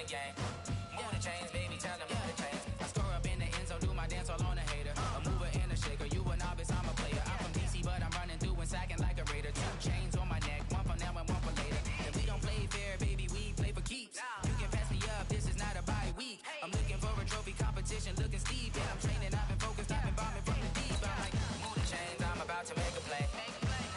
the game. Move the chains, baby, tell them move the chains. I score up in the end zone, do my dance all on a hater. A mover and a shaker, you a novice, I'm a player. I'm from DC, but I'm running through and sacking like a raider. 2 chains on my neck, one for now and one for later. If we don't play fair, baby, we play for keeps. You can pass me up, this is not a bye week. I'm looking for a trophy competition, looking steep. And I'm training, I've been focused, I've been bombing from the deep. I'm like, move the chains, I'm about to make a play.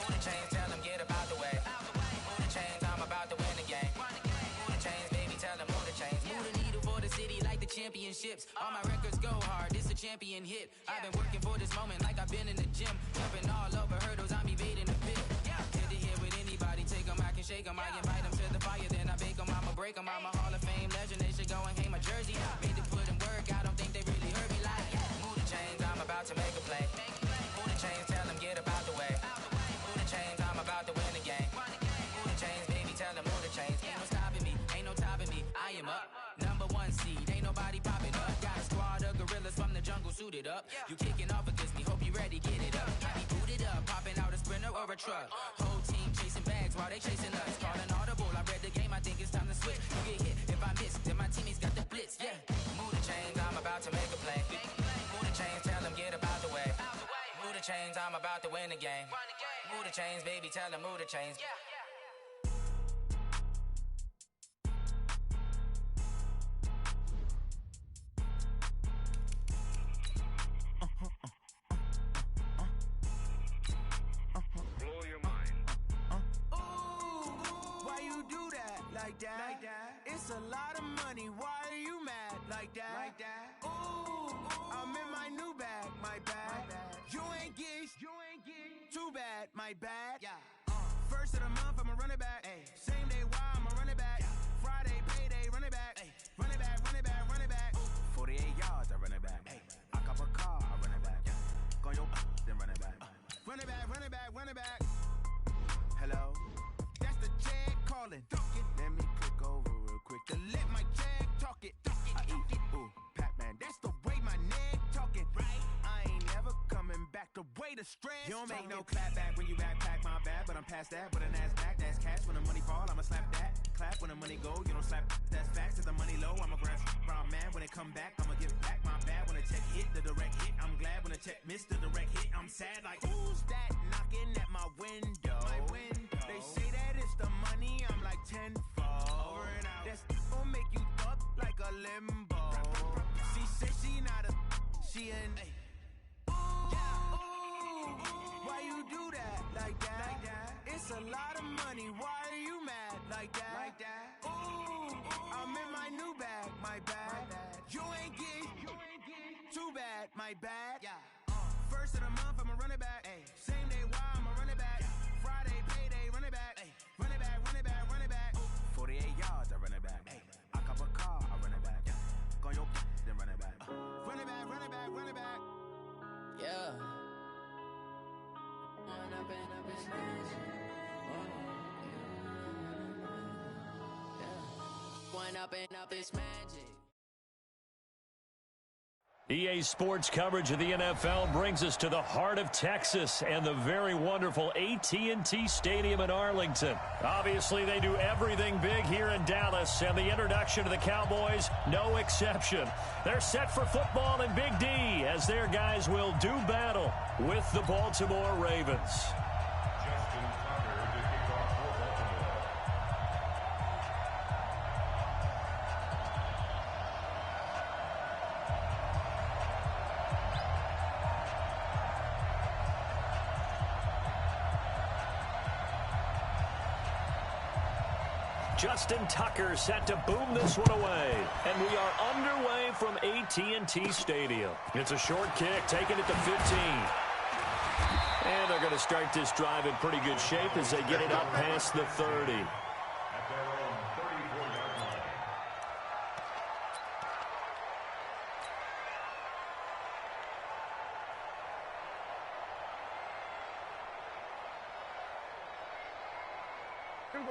Move the chains, tell them get about the way. Move the chains, I'm about to win the game. Move the chains, baby, tell them move the chains. Move the needle for the city like the championships. All my records go hard, this a champion hit. I've been working for this moment like I've been in the gym. Jumping all over hurdles, I'm evading the pit. Head to head with anybody, take them, I can shake them. I invite them to the fire, then I bake them. I'ma break them, I'm a Hall of Fame legend. They should go and hang my jersey. Made to put in work, I don't think they really heard me like. Move the chains, I'm about to make a play. Move the chains, tell them get about the way. Move the chains, I'm about to win the game. Move the chains, baby, tell them move the chains. Ain't no stopping me, ain't no topping me. I am up, #1 seed, ain't nobody popping up. Got a squad of gorillas from the jungle suited up. You kicking off against me, hope you ready, get it up. I be booted up, popping out a sprinter or a truck. Whole team chasing bags while they chasing us. Calling audible, I read the game, I think it's time to switch. You get hit, if I miss, then my teammates got the blitz, yeah. Move the chains, I'm about to make a play. Move the chains, tell them get about the way. Move the chains, I'm about to win the game. Move the chains, baby, tell them move the chains. Blow your mind. Why you do that like that? Like that? It's a lot of money. Why are you mad like that? Like that? Ooh, I'm in my new bag, my bad. You ain't geeks, too bad, my bad. Yeah. First of the month, I'ma run it back. Ay. Same day, why I'ma run it back. Yeah. Friday, payday, run it back. Ay. Run it back, run it back, run it back. 48 yards, I run it back. Ay. I cop a car, I run it back. Yeah. Go your then run it back. Run it back, run it back, run it back. Hello, that's the Jag calling. Let me click over real quick to let my Jag talk it. I eat, ooh, Pac-Man, that's the way my neck talking. Right? I ain't never coming back the way the stress. You don't make no clap back when you backpack my bad, but I'm past that. But an ass back, that's cash. When the money fall, I'ma slap that. Clap when the money go, you don't slap. That's facts. If the money low, I'ma grab brown man. When it come back, I'ma give back my bad. When the check hit, the direct hit. I'm glad when the check missed the direct hit. I'm sad like who's that knocking at my window? My window. They say that it's the money. I'm like tenfold. Over and out. That's gon' make you up like a limbo. She said she not a, she an. Why you do that like that? Like that? It's a lot of money. Why are you mad like that? Like that? Ooh, I'm in my new bag, my bad. You ain't geek, too bad, my bad. Yeah. First of the month, I'ma run it back. Ay. Same day, why I'ma run it back. Yeah. Friday, payday, run it back. Ay. Run it back, run it back, run it back. 48 yards, I run it back. Ay. I cop a car, I run it back. Yeah. Go your then run it back. Run it back, run it back, run it back. Yeah. Going up and up is magic. Going up and up is magic. EA Sports coverage of the NFL brings us to the heart of Texas and the very wonderful AT&T Stadium in Arlington. Obviously, they do everything big here in Dallas, and the introduction to the Cowboys, no exception. They're set for football in Big D as their guys will do battle with the Baltimore Ravens. Justin Tucker set to boom this one away. And we are underway from AT&T Stadium. It's a short kick, taking it to 15. And they're going to start this drive in pretty good shape as they get it up past the 30.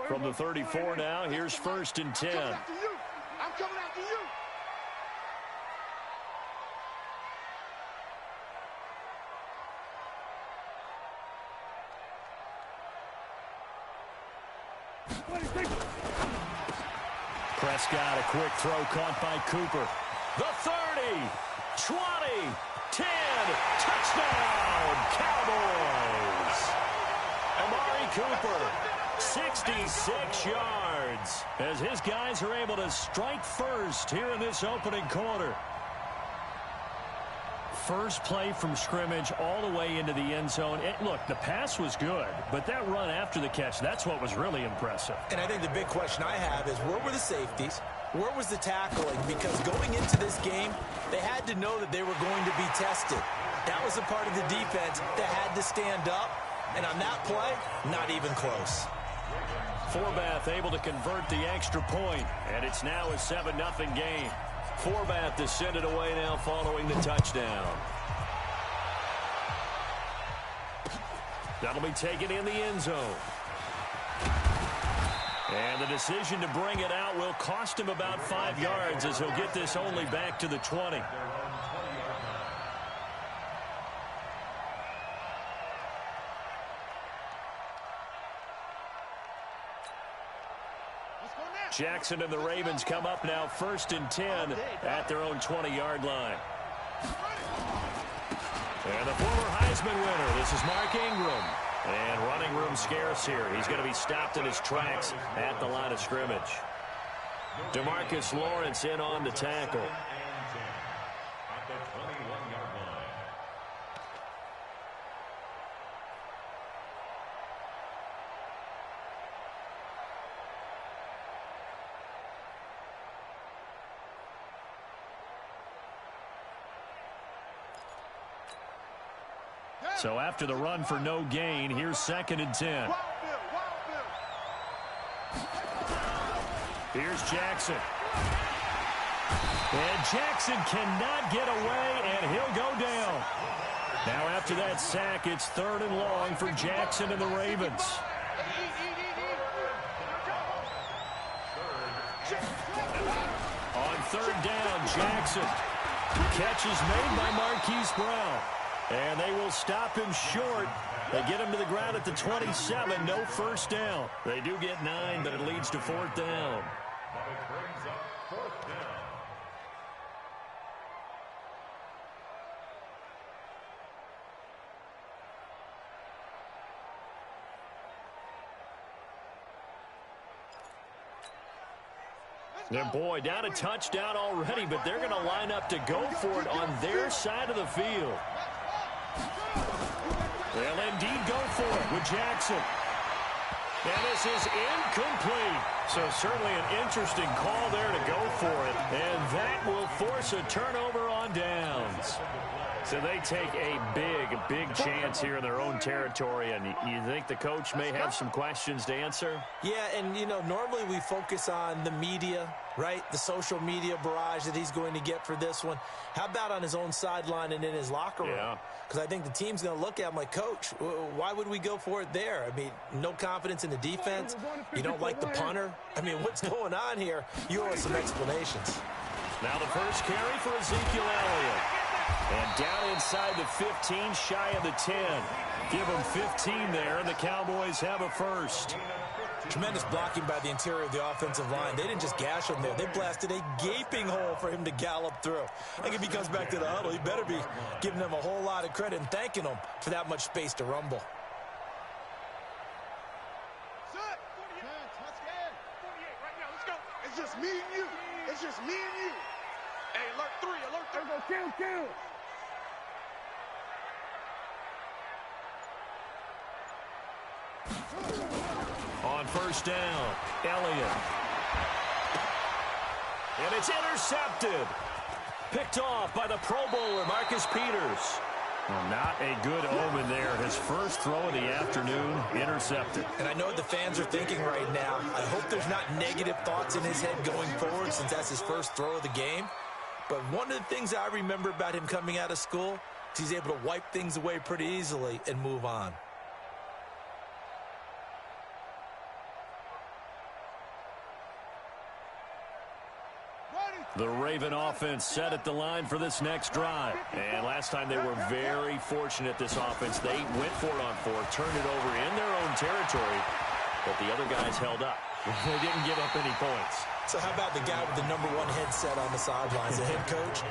From the 34 now, here's 1st and 10. I'm coming after you. I'm coming after you. Prescott, a quick throw caught by Cooper. The 30, 20, 10, touchdown, Cowboys! Amari Cooper, 66 yards, as his guys are able to strike first here in this opening quarter. First play from scrimmage all the way into the end zone. Look, the pass was good, but that run after the catch, that's what was really impressive. And I think the big question I have is, where were the safeties? Where was the tackling? Because going into this game, they had to know that they were going to be tested. That was a part of the defense that had to stand up. And on that play, not even close. Forbath able to convert the extra point, and it's now a 7-0 game. Forbath to send it away now following the touchdown. That'll be taken in the end zone. And the decision to bring it out will cost him about 5 yards, as he'll get this only back to the 20. Jackson and the Ravens come up now 1st and 10 at their own 20-yard line. And the former Heisman winner, this is Mark Ingram. And running room scarce here. He's going to be stopped in his tracks at the line of scrimmage. DeMarcus Lawrence in on the tackle. So after the run for no gain, here's 2nd and 10. Here's Jackson. And Jackson cannot get away, and he'll go down. Now after that sack, it's 3rd and long for Jackson and the Ravens. On 3rd down, Jackson. Catch is made by Marquise Brown. And they will stop him short. They get him to the ground at the 27. No first down. They do get 9, but it leads to 4th down. And boy, down a touchdown already, but they're going to line up to go for it on their side of the field. They'll indeed go for it with Jackson. And this is incomplete. So certainly an interesting call there to go for it. And that will force a turnover on downs. So they take a big chance here in their own territory. And you think the coach may have some questions to answer? Yeah, and, you know, normally we focus on the media, right? The social media barrage that he's going to get for this one. How about on his own sideline and in his locker room? Yeah. Because I think the team's going to look at him like, Coach, why would we go for it there? I mean, no confidence in the defense. You don't like the punter. I mean, what's going on here? You owe us some explanations. Now the first carry for Ezekiel Elliott. And down inside the 15, shy of the 10. Give them 15 there, and the Cowboys have a first. Tremendous blocking by the interior of the offensive line. They didn't just gash him there. They blasted a gaping hole for him to gallop through. I think if he comes back to the huddle, he better be giving them a whole lot of credit and thanking them for that much space to rumble. Set. 48. Touchdown. 48 right now. Let's go. It's just me and you. It's just me and you. Hey, alert 3. Alert 3. Let's go. Kill. On first down, Elliott. And it's intercepted. Picked off by the Pro Bowler, Marcus Peters. Well, not a good omen there. His first throw of the afternoon, intercepted. And I know what the fans are thinking right now. I hope there's not negative thoughts in his head going forward since that's his first throw of the game. But one of the things I remember about him coming out of school is he's able to wipe things away pretty easily and move on. The Raven offense set at the line for this next drive. And last time they were very fortunate, this offense. They went for it on 4, turned it over in their own territory, but the other guys held up. They didn't give up any points. So how about the guy with the #1 headset on the sidelines, the head coach?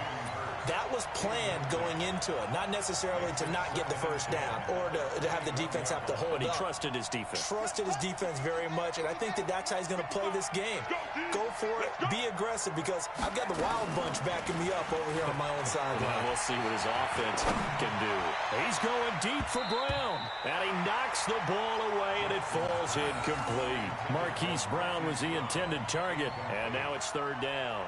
That was planned going into it, not necessarily to not get the first down or to have the defense have to hold up. But he trusted his defense. Trusted his defense very much, and I think that's how he's going to play this game. Go for it, be aggressive, because I've got the wild bunch backing me up over here on my own sideline. Well, we'll see what his offense can do. He's going deep for Brown, and he knocks the ball away, and it falls incomplete. Marquise Brown was the intended target, and now it's 3rd down.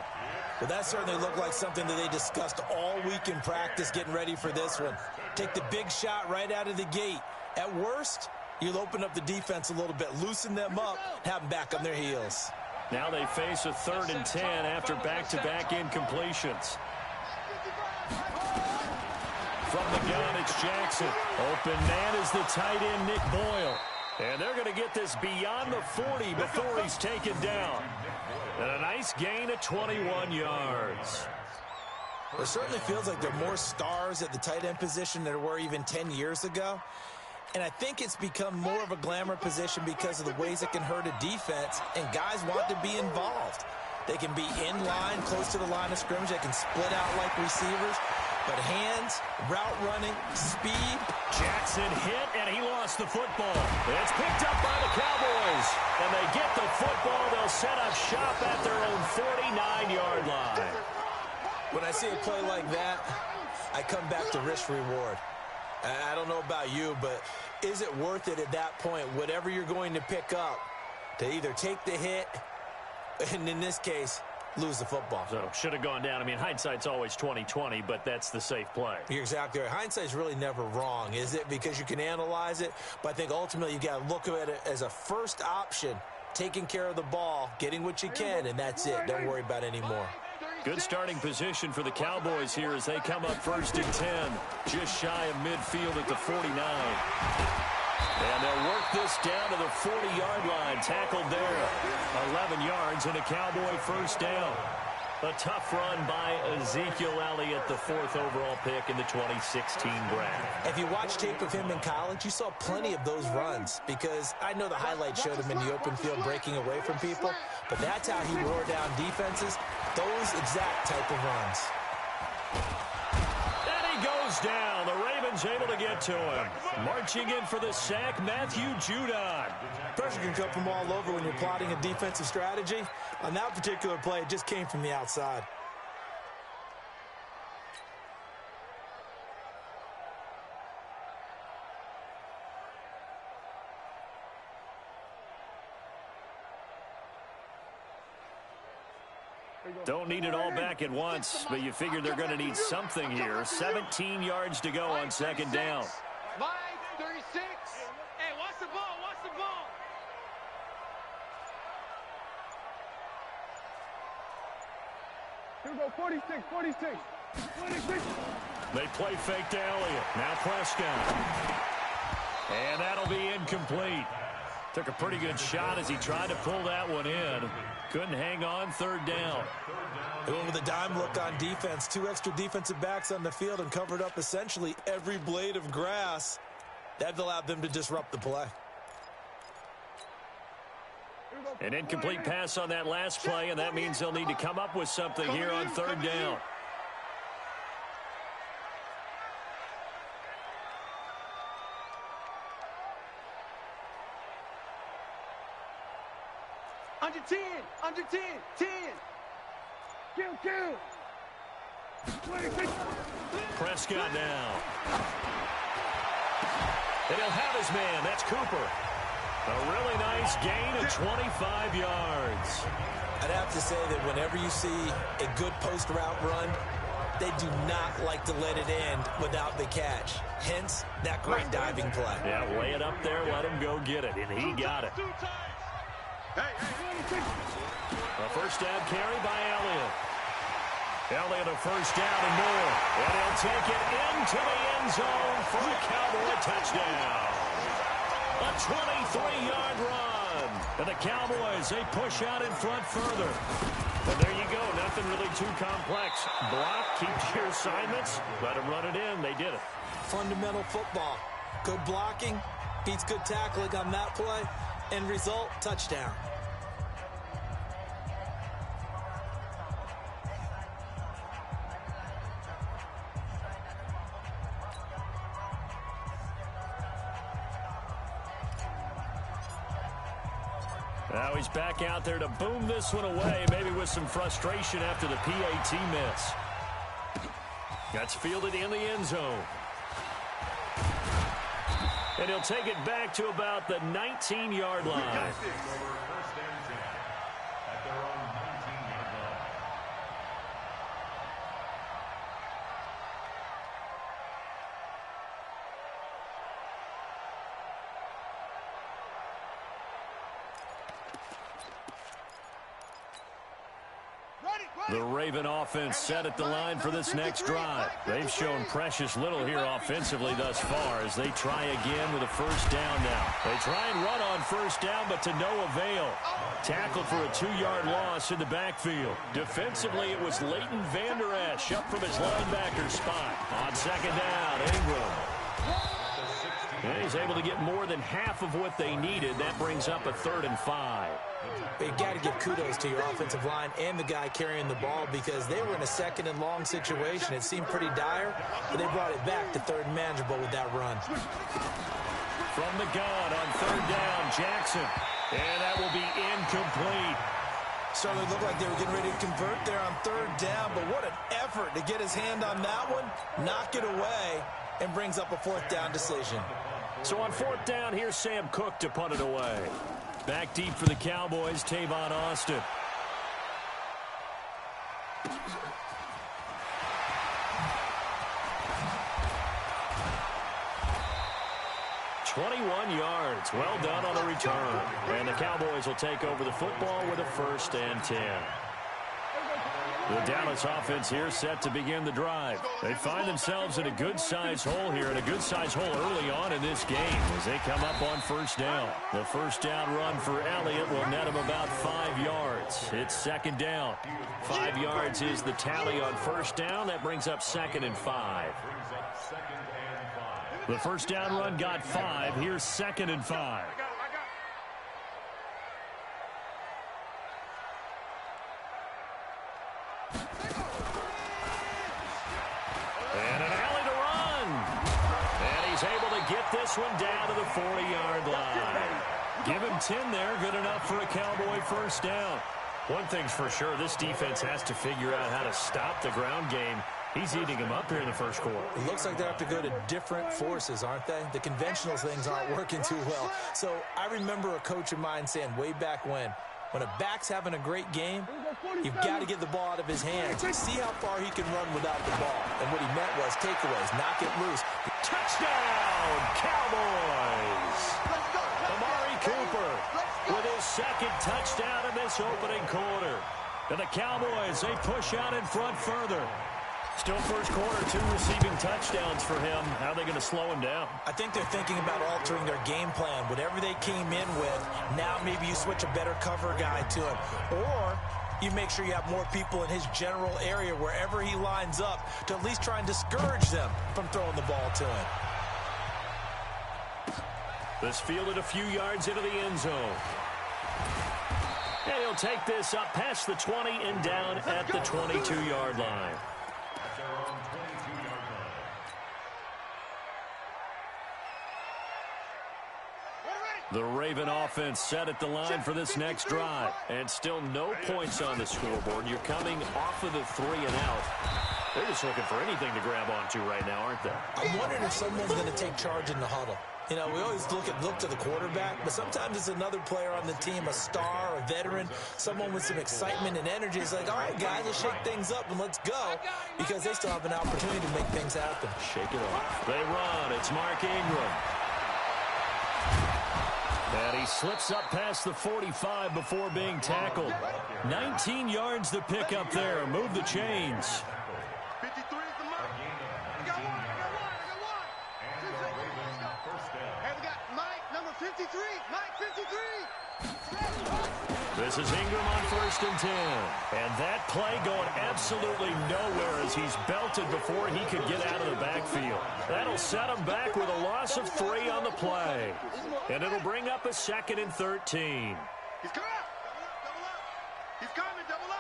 Well, that certainly looked like something that they discussed all week in practice getting ready for this one. Take the big shot right out of the gate. At worst, you'll open up the defense a little bit, loosen them up, have them back on their heels. Now they face a 3rd and 10 after back-to-back incompletions. From the gun, it's Jackson. Open man is the tight end, Nick Boyle. And they're going to get this beyond the 40 before he's taken down. And a nice gain of 21 yards. It certainly feels like there are more stars at the tight end position than there were even 10 years ago. And I think it's become more of a glamour position because of the ways it can hurt a defense, and guys want to be involved. They can be in line, close to the line of scrimmage. They can split out like receivers. But hands, route running, speed. Jackson hit, and he lost the football. It's picked up by the Cowboys. And they get the football. They'll set up shop at their own 49-yard line. When I see a play like that, I come back to risk-reward. I don't know about you, but is it worth it at that point, whatever you're going to pick up, to either take the hit, and in this case, lose the football? So, should have gone down. I mean, hindsight's always 20/20, but that's the safe play. You're exactly right. Hindsight's really never wrong, is it? Because you can analyze it, but I think ultimately you got to look at it as a first option, taking care of the ball, getting what you can, and that's it. Don't worry about any more. Good starting position for the Cowboys here as they come up 1st and 10, just shy of midfield at the 49. And they'll work this down to the 40-yard line, tackled there. 11 yards and a Cowboy 1st down. A tough run by Ezekiel Elliott, the 4th overall pick in the 2016 draft. If you watch tape of him in college, you saw plenty of those runs, because I know the highlights showed him in the open field breaking away from people, but that's how he wore down defenses, those exact type of runs. And he goes down. The Ravens able to get to him. Marching in for the sack, Matthew Judon. Pressure can come from all over when you're plotting a defensive strategy. On that particular play, it just came from the outside. Don't need it all back at once, but you figure they're going to need something here. 17 yards to go on 2nd down. Mike, 36. Hey, watch the ball, watch the ball. Here we go, 46, 46. 46. They play fake to Elliott. Now Prescott. And that'll be incomplete. Took a pretty good shot as he tried to pull that one in. Couldn't hang on. 3rd down. They went with a dime look on defense. 2 extra defensive backs on the field and covered up essentially every blade of grass. That allowed them to disrupt the play. An incomplete pass on that last play, and that means they'll need to come up with something here on 3rd down. Under 10, under 10, 10. Kill. 26. Prescott now. And he'll have his man. That's Cooper. A really nice gain of 25 yards. I'd have to say that whenever you see a good post route run, they do not like to let it end without the catch. Hence, that great diving play. Yeah, lay it up there, let him go get it, and he got it. A 1st down carry by Elliott. Elliott a 1st down and more. And he'll take it into the end zone for a Cowboy touchdown. A 23-yard run. And the Cowboys, they push out in front further. And there you go. Nothing really too complex. Block, keep to your assignments. Let them run it in. They did it. Fundamental football. Good blocking beats good tackling on that play. End result, touchdown. Now he's back out there to boom this one away, maybe with some frustration after the PAT miss. That's fielded in the end zone. And he'll take it back to about the 19-yard line. The Raven offense set at the line for this next drive. They've shown precious little here offensively thus far as they try again with a first down now. They try and run on first down, but to no avail. Tackle for a 2-yard loss in the backfield. Defensively, it was Leighton Vander Esch up from his linebacker spot. On second down, Ingram. And he's able to get more than half of what they needed. That brings up a 3rd and 5. You got to give kudos to your offensive line and the guy carrying the ball because they were in a 2nd and long situation. It seemed pretty dire, but they brought it back to 3rd and manageable with that run. From the gun on 3rd down, Jackson. And that will be incomplete. Certainly looked like they were getting ready to convert there on 3rd down, but what an effort to get his hand on that one, knock it away, and brings up a 4th down decision. So on 4th down, here's Sam Cook to punt it away. Back deep for the Cowboys, Tavon Austin. "21 yards. Well done on the return. And the Cowboys will take over the football with a 1st and 10. The Dallas offense here set to begin the drive. They find themselves in a good-sized hole here, and a good-sized hole early on in this game as they come up on 1st down. The 1st down run for Elliott will net him about 5 yards. It's 2nd down. 5 yards is the tally on 1st down. That brings up 2nd and 5. The 1st down run got 5. Here's 2nd and 5. And an alley to run. And he's able to get this one down to the 40-yard line. Give him 10 there. Good enough for a Cowboy 1st down. One thing's for sure, this defense has to figure out how to stop the ground game. He's eating him up here in the 1st quarter. It looks like they have to go to different forces, aren't they? The conventional things aren't working too well. So I remember a coach of mine saying way back when a back's having a great game, you've got to get the ball out of his hands. See how far he can run without the ball. And what he meant was takeaways, knock it loose. Touchdown, Cowboys! Amari Cooper with his 2nd touchdown in this opening quarter. And the Cowboys, they push out in front further. Still 1st quarter, 2 receiving touchdowns for him. How are they going to slow him down? I think they're thinking about altering their game plan. Whatever they came in with, now maybe you switch a better cover guy to him. Or you make sure you have more people in his general area wherever he lines up to at least try and discourage them from throwing the ball to him. This fielded a few yards into the end zone. And he'll take this up past the 20 and down at the 22-yard line. The Raven offense set at the line for this next drive. And still no points on the scoreboard. You're coming off of the 3 and out. They're just looking for anything to grab onto right now, aren't they? I'm wondering if someone's going to take charge in the huddle. You know, we always look to the quarterback, but sometimes it's another player on the team, a star, a veteran, someone with some excitement and energy. It's like, all right, guys, let's shake things up and let's go, because they still have an opportunity to make things happen. Shake it off. They run. It's Mark Ingram. And he slips up past the 45 before being tackled. 19 yards to pick up there. Move the chains. 53 is the mark. I got one. Hey, we got Mike, number 53. Mike, 53. This is Ingram on 1st and 10. And that play going absolutely nowhere as he's belted before he could get out of the backfield. That'll set him back with a loss of 3 on the play. And it'll bring up a 2nd and 13. He's coming. Double up. He's coming. Double up.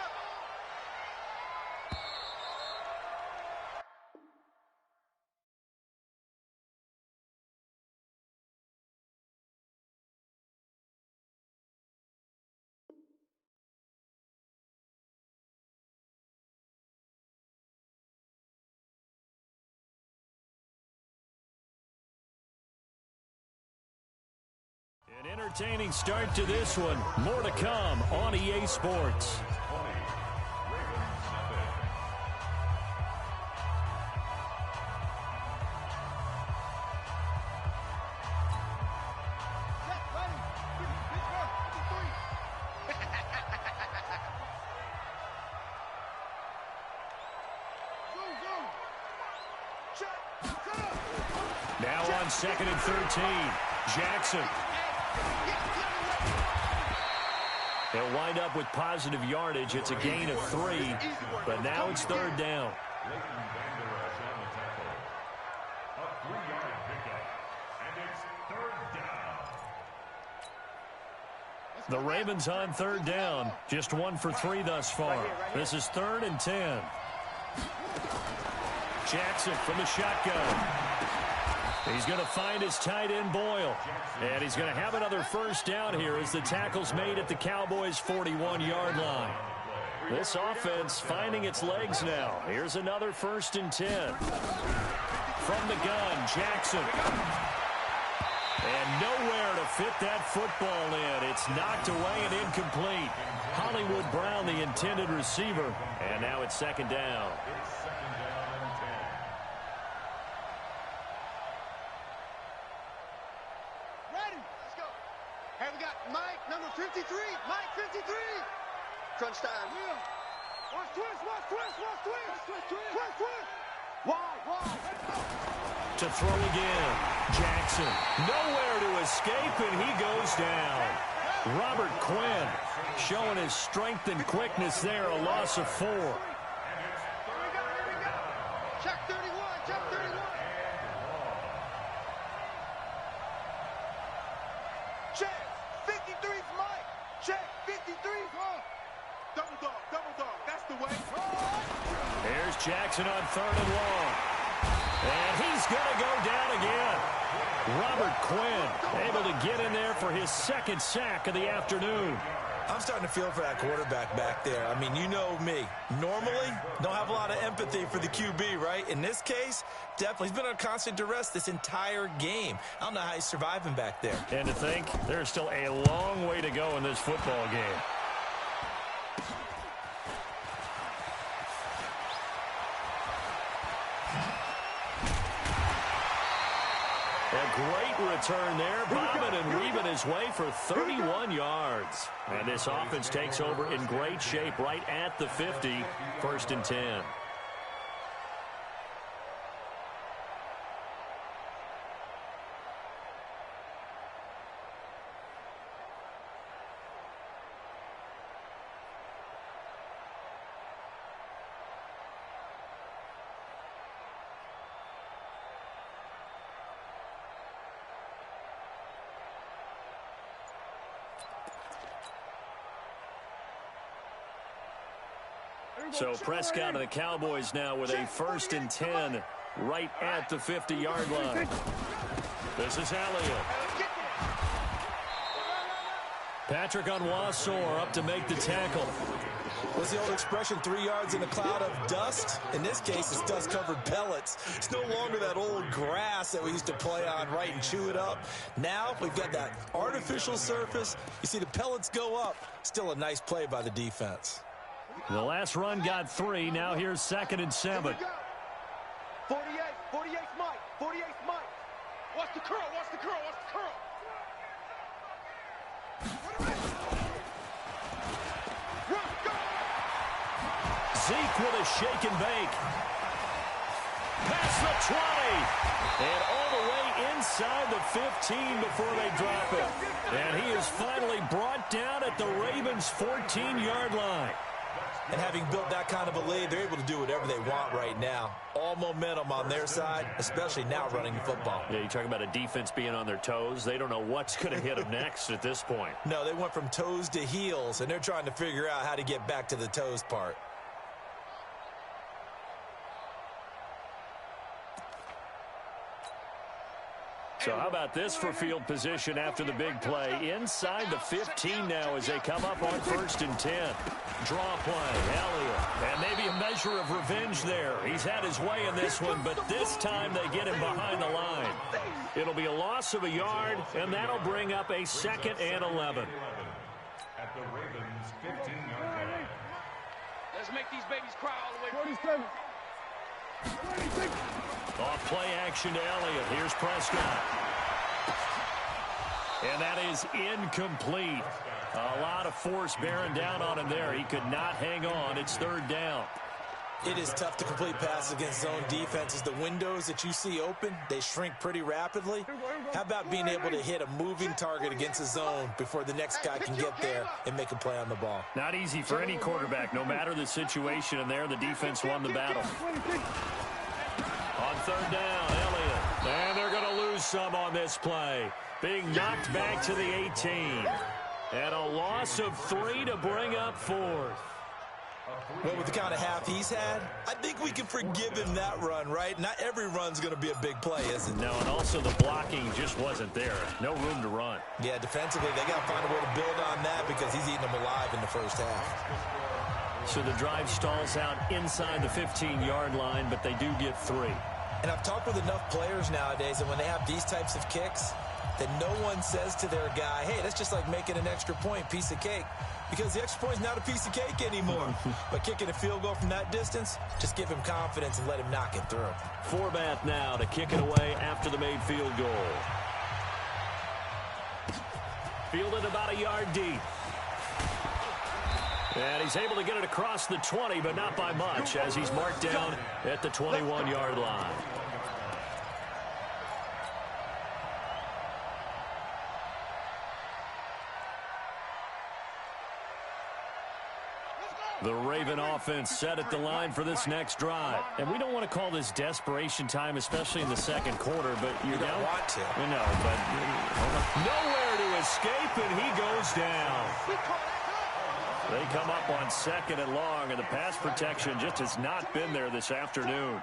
Entertaining start to this one. More to come on EA Sports. Now on 2nd and 13. Jackson. He'll wind up with positive yardage. It's a gain of 3, but now it's 3rd down. The Ravens on 3rd down. Just 1 for 3 thus far. This is 3rd and 10. Jackson from the shotgun. He's going to find his tight end, Boyle. And he's going to have another 1st down here as the tackle's made at the Cowboys' 41-yard line. This offense finding its legs now. Here's another 1st and 10. From the gun, Jackson. And nowhere to fit that football in. It's knocked away and incomplete. Hollywood Brown, the intended receiver. And now it's 2nd down. Hey, we got Mike, number 53. Mike, 53. Crunch time. Yeah. Watch twist, watch twist, watch twist. Twist, twist. Wide. To throw again. Jackson. Nowhere to escape, and he goes down. Robert Quinn showing his strength and quickness there. A loss of 4. Here we go. Check 31, check 31. Check 53 for Mike. Check 53. Double dog. That's the way. Here's Jackson on 3rd and long. And he's going to go down again. Robert Quinn able to get in there for his 2nd sack of the afternoon. I'm starting to feel for that quarterback back there. I mean, you know me. Normally, don't have a lot of empathy for the QB, right? In this case, definitely. He's been under constant duress this entire game. I don't know how he's surviving back there. And to think, there's still a long way to go in this football game. A great return there, bobbing and weaving his way for 31 yards. And this offense takes over in great shape right at the 50, 1st and 10. So Prescott and the Cowboys now with a 1st and 10 right at the 50-yard line. This is Elliott. Patrick Onwuasor up to make the tackle. What's the old expression, 3 yards in a cloud of dust? In this case, it's dust-covered pellets. It's no longer that old grass that we used to play on, right, and chew it up. Now we've got that artificial surface. You see the pellets go up. Still a nice play by the defense. The last run got 3. Now here's 2nd and 7. 48's Mike. 48's Mike. Watch the curl. Zeke with a shake and bake. Past the 20. And all the way inside the 15 before they drop it. And he is finally brought down at the Ravens' 14-yard line. And having built that kind of a lead, they're able to do whatever they want right now. All momentum on their side, especially now running the football. Yeah, you talk about a defense being on their toes. They don't know what's going to hit them next at this point. No, they went from toes to heels, and they're trying to figure out how to get back to the toes part. So how about this for field position after the big play? Inside the 15 now as they come up on 1st and 10. Draw play, Elliott. And maybe a measure of revenge there. He's had his way in this one, but this time they get him behind the line. It'll be a loss of a yard, and that'll bring up a 2nd and 11. At the Ravens' 15-yard line. Let's make these babies cry all the way. 47. 26. Off play action to Elliott. Here's Prescott. And that is incomplete. A lot of force bearing down on him there. He could not hang on. It's 3rd down. It is tough to complete passes against zone defenses. The windows that you see open, they shrink pretty rapidly. How about being able to hit a moving target against a zone before the next guy can get there and make a play on the ball? Not easy for any quarterback, no matter the situation. And there, the defense won the battle. On 3rd down, Elliott. And they're going to lose some on this play. Being knocked back to the 18. And a loss of 3 to bring up 4th. Well, with the kind of half he's had, I think we can forgive him that run, right? Not every run's going to be a big play, is it? No, and also the blocking just wasn't there. No room to run. Yeah, defensively, they got to find a way to build on that because he's eating them alive in the first half. So the drive stalls out inside the 15-yard line, but they do get 3. And I've talked with enough players nowadays that when they have these types of kicks, that no one says to their guy, hey, that's just like making an extra point, piece of cake. Because the extra point is not a piece of cake anymore. But kicking a field goal from that distance, just give him confidence and let him knock it through. Forbath now to kick it away after the made field goal. Fielded about a yard deep. And he's able to get it across the 20, but not by much, as he's marked down at the 21-yard line. The Raven offense set at the line for this next drive. And we don't want to call this desperation time, especially in the 2nd quarter, but you don't want to. I know, but nowhere to escape, and he goes down. They come up on 2nd and long, and the pass protection just has not been there this afternoon.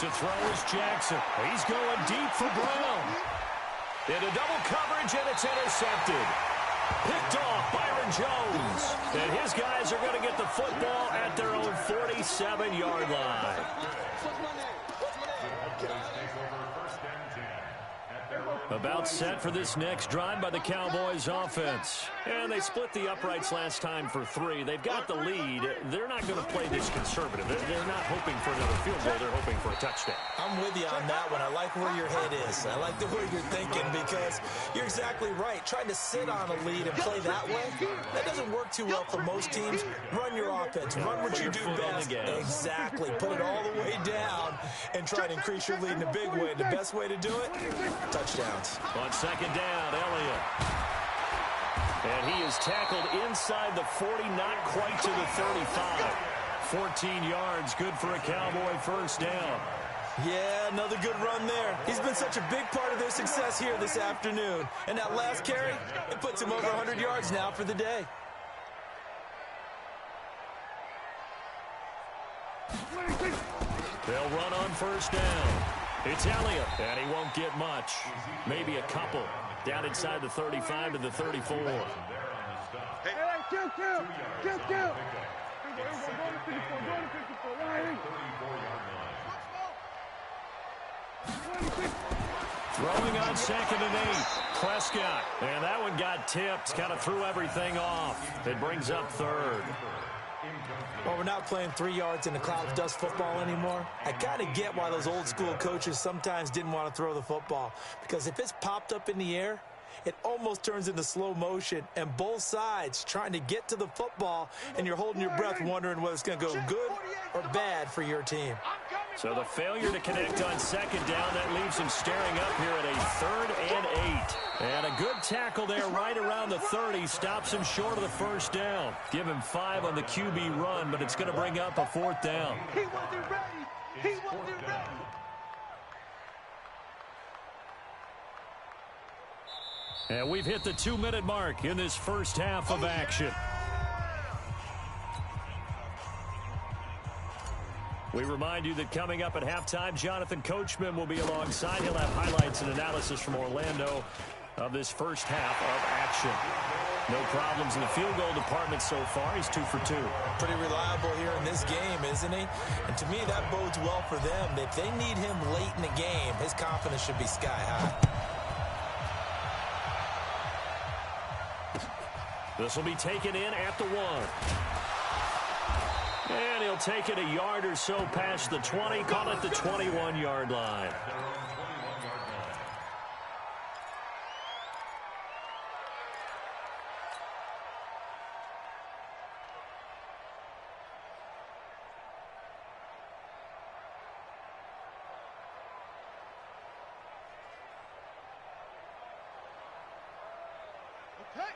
To throw is Jackson. He's going deep for Brown. Into double coverage, and it's intercepted. Picked off Byron Jones. And his guys are going to get the football at their own 47-yard line. About set for this next drive by the Cowboys offense. And they split the uprights last time for 3. They've got the lead. They're not going to play this conservative. They're not hoping for another field goal. They're hoping for a touchdown. I'm with you on that one. I like where your head is. I like the way you're thinking because you're exactly right. Trying to sit on a lead and play that way, that doesn't work too well for most teams. Run your offense. Run what you do best. Exactly. Put it all the way down and try to increase your lead in a big way. The best way to do it, touchdowns. On 2nd down, Elliott. And he is tackled inside the 40, not quite to the 35. 14 yards, good for a Cowboy first down. Yeah, another good run there. He's been such a big part of their success here this afternoon. And that last carry, it puts him over 100 yards now for the day. They'll run on 1st down. It's Elliott, and he won't get much. Maybe a couple. Down inside the 35 to the 34. Hey, kill. Throwing on 2nd and 8. Prescott. And that one got tipped. Kind of threw everything off. It brings up 3rd. Well, we're not playing 3 yards in a cloud of dust football anymore. I kind of get why those old school coaches sometimes didn't want to throw the football. Because if it's popped up in the air, it almost turns into slow motion. And both sides trying to get to the football, and you're holding your breath wondering whether it's going to go good or bad for your team. So the failure to connect on 2nd down, that leaves him staring up here at a 3rd and 8. And a good tackle there right around the 30. Stops him short of the first down. Give him 5 on the QB run, but it's going to bring up a 4th down. He wasn't ready. He wasn't ready. And we've hit the 2-minute mark in this first half of action. We remind you that coming up at halftime, Jonathan Coachman will be alongside. He'll have highlights and analysis from Orlando of this first half of action. No problems in the field goal department so far. He's 2 for 2. Pretty reliable here in this game, isn't he? And to me, that bodes well for them. If they need him late in the game, his confidence should be sky high. This will be taken in at the 1. And he'll take it a yard or so past the 20. Call it the 21-yard line.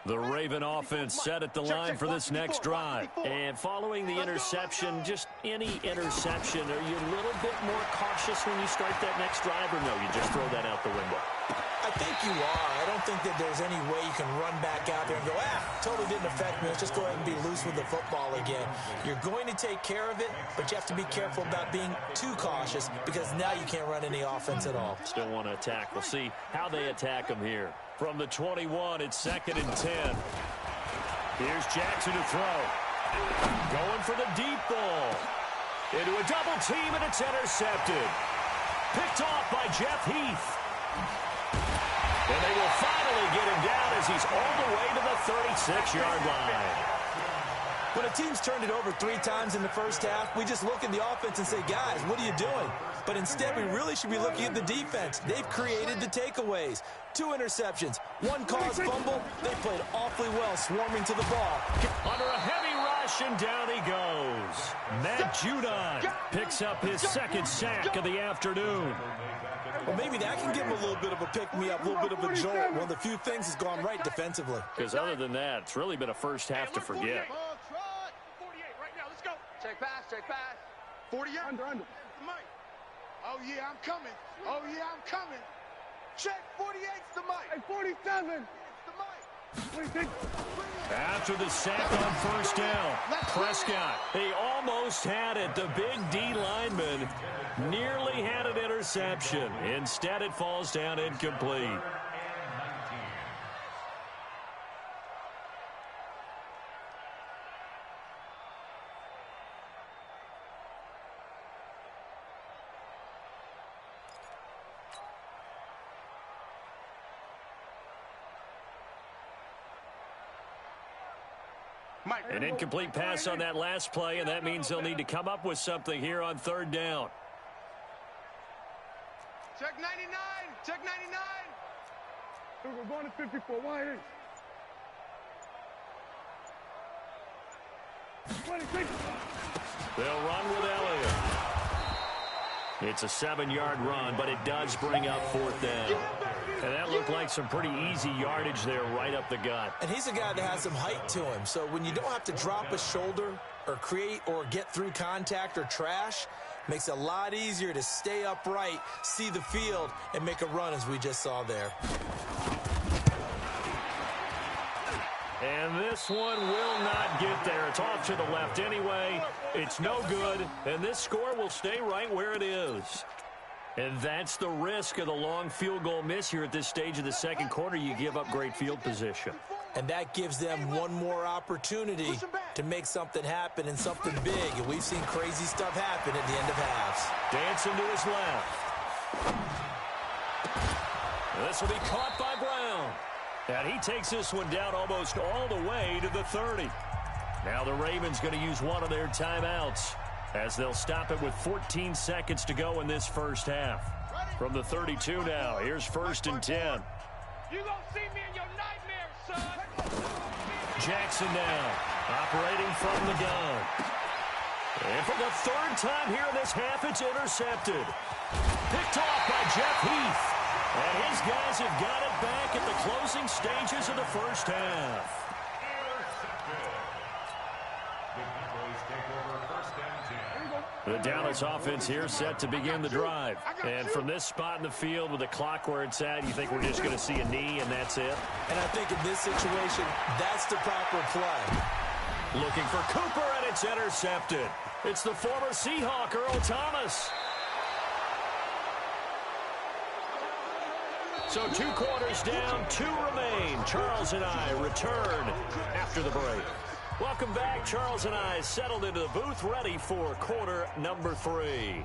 The Raven offense set at the line for this next drive. And following the interception, just any interception, are you a little bit more cautious when you start that next drive, or no, you just throw that out the window? I think you are. I don't think that there's any way you can run back out there and go, totally didn't affect me. Let's just go ahead and be loose with the football again. You're going to take care of it, but you have to be careful about being too cautious because now you can't run any offense at all. Still want to attack. We'll see how they attack them here. From the 21, it's 2nd and 10. Here's Jackson to throw. Going for the deep ball. Into a double team, and it's intercepted. Picked off by Jeff Heath. And they will finally get him down as he's all the way to the 36-yard line. When a team's turned it over 3 times in the first half, we just look at the offense and say, guys, what are you doing? But instead, we really should be looking at the defense. They've created the takeaways. 2 interceptions, 1 caused fumble. They played awfully well swarming to the ball. Under a heavy rush, and down he goes. Matt Judon picks up his 2nd sack of the afternoon. Well, maybe that can give him a little bit of a pick-me-up, a little bit of a jolt. One of the few things has gone right defensively. Because other than that, it's really been a first half to forget. 48 right now. Let's go. Check pass, check pass. 48. Under. Mike. Oh, yeah, I'm coming. Oh, yeah, I'm coming. Check 48's the Mike. Hey, 47. The Mike. 26. After the sack on first down, Prescott, he almost had it. The big D lineman nearly had an interception. Instead, it falls down incomplete. An incomplete pass on that last play, and that means they'll need to come up with something here on 3rd down. Check 99. Check 99. We're going to 54. Why it is? 26. They'll run with Elliott. It's a 7-yard run, but it does bring up 4th down. And that looked like some pretty easy yardage there right up the gut. And he's a guy that has some height to him. So when you don't have to drop a shoulder or create or get through contact or trash, makes it a lot easier to stay upright, see the field, and make a run as we just saw there. And this one will not get there. It's off to the left anyway. It's no good, and this score will stay right where it is. And that's the risk of the long field goal miss here at this stage of the second quarter. You give up great field position. And that gives them one more opportunity to make something happen and something big. And we've seen crazy stuff happen at the end of halves. Dancing to his left. This will be caught by Brown. And he takes this one down almost all the way to the 30. Now the Ravens going to use one of their timeouts as they'll stop it with 14 seconds to go in this first half. From the 32 now, here's 1st and 10. You gonna see me in your nightmares, son. Jackson now, operating from the gun. And for the 3rd time here in this half, it's intercepted. Picked off by Jeff Heath. And his guys have got it back at the closing stages of the first half. The Dallas offense here set to begin the drive. And from this spot in the field with the clock where it's at, you think we're just going to see a knee and that's it? And I think in this situation, that's the proper play. Looking for Cooper, and it's intercepted. It's the former Seahawk, Earl Thomas. So 2 quarters down, 2 remain. Charles and I return after the break. Welcome back. Charles and I settled into the booth, ready for quarter number 3.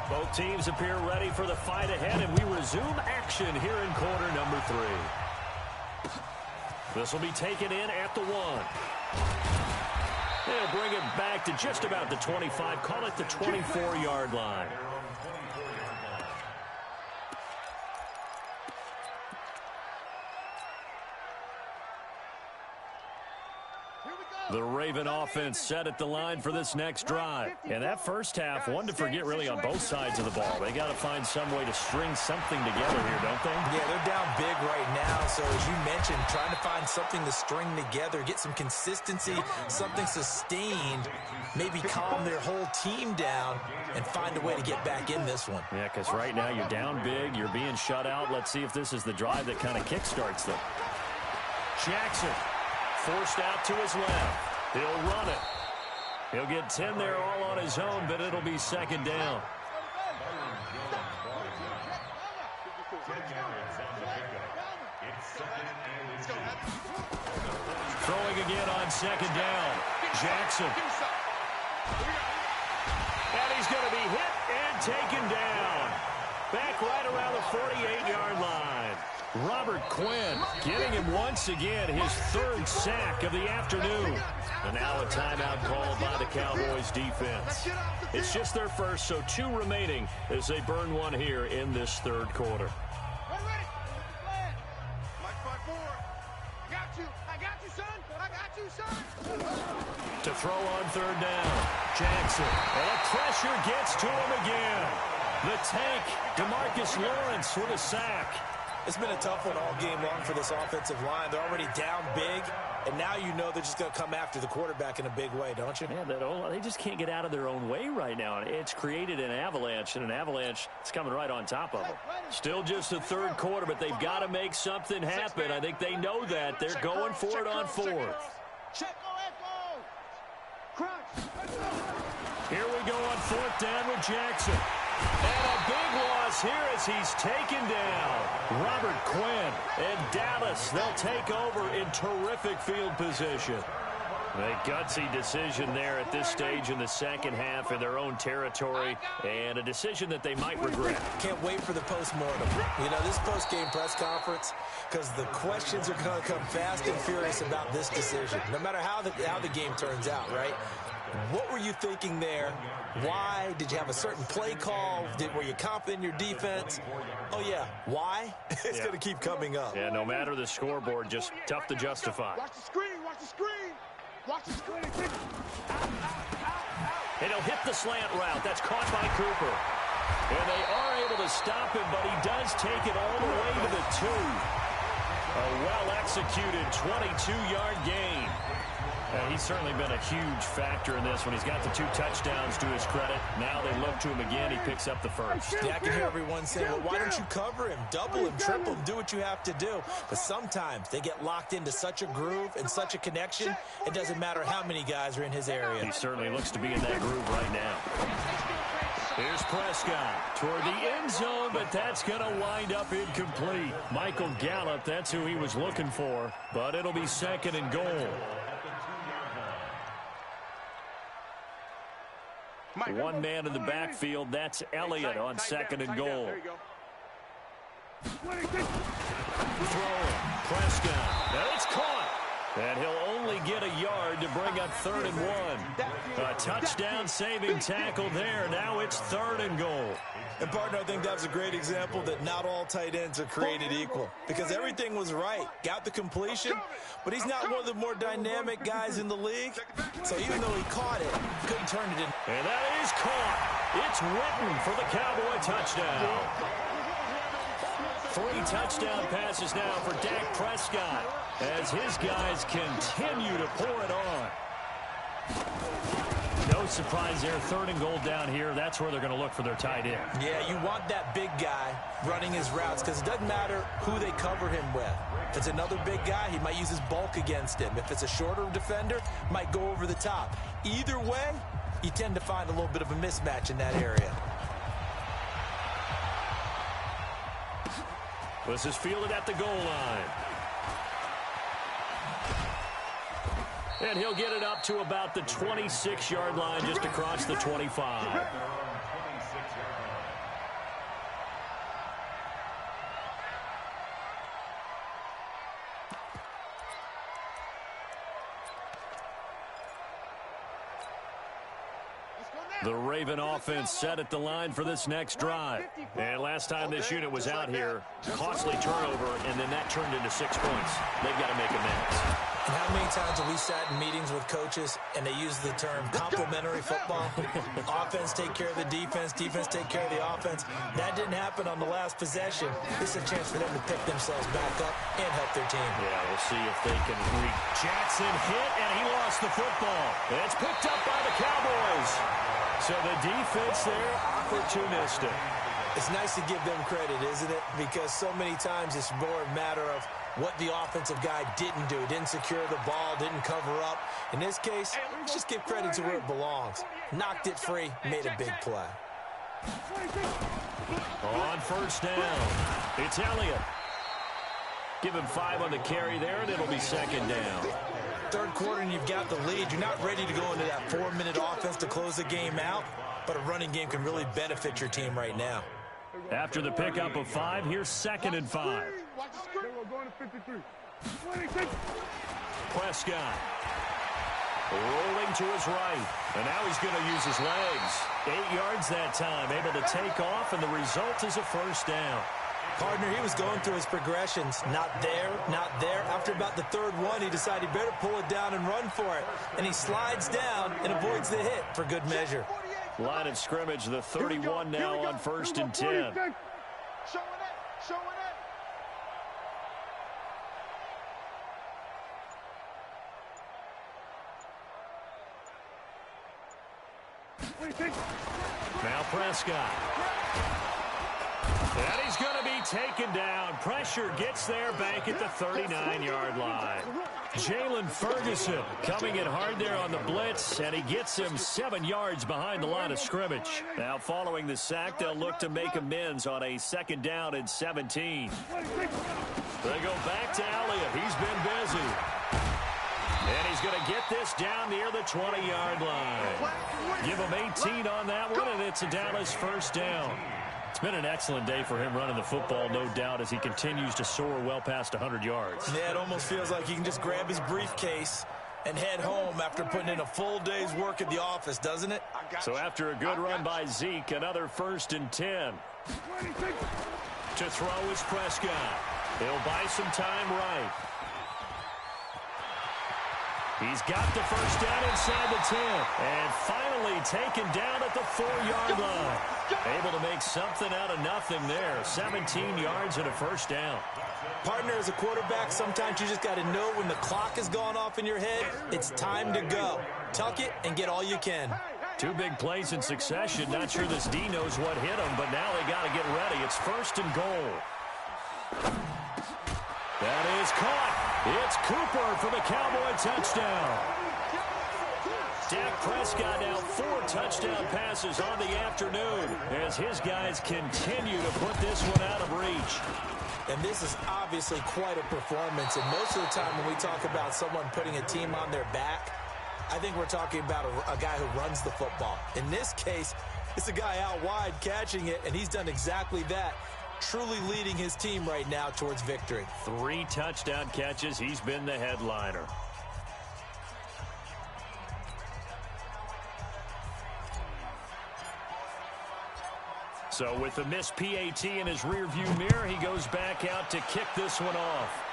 Both teams appear ready for the fight ahead, and we resume action here in quarter number 3. This will be taken in at the 1. They'll bring it back to just about the 25. Call it the 24-yard line. The Raven offense set at the line for this next drive. And that first half, one to forget really on both sides of the ball. They got to find some way to string something together here, don't they? Yeah, they're down big right now. So as you mentioned, trying to find something to string together, get some consistency, something sustained, maybe calm their whole team down and find a way to get back in this one. Yeah, because right now you're down big, you're being shut out. Let's see if this is the drive that kind of kickstarts them. Jackson. Forced out to his left. He'll run it. He'll get 10 there all on his own, but it'll be second down. Throwing again on second down. Jackson. And he's going to be hit and taken down. Back right around the 48-yard line. Robert Quinn getting him once again, his 3rd sack of the afternoon. And now a timeout called by the Cowboys defense. It's just their first, so 2 remaining as they burn one here in this 3rd quarter. To throw on 3rd down, Jackson. And the pressure gets to him again. The tank, DeMarcus Lawrence with a sack. It's been a tough one all game long for this offensive line. They're already down big, and now you know they're just going to come after the quarterback in a big way, don't you? Yeah, they just can't get out of their own way right now. It's created an avalanche, and an avalanche is coming right on top of them. Still just the 3rd quarter, but they've got to make something happen. I think they know that. They're going for it on 4th. Here we go on 4th down with Jackson. And a big loss here as he's taken down. Robert Quinn and Dallas, they'll take over in terrific field position. A gutsy decision there at this stage in the second half in their own territory, and a decision that they might regret. Can't wait for the post-mortem. You know, this post-game press conference, because the questions are going to come fast and furious about this decision, no matter how the game turns out, right? What were you thinking there? Why? Did you have a certain play call? Were you confident in your defense? Oh, yeah. Why? It's going to keep coming up. Yeah, no matter the scoreboard, just tough to justify. Watch the screen. Watch the screen. Watch the screen. And he'll hit the slant route. That's caught by Cooper. And they are able to stop him, but he does take it all the way to the 2. A well-executed 22-yard gain. He's certainly been a huge factor in this when he's got the 2 touchdowns to his credit. Now they look to him again. He picks up the 1st. Yeah, I can hear everyone saying, well, why don't you cover him? Double him, triple him, do what you have to do. But sometimes they get locked into such a groove and such a connection, it doesn't matter how many guys are in his area. He certainly looks to be in that groove right now. Here's Prescott toward the end zone, but that's going to wind up incomplete. Michael Gallup, that's who he was looking for, but it'll be 2nd and goal. One man in the backfield, that's Elliott on 2nd and goal. Throwing, Prescott, and it's caught. And he'll only get a yard to bring up 3rd and 1. A touchdown-saving tackle there. Now it's 3rd and goal. And, partner, I think that was a great example that not all tight ends are created equal. Because everything was right. Got the completion, but he's not one of the more dynamic guys in the league. So even though he caught it, couldn't turn it in. And that is caught. It's Witten for the Cowboy touchdown. 3 touchdown passes now for Dak Prescott as his guys continue to pour it on. No surprise there. 3rd and goal down here. That's where they're going to look for their tight end. Yeah, you want that big guy running his routes because it doesn't matter who they cover him with. If it's another big guy, he might use his bulk against him. If it's a shorter defender, might go over the top. Either way, you tend to find a little bit of a mismatch in that area. This is fielded at the goal line. And he'll get it up to about the 26-yard line, just across the 25. The Raven offense set at the line for this next drive. And last time this unit was out here, costly turnover, and then that turned into 6 points. They've got to make amends. And how many times have we sat in meetings with coaches and they use the term complementary football? Offense take care of the defense, defense take care of the offense. That didn't happen on the last possession. This is a chance for them to pick themselves back up and help their team. Yeah, we'll see if they can reach. Jackson hit, and he lost the football. It's picked up by the Cowboys. So the defense there, opportunistic. It's nice to give them credit, isn't it? Because so many times it's more a matter of what the offensive guy didn't do. Didn't secure the ball, didn't cover up. In this case, let's just give credit to where it belongs. Knocked it free, made a big play. On 1st down, it's Elliott. Give him 5 on the carry there, and it'll be 2nd down. 3rd quarter and you've got the lead. You're not ready to go into that 4-minute offense to close the game out, but a running game can really benefit your team right now. After the pickup of 5, here's 2nd and 5. Prescott rolling to his right, and now he's going to use his legs. 8 yards that time, able to take off, and the result is a 1st down. Partner, he was going through his progressions. Not there, not there. After about the 3rd one, he decided he better pull it down and run for it. And he slides down and avoids the hit for good measure. Line of scrimmage, the 31 now on 1st and 10. Showing it, showing it. Now Prescott. And he's going to be taken down. Pressure gets there back at the 39-yard line. Jalen Ferguson coming in hard there on the blitz, and he gets him 7 yards behind the line of scrimmage. Now following the sack, they'll look to make amends on a 2nd down and 17. They go back to Elliott. He's been busy. And he's going to get this down near the 20-yard line. Give him 18 on that one, and it's a Dallas 1st down. It's been an excellent day for him running the football, no doubt, as he continues to soar well past 100 yards. Yeah, it almost feels like he can just grab his briefcase and head home after putting in a full day's work at the office, doesn't it? So after a good run by Zeke, another 1st and 10. To throw is Prescott. He'll buy some time right. He's got the 1st down inside the 10. And finally taken down at the 4-yard line. Able to make something out of nothing there. 17 yards and a 1st down. Partner, as a quarterback, sometimes you just got to know when the clock has gone off in your head, it's time to go. Tuck it and get all you can. 2 big plays in succession. Not sure this D knows what hit him, but now they got to get ready. It's 1st and goal. That is caught. It's Cooper for the Cowboy touchdown. Dak Prescott now 4 touchdown passes on the afternoon as his guys continue to put this one out of reach. And this is obviously quite a performance. And most of the time when we talk about someone putting a team on their back, I think we're talking about a guy who runs the football. In this case, it's a guy out wide catching it, and he's done exactly that. Truly leading his team right now towards victory. 3 touchdown catches. He's been the headliner. So with the missed PAT in his rearview mirror, he goes back out to kick this one off.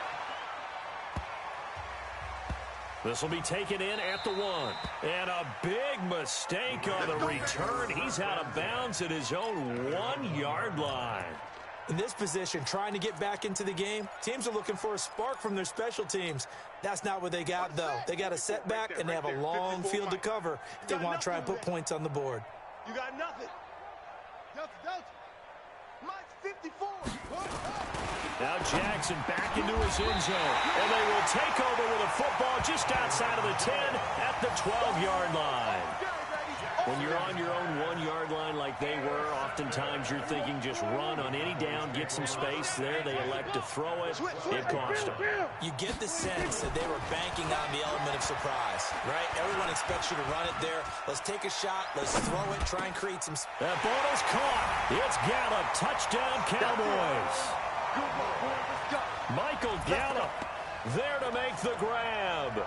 This will be taken in at the 1. And a big mistake on the return. He's out of bounds at his own 1-yard line. In this position, trying to get back into the game, teams are looking for a spark from their special teams. That's not what they got, though. They got a setback, and they have a long field to cover if they want to try and put points on the board. You got nothing. Delta. Mike's 54. Now Jackson back into his end zone, and they will take over with a football just outside of the 10 at the 12-yard line. When you're on your own 1-yard line like they were, oftentimes you're thinking just run on any down, get some space. There they elect to throw it. It cost them. You get the sense that they were banking on the element of surprise, right? Everyone expects you to run it there. Let's take a shot. Let's throw it. Try and create some. That ball is caught. It's Gallup. Touchdown, Cowboys. Michael Gallup there to make the grab.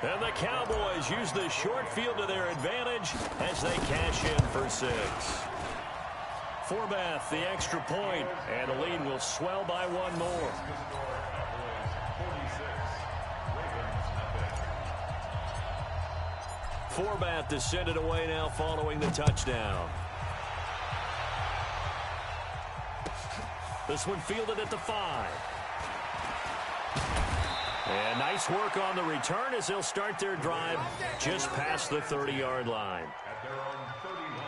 And the Cowboys use the short field to their advantage as they cash in for 6. Forbath, the extra point, and the lead will swell by 1 more. Forbath to send it away now following the touchdown. This one fielded at the 5. And nice work on the return as they'll start their drive just past the 30-yard line. At their own 31-yard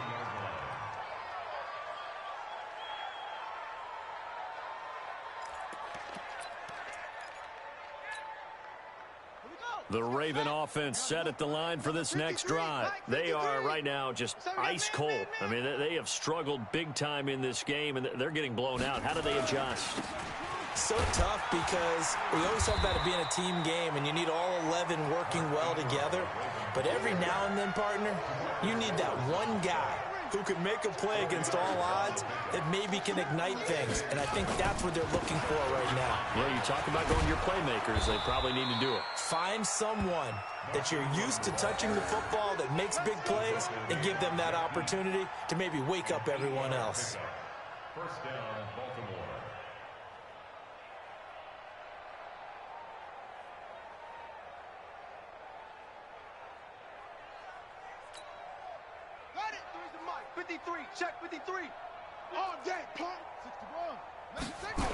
line. The Raven offense set at the line for this next drive. They are right now just ice cold. I mean, they have struggled big time in this game, and they're getting blown out. How do they adjust? So tough because we always talk about it being a team game and you need all 11 working well together. But every now and then, partner, you need that one guy who can make a play against all odds that maybe can ignite things. And I think that's what they're looking for right now. Yeah, you talk about going to your playmakers. They probably need to do it. Find someone that you're used to touching the football that makes big plays and give them that opportunity to maybe wake up everyone else. First down, Baltimore. Got it. 53. Check 53. All day, punt. 61.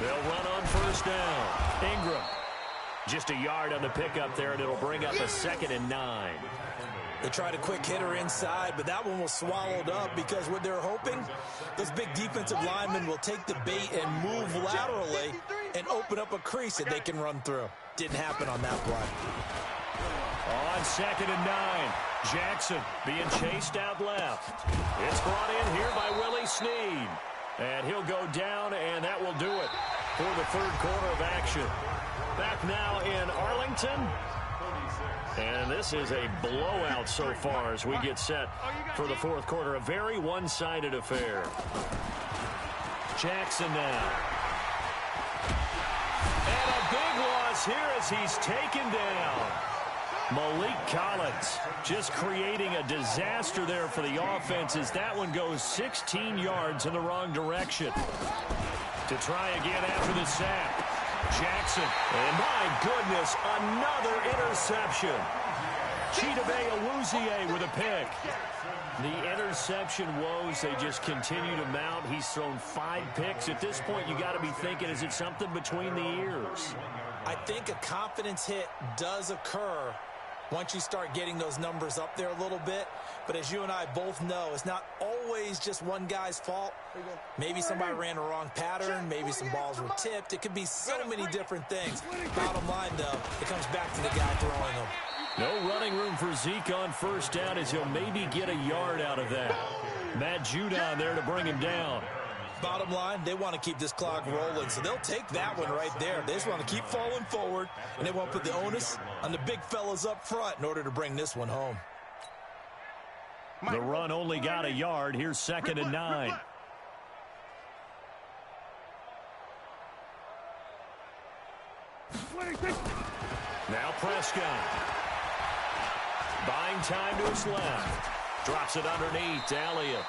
They'll run on first down. Ingram. Just a yard on the pickup there, and it'll bring up a 2nd and 9. They tried a quick hitter inside, but that one was swallowed up because what they're hoping, those big defensive linemen will take the bait and move laterally and open up a crease that they can run through. Didn't happen on that play. On 2nd and 9, Jackson being chased out left. It's brought in here by Willie Snead. And he'll go down, and that will do it for the 3rd quarter of action. Back now in Arlington. And this is a blowout so far as we get set for the 4th quarter. A very one-sided affair. Jackson now. And a big loss here as he's taken down. Malik Collins just creating a disaster there for the offense as that one goes 16 yards in the wrong direction. To try again after the sack. Jackson, and my goodness, another interception. Chidobe Awuzie with a pick. The interception woes, they just continue to mount. He's thrown 5 picks. At this point, you got to be thinking, is it something between the ears? I think a confidence hit does occur once you start getting those numbers up there a little bit. But as you and I both know, it's not always just one guy's fault. Maybe somebody ran a wrong pattern. Maybe some balls were tipped. It could be so many different things. Bottom line, though, it comes back to the guy throwing them. No running room for Zeke on first down as he'll maybe get a yard out of that. Matt Judon there to bring him down. Bottom line, they want to keep this clock rolling, so they'll take that one right there. They just want to keep falling forward, and they want to put the onus on the big fellas up front in order to bring this one home. The run only got a yard. Here's 2nd and 9. Now Prescott. Buying time to his left. Drops it underneath to Elliott.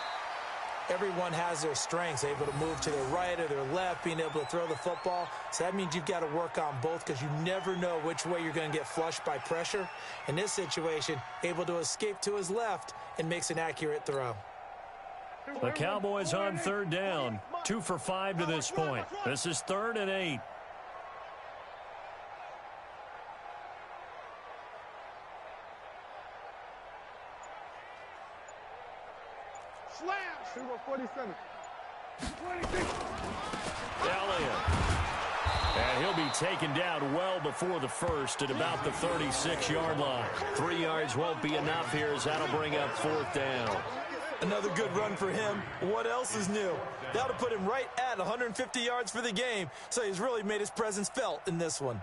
Everyone has their strengths, able to move to their right or their left, being able to throw the football. So that means you've got to work on both because you never know which way you're going to get flushed by pressure. In this situation, able to escape to his left and makes an accurate throw. The Cowboys on 3rd down. 2 for 5 to this point. This is 3rd and 8. Slams. 47. Elliott. And he'll be taken down well before the first at about the 36-yard line. 3 yards won't be enough here as that'll bring up 4th down. Another good run for him. What else is new? That'll put him right at 150 yards for the game, so he's really made his presence felt in this one.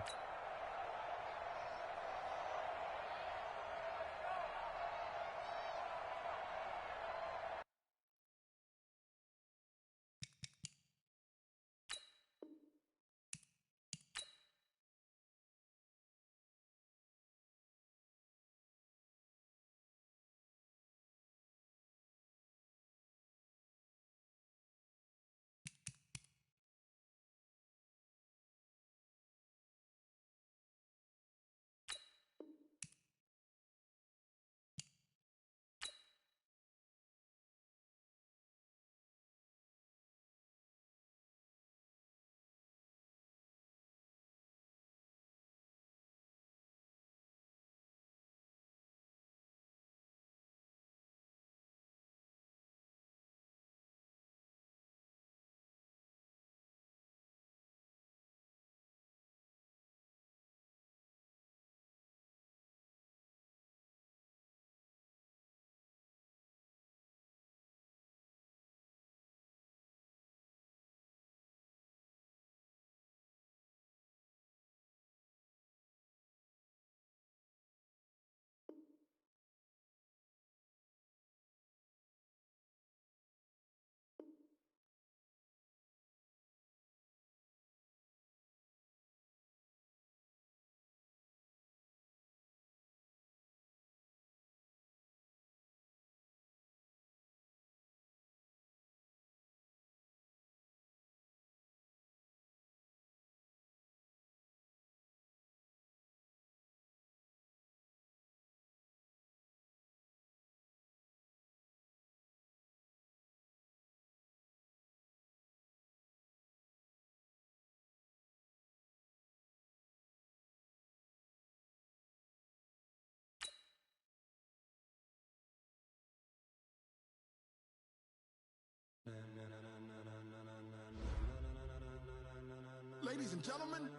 Ladies and gentlemen,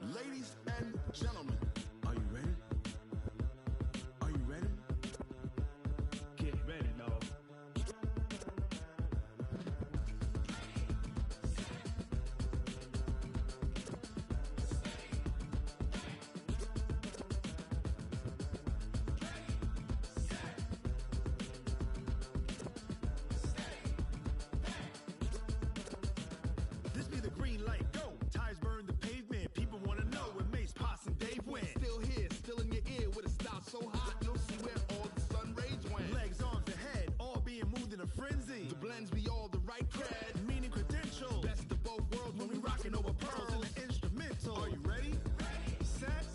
ladies and gentlemen, are you ready? Are you ready? Get ready, dog. This be the green light, go. Tires burn the pavement. People wanna know where Mace, Potts, and Dave went. Still here, still in your ear with a style so hot, you'll see where all the sun rays went. Legs, arms, the head, all being moved in a frenzy. The blends be all the right cred, meaning credentials. Best of both worlds when we rockin' over pearls and the instrumental. Are you ready? Set,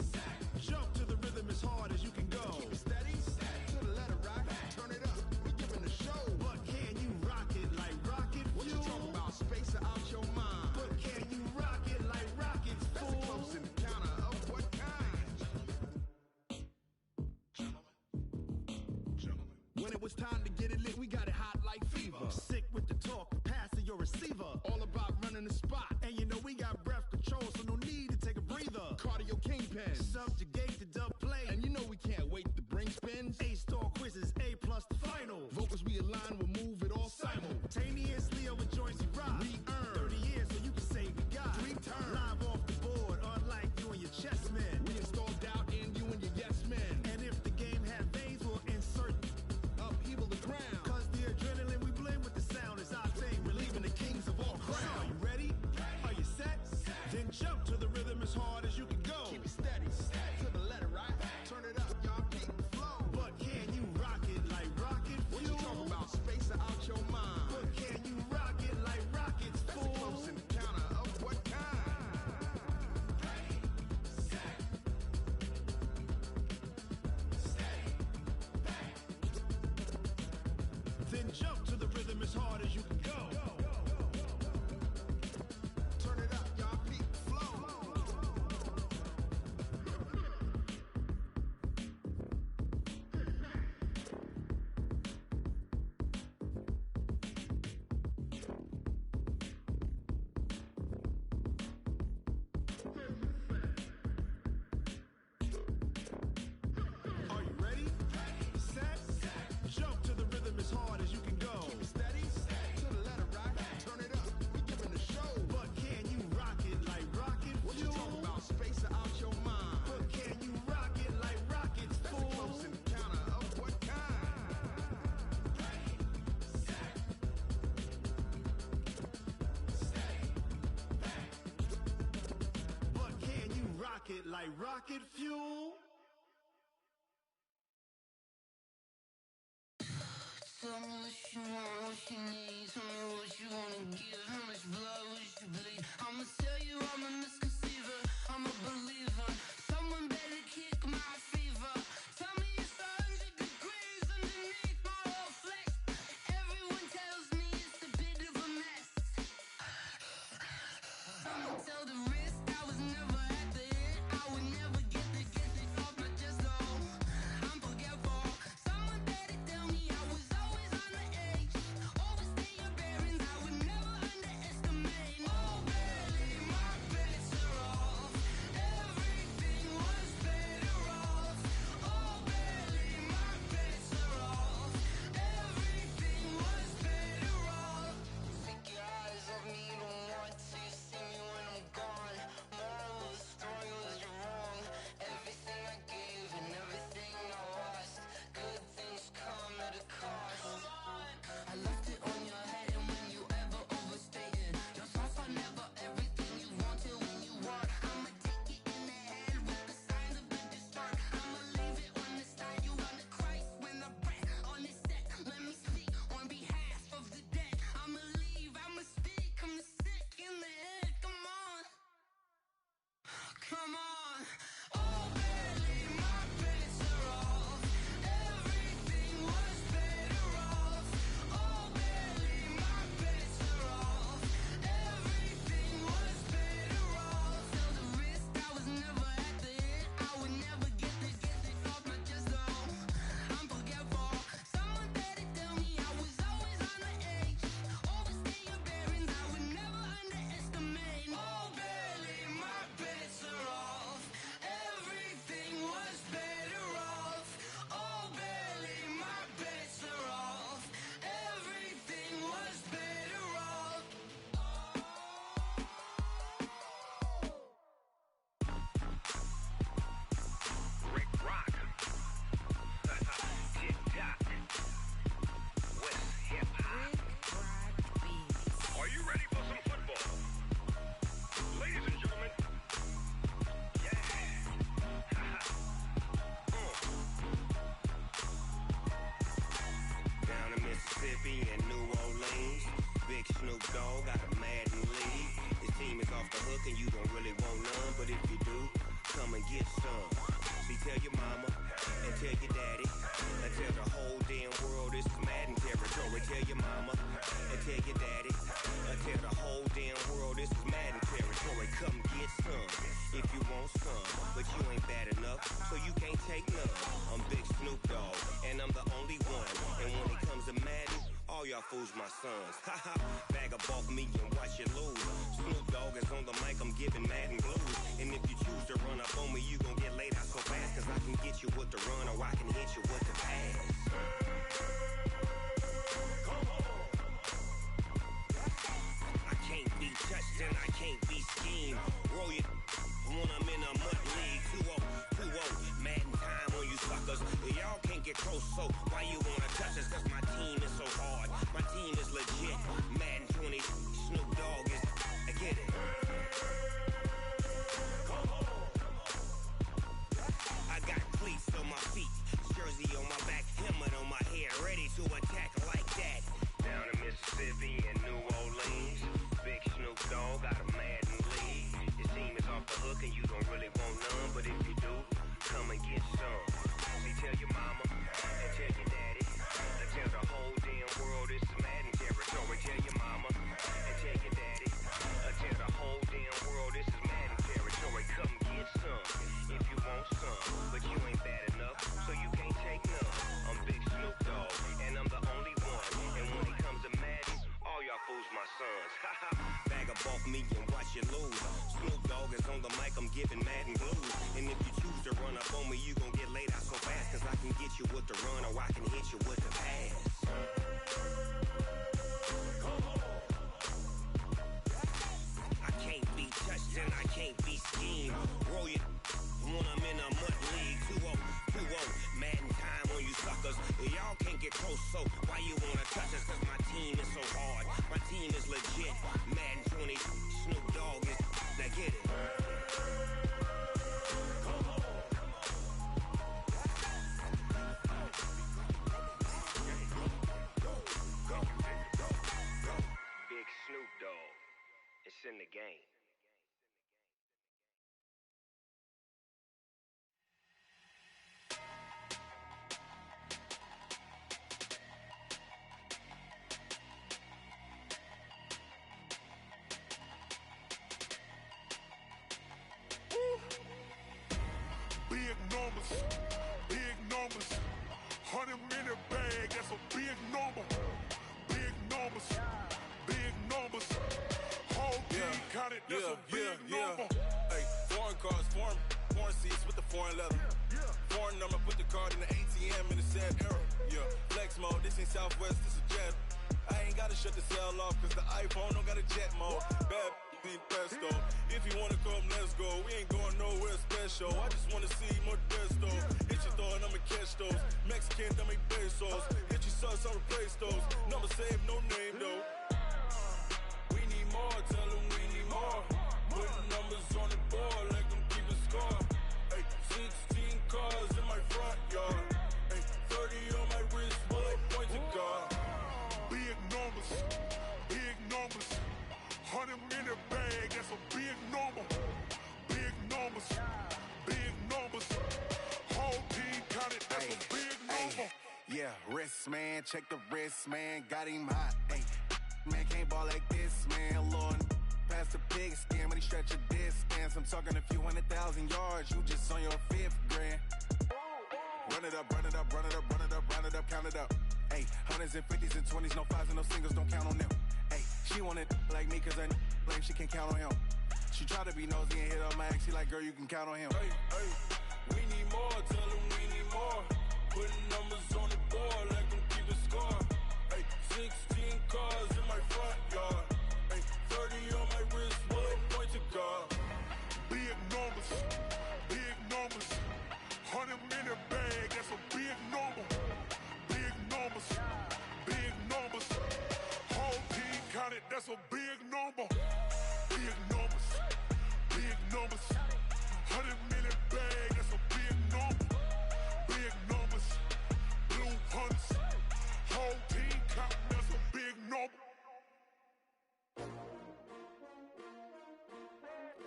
jump to the rhythm as hard as you can go. Keep it steady, to the letter right. Turn it up, we giving the show. But can you rock it like rocket fuel? What you talking about? Space out your mind. But can you rock it like rockets, fool? That's a close encounter of what kind? Gentlemen. When it was time to get it lit, we got it hot like fever. Sick with the talk, pass to your receiver. All about running the spot. And you know we got breath control, so no need to take a breather. Cardio kingpin. Subjugate the dub play. And you know we can't wait to bring spins. A-star quizzes, A+ the final. Vocals we align, we'll move it all simultaneously over joints we rock. We earn 30 years so you can say we got 3 turns. Live off the board, unlike you and your chess men. We install doubt in you and your yes men. And if the game had veins, we'll insert upheaval the ground. Cause the adrenaline we blend with the sound is our thing, relieving the kings of all crowns. So are you ready? Are you set? Then jump to the rhythm as hard as you can go. Keep it steady, to the letter right. Turn it up, y'all keep the flow. But can you rock it like rocket fuel? What you talking about? Space rocket like rocket fuel. Tell me what you want, what you need. Tell me what you wanna give. How much blood would you bleed? I'ma tell you I'm a misconceiver. I'm a believer. Someone better kick my fever. Tell me it's 100 degrees underneath my whole flesh. Everyone tells me it's a bit of a mess. Someone tell the wrist I was never at the end. I would never get the off my chest though. I'm forgetful. Someone better tell me I was always on the edge. Overstay your bearings, I would never underestimate. Oh barely, my bets are off. Everything was better off. Oh barely, my bets are off. Everything was better off. Take your eyes off me, you don't want to see me when I'm gone. Moral of the story was you're wrong. Everything I gave and everything I lost. Good things come at a cost. I left it on your head, and when you ever overstated, your thoughts are never everything you wanted when you want. I'ma take it in the head with the signs of the distort. I'ma leave it on the side. You want the Christ when I breath on this set. Let me speak on behalf of the dead. I'ma leave, I'ma speak. I'm the sick in the head. Come on. Come on. Oh, barely, my bets are off. Everything was better off. Oh, barely, my bets are off. Everything was better off. Tell the wrist I was never at the end. I would never get it off my chest though. I'm forgetful. Someone better tell me I was always on the edge. Overstay your bearings, I would never underestimate. Oh, barely, my bets are off. Everything was better off. Oh, barely, my bets are off. Everything was better off. Rick Rock. Tick-tock. West hip-hop. Are you ready for some football? Ladies and gentlemen. Yeah. Down in Mississippi and New Orleans, Big Snoop Dogg got a Madden league. His team is off the hook and you don't really want none, but if you do, come and get some. See, tell your mama and tell your daddy and tell the whole damn world this is Madden territory. Tell your mama and tell your daddy and tell the whole damn world this is Madden territory. Come get some if you want some, but you ain't bad enough, so you can't take none. I'm Big Snoop Dogg and I'm the only one. And when it comes to Madden, all y'all fools my sons. Haha, bag up off me and watch you lose. Snoop Dogg is on the mic, I'm giving Madden blues. And if you choose to run up on me, you gon' get laid out so fast. Cause I can get you with the run or I can hit you with the pass. I can't be touched and I can't be schemed. Roll you when I'm in a mud league. 2-0, Madden time on you suckers. Y'all can't get close, so why you wanna touch us? Cause my team is so hard, my team is legit. Madden 20, Snoop Dogg is, I get it. I got cleats on my feet, jersey on my back, helmet on my head, ready to attack like that. Down in Mississippi and New Orleans, Big Snoop Dogg got a Madden league. His team is off the hook and you don't really want none, but if you do, come and get some. See, tell your mama and tell your daddy and tell the whole damn world this is Madden territory. Tell your mama and tell your daddy and tell the whole damn world this is Madden territory. Come get some if you want some, but you ain't bad enough, so you can't take none. I'm Big Snoop Dogg and I'm the only one. And when it comes to Madden, all y'all fools my sons. Bag up off me and watch you lose. Snoop Dogg is on the mic, I'm giving Madden blues. And if you choose to run up on me, you gon' get laid out so fast. Cause I can get you with the run or I can hit you with the pass. I can't be touched and I can't be schemed. Roll you when I'm in a mud league. 2-0, Madden time on you suckers. Y'all can't get close, so why you wanna touch us? Cause my team is so hard, my team is legit. Madden 20, Snoop Dogg is, now get it. 100 in the bag, that's a big number. Big numbers, big numbers. Whole team counted, that's a big number. Hey, foreign cars, foreign seats with the foreign leather. Foreign number, put the card in the ATM in the sad era. Yeah, flex mode, this ain't Southwest, this is jet. I ain't gotta shut the cell off, cause the iPhone don't got a jet mode. Bad ain't pesto. If you wanna come, let's go. We ain't going nowhere special. I just wanna see more Modesto. Hit your thought, I'ma catch those. Mexican, dummy pesos. Hit your sauce, I'll replace those. Number save, no name though. We need more, tell them we need more. Putting numbers on the board, like them keep a score. Hey, 16 cars in my front yard. Hey, 30 on my wrist, bullet point to God. Big numbers, big numbers. 100 in the bag, that's a big number. Big numbers, big numbers. Whole team counted, that's a big number. Yeah, wrist man, check the wrist man, got him hot. Ay, man can't ball like this, man. Lord, past the pig skin, but he stretch a distance. I'm talking a few 100,000 yards, you just on your 5th grand. Run it up, run it up, run it up, run it up, run it up, count it up. Ay, 100s and 50s and 20s, no 5s and no singles, don't count on them. Ay, she want it like me, cause I like she can count on him. She try to be nosy and hit up my ex, she like, girl, you can count on him. Hey, hey, we need more, tell them we need more. Putting numbers on the board, like them keep a score. Hey, 16 cars in my front yard. Hey, 30 on my wrist, bullet point to God. Big numbers, big numbers. 100 in the bag, that's a big number. Big numbers, big numbers. Whole team counted, that's a big number. Big numbers, big numbers. 100 in the bag, that's a big number. Big numbers, blue hunts. Whole team counting, that's a big number.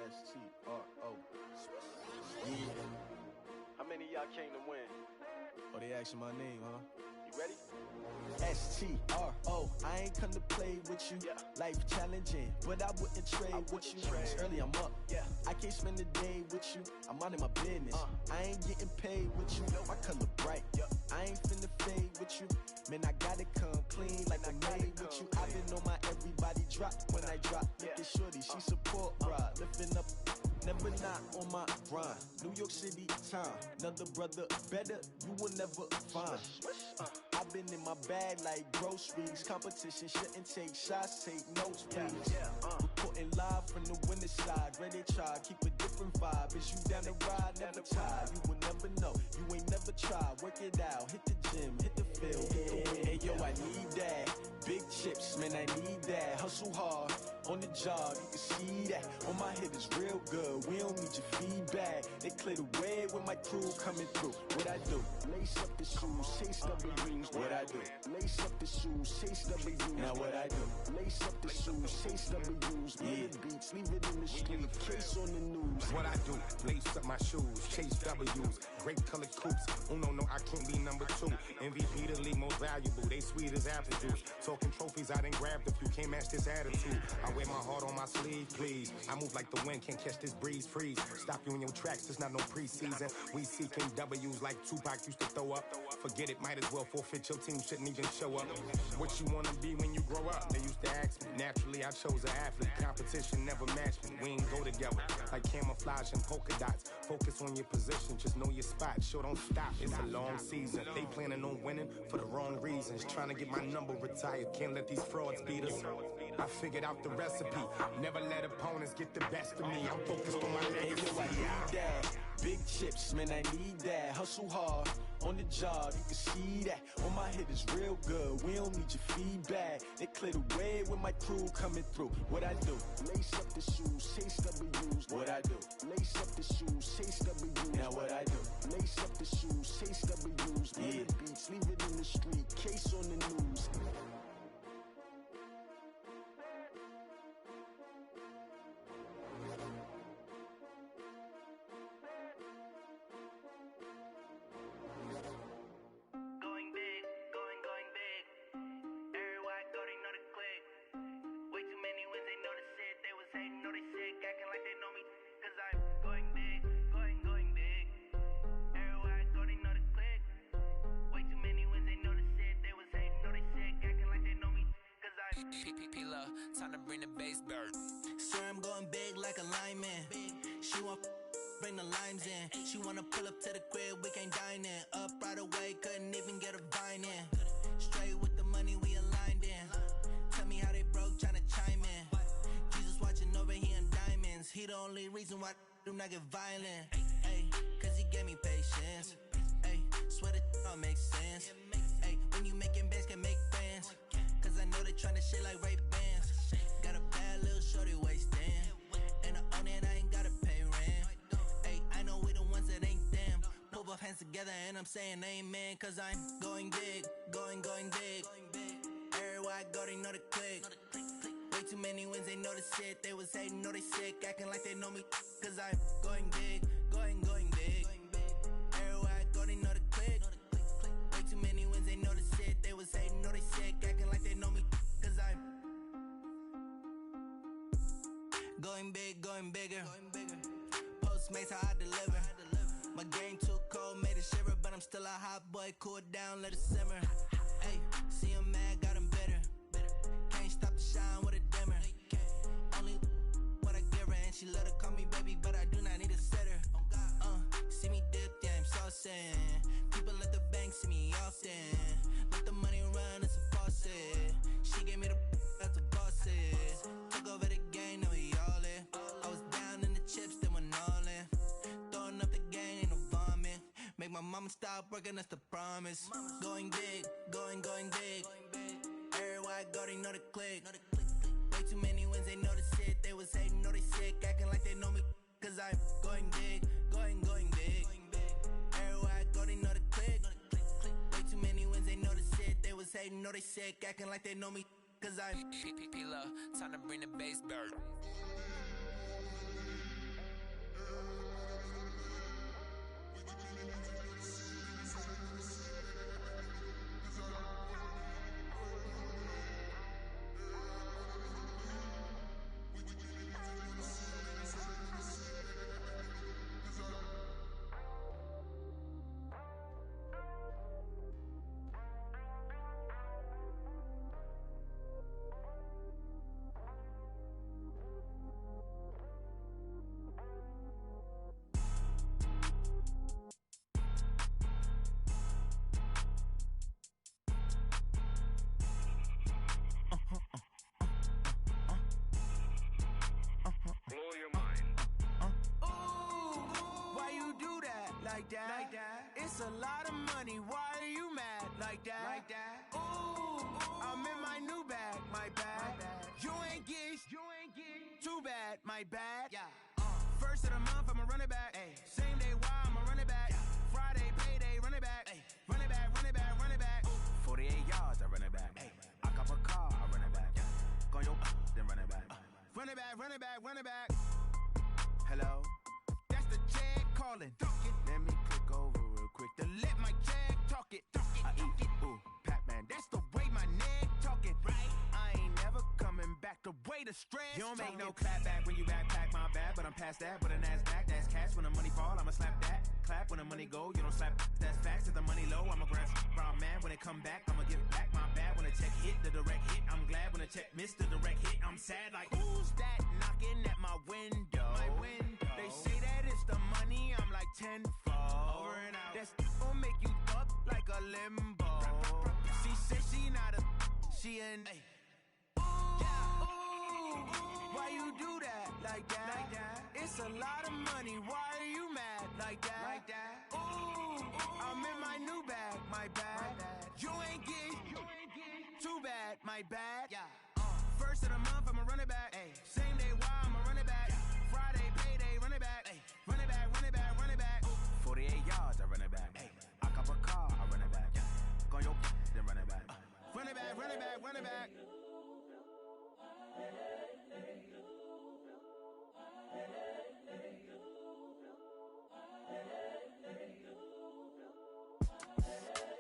S-T-R-O. Yeah. How many of y'all came to win? Oh, they asking my name, huh? You ready? S-T-R-O, I ain't come to play with you. Life challenging, but I wouldn't trade with you. It's early, I'm up. I can't spend a day with you. I'm out of my business. I ain't getting paid with you. My color bright. I ain't finna fade with you. Man, I gotta come clean like I made with you. I been on my everybody drop when I drop. Look at shorty, she support ride. Lifting up, never not on my grind. New York City time, another brother better, you will never find. I've been in my bag like groceries. Competition shouldn't take shots, take notes, please. Reporting live from the winter side. Ready to try, keep a different vibe. Is you down the ride, never tired. You will never know, you ain't never tried. Work it out, hit the gym, hit the field, hit the win. Hey yo, I need that. Big chips, man, I need that. Hustle hard, on the job, you can see that. On my hit is real good, we don't need your feedback. They clear the way with my crew coming through. What I do? Lace up the shoes, chase W's. What I do? Lace up the shoes, chase W's. Now what I do? Lace up the shoes, chase W's. Yeah, beats, leave it in the street, case on the news. What I do? Lace up my shoes, chase W's. Great colored coops. Uno, no, I can't be number 2. MVP, the league most valuable. They sweet as apple juice. Talking trophies, I done grabbed a few. Can't match this attitude. I wear my heart on my sleeve, please. I move like the wind, can't catch this breeze. Freeze. Stop you in your tracks, there's not no preseason. We seeking W's like Tupac used to throw up. Forget it, might as well forfeit. Your team shouldn't even show up. What you wanna be when you grow up? They used to ask me. Naturally, I chose an athlete. Competition never matched me. We ain't go together. Like camouflage and polka dots. Focus on your position, just know your spot. Sure, don't stop. It's a long season. They planning on winning for the wrong reasons. Trying to get my number retired. Can't let these frauds beat us. I figured out the recipe. Never let opponents get the best of me. I'm focused on my legacy. Hey, yo, I need that. Big chips, man, I need that. Hustle hard, on the job, you can see that. On my hit is real good, we don't need your feedback. They clear the way with my crew coming through. What I do? Lace up the shoes, chase W's. What I do? Lace up the shoes, chase W's. Now what I do? Lace up the shoes, chase W's. Yeah, beats, leave it in the street, case on the news. Way too many wins, they know the shit. They was hating, know they sick, acting like they know me. Time to bring the bass bird. Swear I'm going big like a lineman. She want bring the limes in. She wanna pull up to the crib, we can't dine in. Up right away, couldn't even get a vine in. Straight with the money, we aligned in. Tell me how they broke, tryna chime in. Jesus watching over, he in diamonds. He the only reason why do not get violent. Ay, cause he gave me patience. Ay, swear that all makes sense. Ay, when you making bands, can make friends. Cause I know they tryna shit like Ray-Bans. Got a bad little shorty wasting. And I own it, I ain't gotta pay rent. Ay, I know we the ones that ain't them. Put both hands together and I'm saying amen. Cause I'm going big, going big. Everywhere I go, they know the click. Way too many wins, they know the shit. They was hating, know they sick, acting like they know me. Cause I'm going big, going big. Everywhere I go, they know the click. Way too many wins, they know the shit. They was hating, know they sick, acting like they know me. Cause I'm going big, going bigger. Postmates, how I deliver. My game too cold, made it shiver. But I'm still a hot boy, cool it down, let it simmer. Hey, see him mad, got him bitter. Can't stop the shine with a dimmer. Only what I give her, and she let her call me baby, but I do not need a sitter. See me dip, yeah, I'm saucing. People at the bank see me often. Let the money run, it's a faucet. She gave me the that's a boss is. Took over the game, now we all in. I was down in the chips, then went all in. Throwing up the game, ain't no vomit. Make my mama stop working, that's the promise. Going big, going big. Everywhere I go, they know the click. Way too many wins, they know the shit. They was hating, know they sick, acting like they know me. Cause I'm going big, going big. Everywhere I go, they know the click. Way too many wins, they know the shit. They was hating, know they sick, acting like they know me. Cause I'm P-P-P-Love, time to bring the bass bird. Like that. It's a lot of money. Why are you mad like that? Ooh, I'm in my new bag, my bad. You ain't get too bad, my bad. Yeah. First of the month, I'ma run it back. Ay. Same day, why I'ma run it back. Yeah. Friday, payday, run it back. Ay. Run it back, run it back, run it back. Ooh. 48 yards, I run it back. Ay. I cop a car, I run it back. Yeah. Go your then run it back. Run it back, run it back, run it back. Hello, that's the Jag calling. Let me click over real quick to let my Jag talk it. I eat it, ooh, Pac-Man. That's the way my neck talking. Right, I ain't never coming back. The way the stress. You don't make no clap back when you backpack, my bad. But I'm past that. With a NASDAQ, that's cash. When the money fall, I'ma slap that. Clap when the money go, you don't slap. That's facts. If the money low, I'ma grab brown man. When it come back, I'ma give back my bad. When the check hit, the direct hit. I'm glad when the check missed the direct hit. I'm sad like who's that knocking at my window? My window. They say that it's the money. I'm like tenfold. Over and out. That's gon' make you up like a limbo. She said she not a, she an. Why you do that like that? It's a lot of money. Why are you mad like that? Ooh, I'm in my new bag, my bad. You ain't get too bad, my bad. Yeah. First of the month, I'ma run it back. Ay. Same day, why I'ma run it back. Friday, payday, run it back. Ay. Run it back, run it back, run it back. 48 yards, I run it back. Ay. I cop a car, I run it back. Go your then run it back. Run it back, run it back, run it back.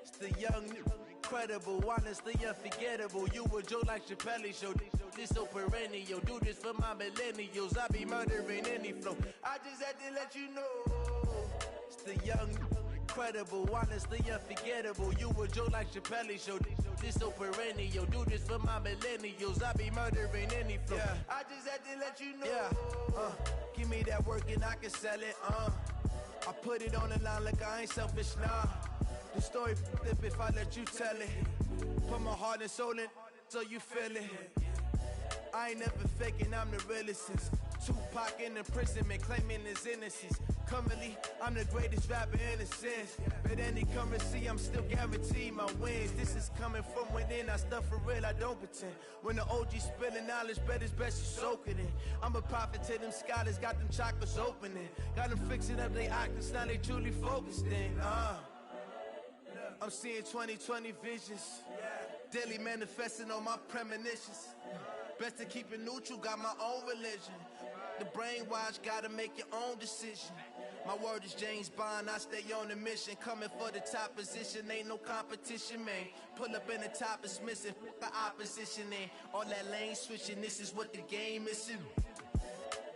It's the young, incredible, honestly unforgettable. You a Joe like Chappelle show. This so perennial. Do this for my millennials. I be murdering any flow. I just had to let you know. It's the young, incredible, honestly unforgettable. You a joke like Chappelle show. This so perennial. Do this for my millennials. I be murdering any flow. Yeah. I just had to let you know. Yeah. Give me that work and I can sell it. I put it on the line like I ain't selfish, nah. The story flip if I let you tell it. Put my heart and soul in so you feel it. I ain't never faking, I'm the realest since Tupac in imprisonment, claiming his innocence. Currently, I'm the greatest rapper in a sense. But any currency, I'm still guaranteed my wins. This is coming from within, I stuff for real, I don't pretend. When the OG spilling knowledge, bet it's best to soak it in. I'm a prophet to them scholars, got them chakras opening. Got them fixing up they octaves, now they truly focused in. I'm seeing 2020 visions. Daily manifesting on my premonitions. Best to keep it neutral, got my own religion. The brainwash, gotta make your own decision. My word is James Bond, I stay on the mission. Coming for the top position, ain't no competition, man. Pull up in the top is missing, the opposition in. All that lane switching, this is what the game is in.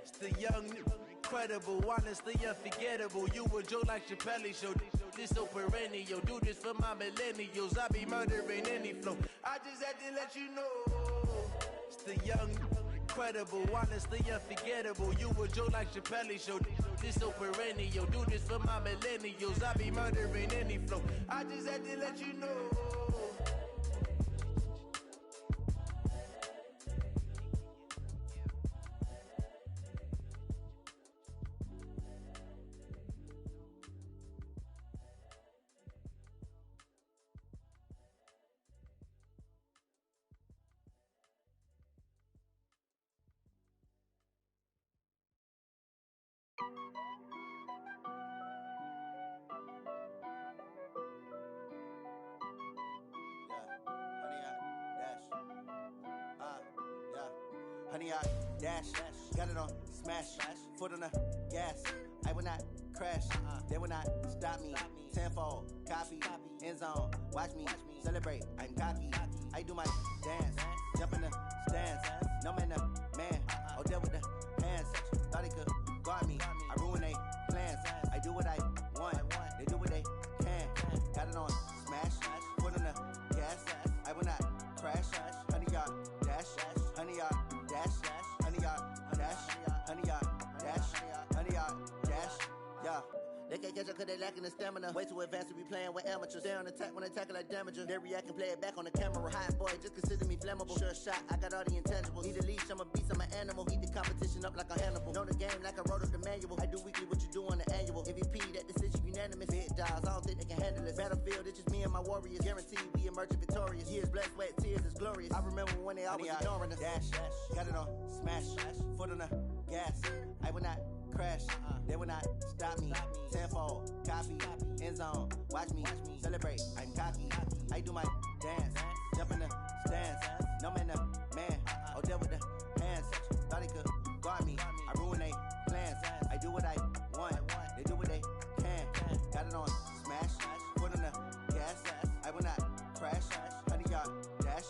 It's the young, incredible, honestly unforgettable. You a joke like Chappelle show. This so perennial. Do this for my millennials. I be murdering any flow. I just had to let you know. It's the young, incredible, honestly unforgettable. You a joke like Chappelle show. This so perennial. Do this for my millennials. I be murdering any flow. I just had to let you know. Honey, I dash, got it on smash, foot on the gas. I will not crash, they will not stop me. Tenfold, copy, end zone, watch me celebrate. I'm cocky, I do my dance, jump in the stands. No man, man, oh there with the hands. Thought he could guard me, I ruin they plans. I do what I want, they do what they can. Got it on smash, foot on the gas. I will not crash, honey, y'all dash, honey, y'all dash, honey, y'all dash, honey, y'all dash, honey, y'all dash, yeah. They can't catch up cause they lacking the stamina. Way too advanced to be playing with amateurs. Stay on attack when I tackle like damager. They react and play it back on the camera. Hot boy, just consider me flammable. Sure shot, I got all the intangibles. Need a leash, I'm a beast, I'm an animal. Eat the competition up like a Hannibal. Know the game like I wrote up the manual. I do weekly what you do on the annual. MVP, that decision unanimous. Big dials, I don't think they can handle it. Battlefield, it's just me and my warriors. Guaranteed we emerging victorious. Years, blood, sweat, tears, it's glorious. I remember when they always ignoring us. Dash, got it on smash, foot on the gas. I will not crash, they will not stop me. Tenfold, copy, end zone, watch me celebrate. I'm cocky, I do my dance, jump in the stands. No man, man, oh there with the hands. Thought he could guard me, I ruin they plans. I do what I want, they do what they can. Got it on smash, foot on the gas. I will not crash, honey, y'all dash,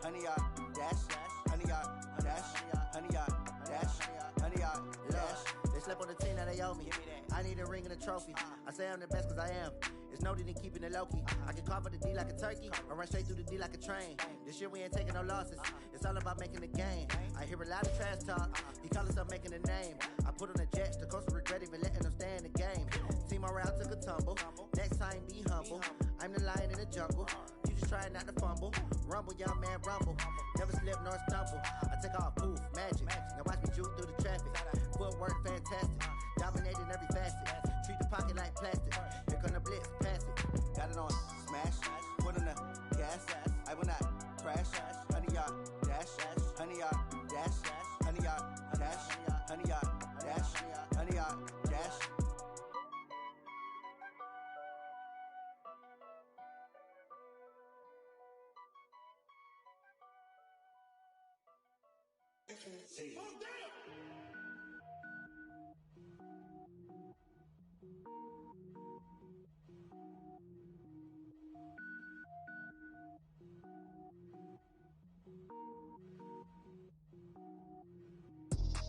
honey, y'all dash, honey, y'all dash, honey, y'all dash, honey, y'all dash. They slept on the team, now they owe me. I need a ring and a trophy. I say I'm the best cause I am. It's no need in keeping it low-key. I can carve up the D like a turkey, or run straight through the D like a train. This year we ain't taking no losses. It's all about making the game. I hear a lot of trash talk. He call himself making a name. I put on the jets, the coast will regret even letting them stay in the game. Team morale took a tumble. Next time be humble. I'm the lion in the jungle. You just try not to fumble. Rumble, young man, rumble. Never slip nor stumble. I take off, poof, magic. Now watch me juke through the traffic. Footwork fantastic. Dominating every facet. Treat the pocket like plastic. Here come the blitz, pass it. Got it on smash, foot on the gas. I will not crash. Honey, y'all dash, honey, y'all dash, honey, y'all dash, honey, y'all dash, honey, y'all dash.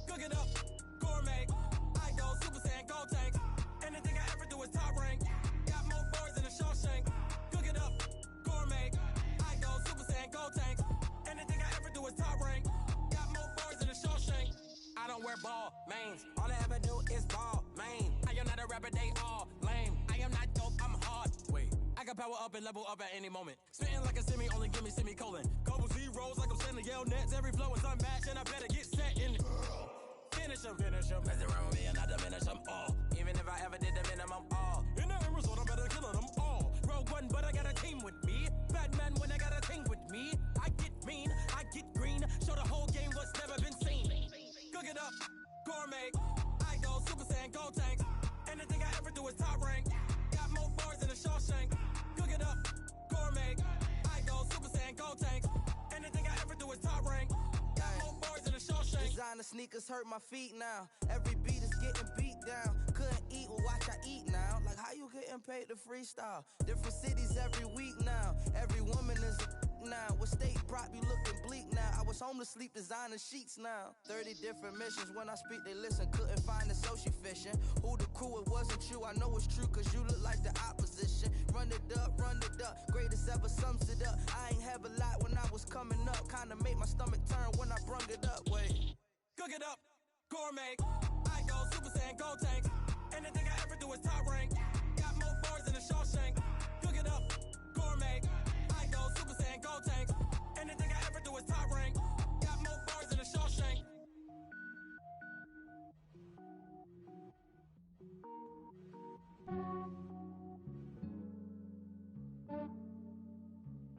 Cook it up, gourmet. I go Super Saiyan, gold tank. Anything I ever do is top rank. Got more power up and level up at any moment. Spitting like a semi, only give me semicolon. Couple zeros like I'm sending yell nets. Every flow is unmatched, and I better get set in. Finish him. Mess around with me and I diminish them all. Even if I ever did the minimum, all. In the end result, I'm better killing them all. Rogue One, but I got a team with me. Batman when I got a team with me. I get mean, I get green. Show the whole game what's never been seen. Cook it up, gourmet. I go Super Saiyan, gold tanks. Anything I ever do is top rank. Got more bars than a Shawshank. Cook it up, gourmet. I go Super Saiyan, gold tanks. Anything I ever do is top rank. Got more bars than a Shawshank. Designer sneakers hurt my feet now. Every beat is getting beat down. Couldn't eat, well watch I eat now. Like how you getting paid to freestyle? Different cities every week now. Every woman is a now. What state prop you looking bleak now? I was homeless, sleep designer sheets now. 30 different missions. When I speak they listen. Couldn't find it, so she fishing. Who the crew? It wasn't you. I know it's true cause you look like the opposition. Run it up. Greatest ever sums it up. I ain't have a lot when I was coming up. Kinda made my stomach turn when I brung it up. Wait. Cook it up, gourmet. I go Super Saiyan, gold tanks. Anything I ever do is top rank. Got more bars than a Shawshank. Cook it up, gourmet. I go Super Saiyan, gold tanks. Anything I ever do is top rank. Got more bars than a Shawshank.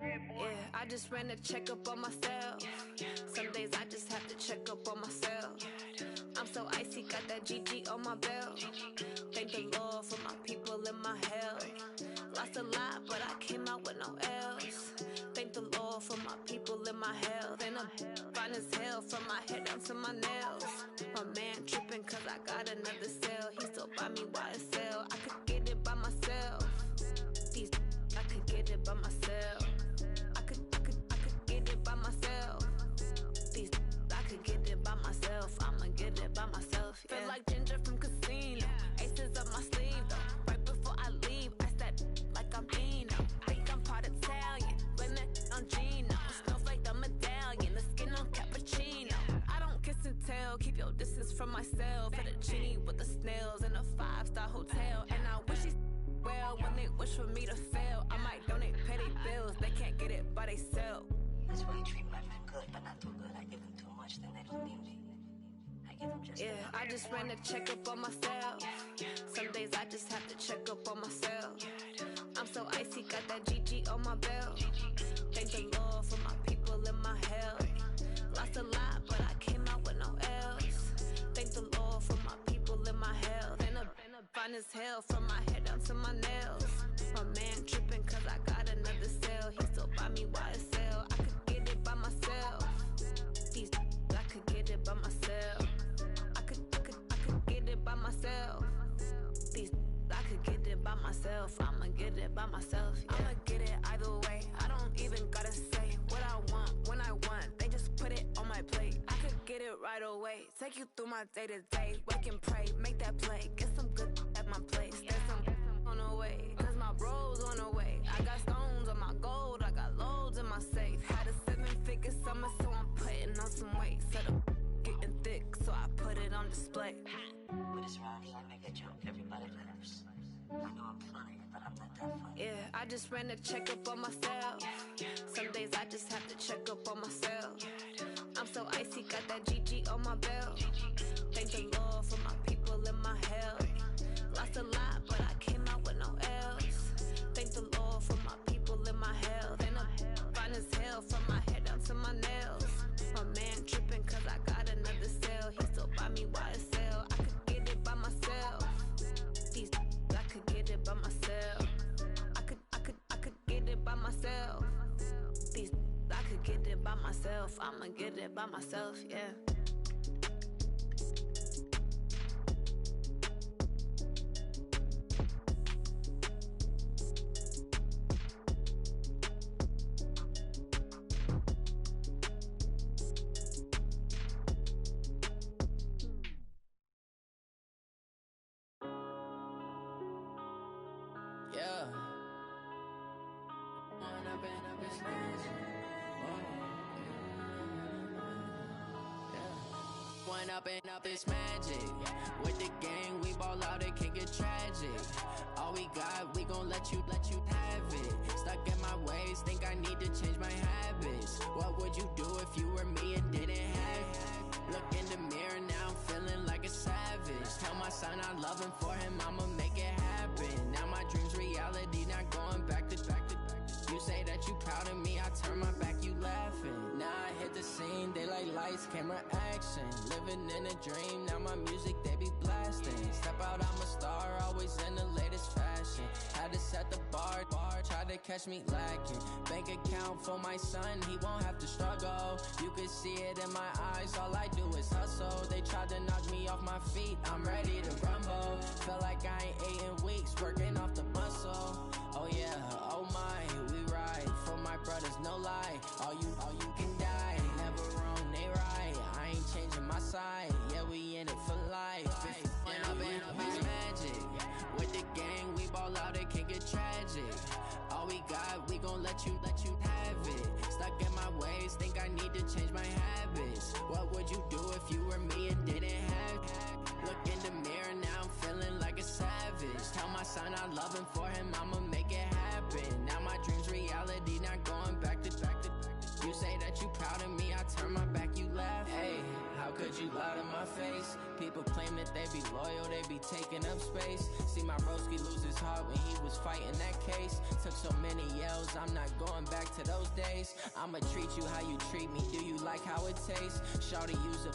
Yeah, I just ran a checkup on myself. Some days I just have to check up on myself. I'm so icy, got that GG on my belt. Thank the Lord for my people in my health. Lost a lot, but I came out with no else. Thank the Lord for my people in my health. And I'm fine as hell from my head down to my nails. My man tripping cause I got another cell. He still buy me YSL. I could get it by myself. These I could get it by myself. I could get it by myself. These I could get it by myself. I'ma get it by myself. Yeah. Feel like Ginger from Casino. Aces up my sleeve though. Right before I leave, I step like I'm Dino. Think I'm part Italian. Blame that on Gino. Smells like the medallion. The skin on cappuccino. I don't kiss and tell. Keep your distance from myself. Fettuccine with the snails in a 5-star hotel. And I wish he's well when they wish for me to fail. I might donate petty bills. They can't get it by themselves. That's why you treat my friend good, but not too good. I give them too much, then they don't need me. I give them just yeah, I just ran a checkup on myself. Some days I just have to check up on myself. I'm so icy, got that GG on my belt. Thank the Lord for my people in my health. Lost a lot, but I came out with no else. Thank the Lord for my people in my health. And I'm fine as hell from my head down to my nails. My man tripping cause I got another cell. He still buy me YSL. I could get it by myself. These I could get it by myself. I could get it by myself. These I could get it by myself. I'ma get it by myself. Yeah. I'ma get it either way. I don't even gotta say what I want when I want. They just put it on my plate. I could get it right away. Take you through my day to day. Wake and pray, make that play. Get some good at my place. There's some on the way. Cause my bros on the way. I got stones on my gold. I got loads in my safe. Had a 7-figure summer, so I'm putting on some weight. Set up getting thick, so I put it on display. But it's around here, I make a joke. Everybody laughs. I know I'm funny, but I'm not that funny. Yeah, I just ran a checkup on myself. Some days I just have to check up on myself. I'm so icy, got that GG on my belt. Thank the Lord for my people in my health. Lost a lot, but I came out with no else. Thank the Lord for my people in my health. And I'm fine as hell from my head down to my nails. My man tripping cause I got another cell. He still buy me YSL. I could get it by myself. These I could get it by myself. I could get it by myself. These I could get it by myself. I'ma get it by myself, yeah. Up this magic. With the gang, we ball out, it can get tragic. All we got, we gon' let you have it. Stuck in my ways, think I need to change my habits. What would you do if you were me and didn't have it? Look in the mirror now, I'm feeling like a savage. Tell my son I love him, for him I'ma make it happen. Now my dream's reality, not going back to. You say that you proud of me, I turn my back, you laughing. Now I hit the scene, daylight lights, camera action. Living in a dream, now my music they be blasting. Step out, I'm a star, always in the latest fashion. Had to set the bar, try to catch me lacking. Bank account for my son, he won't have to struggle. You can see it in my eyes, all I do is hustle. They tried to knock me off my feet, I'm ready to rumble. Felt like I ain't ate in weeks, working off the muscle. Oh yeah, oh my, we ride for my brothers, no lie. All you can die, never wrong, they right. I ain't changing my side, yeah, we in it for life. When up it's magic. With the gang, we ball out, it can get tragic. All we got, we gon' let you have it. Stuck in my ways, think I need to change my habits. What would you do if you were me and didn't have it? Look in the mirror, now I'm feeling like a savage. Tell my son I love him, for him I'ma make it happen. Now my dream's reality, not going back to. You say that you proud of me, I turn my back, you laugh. Hey, how could you lie to my face? People claim that they be loyal, they be taking up space. See my broski lose his heart when he was fighting that case. Took so many yells, I'm not going back to those days. I'ma treat you how you treat me, do you like how it tastes? Shawty, use up.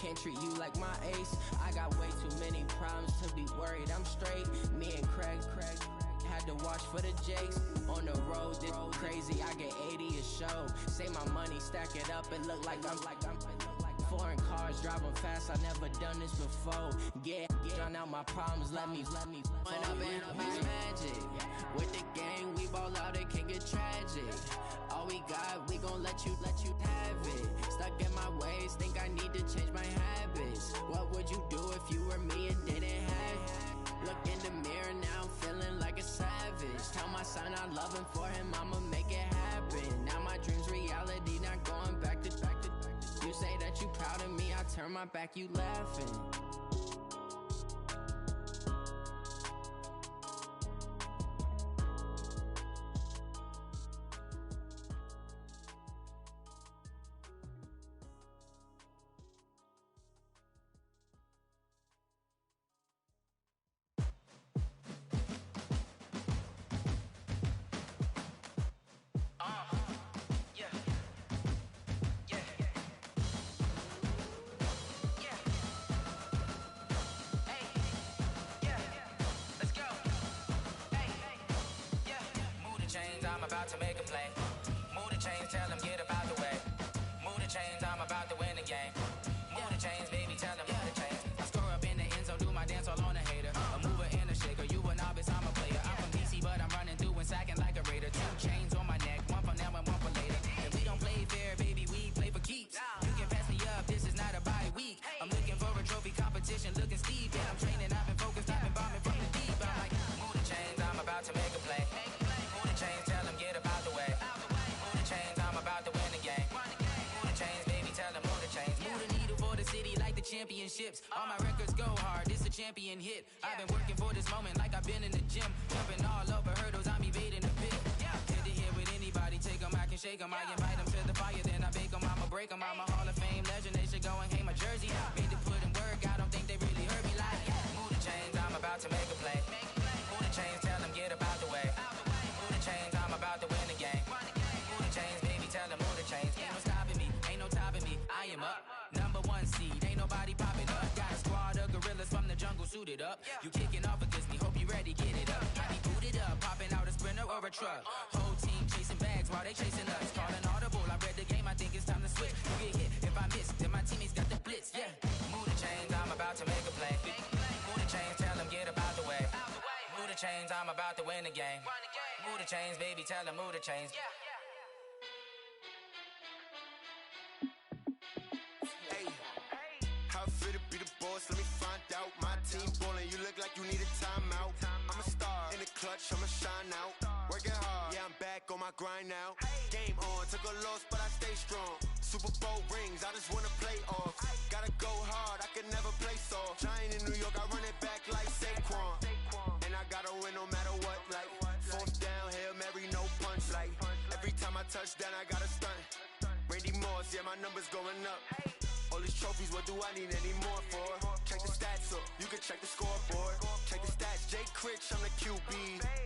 Can't treat you like my ace. I got way too many problems to be worried, I'm straight. Me and Craig had to watch for the Jakes. On the road, this crazy, I get 80 a show. Say my money, stack it up, it look like I'm foreign cars, driving fast, I never done this before. Get drown out my problems, let me When up it's magic. With the gang, we ball out, it can get tragic. All we got, we gon' let you have it. Stuck in my ways, think I need to change my habits. What would you do if you were me and didn't have it? Look in the mirror, now I'm feeling like a savage. Tell my son I love him, for him I'ma make it happen. Now my dream's reality, not going back to. You say that you proud of me, I turn my back, you laughing. I'm about to make a play. Move the chains, tell them get about the way. Move the chains, I'm about to win the game. Move the chains, baby, tell them move the chains. I score up in the end zone, do my dance all on a hater. A mover and a shaker, you a novice, I'm a player. I'm from DC, but I'm running through and sacking like a raider. 2 chains on my neck, one for now and one for later. And we don't play fair, baby, we play for keeps. You can pass me up, this is not a bye week. I'm looking for a trophy competition, looking steep. Yeah, I'm training, I've been focused, I've been bombing from the deep. I'm like, move the chains, I'm about to make a play. Move the chains, tell them get about the way. Move the chains, I'm about to win the game. Move the chains, baby, tell them move the chains. Move the needle for the city like the championships. All my records go hard, this a champion hit. I've been working for this moment like I've been in the gym. Jumping all over hurdles, I'm evading the pit. Head to head with anybody, take them, I can shake them. I invite them to the fire, then I bake them, I'ma break them. I'm a Hall of Fame legend, they should go and hang my jersey. Made to put in work, I don't think they really heard me like. Move the chains, I'm about to make a play. Move the chains, tell them get about the way. Move the chains, I'm about to win the game. Move the chains, baby, tell them move the chains. Ain't no stopping me, ain't no topping me. I am up, number 1 seed, ain't nobody popping up. Got a squad of gorillas from the jungle suited up. You kicking off against me, hope you ready, get it up. I be booted up, popping out a Sprinter or a truck. Whole team chasing bags while they chasing us. Calling audible, I read the game, I think it's time to switch. You get hit, if I miss, then my teammates got the blitz, yeah. Move the chains, I'm about to make a play. Move the chains, tell them get about the way. Move the chains, I'm about to win the game. Move the chains, baby, tell them move the chains. Hey, how fit to be the boss? Let me find out. My team ballin', you look like you need a timeout. I'm a star in the clutch, I'ma shine out. Working hard, yeah, I'm back on my grind now. Game on, took a loss, but I stay strong. Super Bowl rings, I just wanna play off. Gotta go hard, I can never play soft. Giant in New York, I run it back like Saquon. And I gotta win no matter what, like 4th down, Hail Mary, no yeah, my number's going up. All these trophies, what do I need any more for? Check the stats up, you can check the scoreboard. Check the stats, Jay Critch, I'm the QB.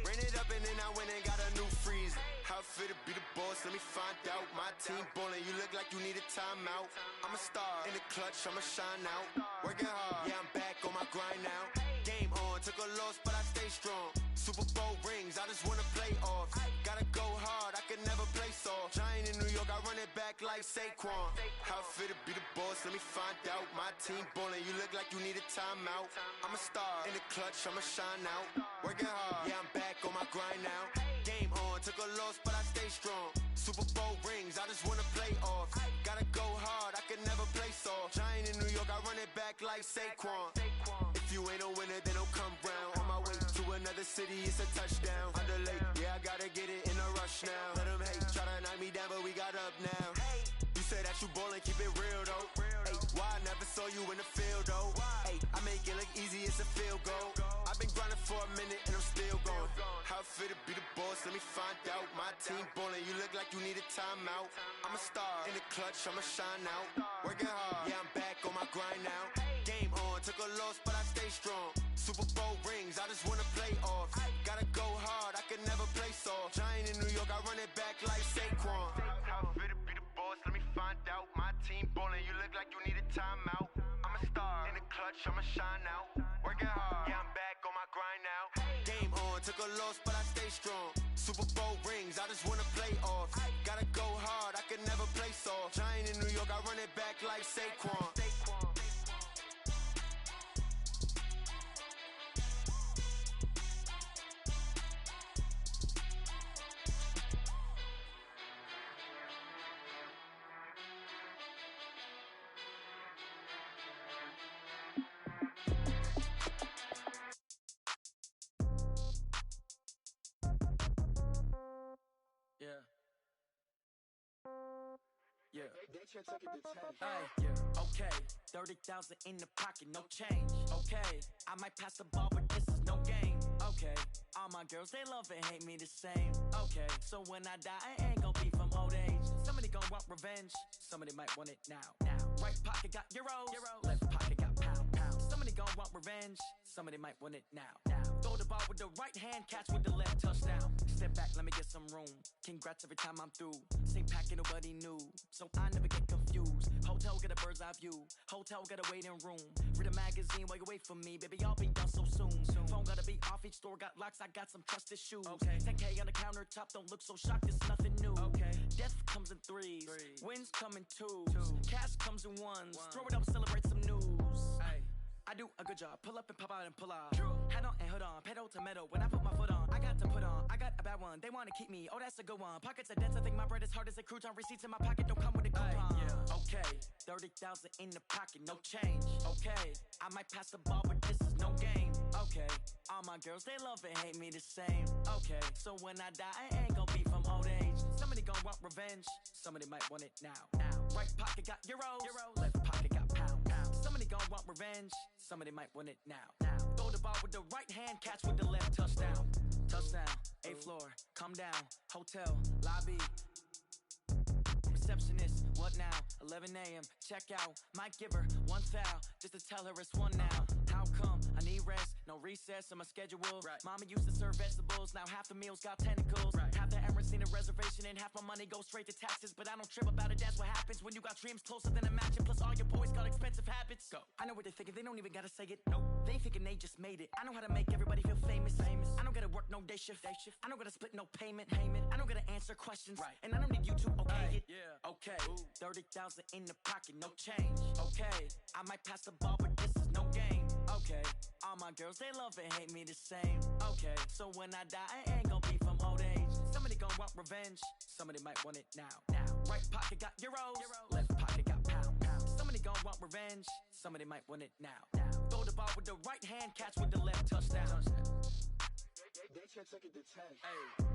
Ran it up and then I went and got a new freezer. How it feel to be the boss, let me find out. My team ballin', you look like you need a timeout. I'm a star, in the clutch, I'ma shine out. Working hard, yeah, I'm back on my grind now. Game on, took a loss, but I stay strong. Super Bowl rings, I just wanna play off. Gotta go hard, I can never play soft. Giant in New York, I run it back like Saquon. How it feel to be the boss, let me find out. My team ballin', you look like you need a timeout. I'm a star, in the clutch, I'ma shine out. Working hard, yeah, I'm back on my grind now. Game on, took a loss, but I stay strong. Super Bowl rings, I just wanna play off. Gotta go hard, I can never play soft. Giant in New York, I run it back like Saquon. If you ain't a winner, then don't come round. On my way to another city, it's a touchdown. Underlay, yeah, I gotta get it in a rush now. Let them hate, try to knock me down, but we got up now. You say that you ballin', keep it real though. Ay, why I never saw you in the field though? Ay, I make it look easy, it's a field goal. I've been grinding for a minute and I'm still going. How it feel to be the boss, let me find out. My team ballin', you look like you need a timeout. I'm a star, in the clutch, I'ma shine out. Working hard, yeah, I'm back on my grind now. Game on, took a loss, but I stay strong. Super Bowl rings, I just wanna play off. Gotta go hard, I can never play soft. Giant in New York, I run it back like Saquon. How it feel to be the boss, let me find out. My team ballin', you look like you need a timeout. I'm a star, in the clutch, I'ma shine out. Working hard, yeah, I'm back on my grind now. Game on, took a loss, but I stay strong. Super Bowl rings, I just wanna play off. Gotta go hard, I can never play soft. Giant in New York, I run it back like Saquon. Yeah. Yeah. Hey, yeah. Okay. 30,000 in the pocket, no change. Okay. I might pass the ball, but this is no game. Okay. All my girls, they love and hate me the same. Okay. So when I die, I ain't gon' be from old age. Somebody gon' want revenge. Somebody might want it now. Right pocket got euros. Left pocket got pound. Somebody gon' want revenge. Somebody might want it now. Throw the ball with the right hand, catch with the left, touchdown. Step back, let me get some room. Congrats every time I'm through. Same packet, nobody knew, so I never get confused. Hotel get a bird's eye view. Hotel get a waiting room. Read a magazine while you wait for me, baby. I'll be done so soon. Phone gotta be off. Each store got locks. I got some trusted shoes. 10K on the countertop. Don't look so shocked. It's nothing new. Death comes in threes. Wins come in twos. Cash comes in ones. Throw it up, celebrate some news. I do a good job. Pull up and pop out and pull out. Head on and hood on. Pedal to metal. When I put my foot on, I got to put on. I got a bad one. They want to keep me. Oh, that's a good one. Pockets are dense. I think my bread is hard as a crouton. Receipts in my pocket don't come with a coupon. Okay. 30,000 in the pocket. No change. Okay. I might pass the ball, but this is no game. Okay. All my girls, they love and hate me the same. Okay. So when I die, I ain't gon' be from old age. Somebody gon' want revenge. Somebody might want it now. Right pocket got euros. Left pocket got pound. Somebody gon' want revenge. Somebody might want it now. Throw the ball with the right hand, catch with the left, touchdown. Touchdown, 8th floor, come down. Hotel, lobby. Receptionist, what now? 11 a.m., check out. Might give her one foul, just to tell her it's one now. How come? I need rest, no recess in my schedule. Mama used to serve vegetables, now half the meals got tentacles. Half the Emirates need a reservation and half my money goes straight to taxes. But I don't trip about it, that's what happens when you got dreams closer than a mansion. Plus all your boys got expensive habits. Go. I know what they're thinking, they don't even gotta say it. Nope. They thinking they just made it. I know how to make everybody feel famous. I don't gotta work no day shift. I don't gotta split no payment. I don't gotta answer questions. And I don't need you to okay it. Okay. 30,000 in the pocket, no change. Okay. I might pass the ball, but this is no game. Okay. All my girls, they love and hate me the same. Okay. So when I die, I ain't gon' be from old age. Somebody gon' want revenge. Somebody might want it now. Right pocket got euros. Left pocket got pound. Somebody gon' want revenge. Somebody might want it now. Throw the ball with the right hand, catch with the left, touchdown. They can't take it to 10. Hey.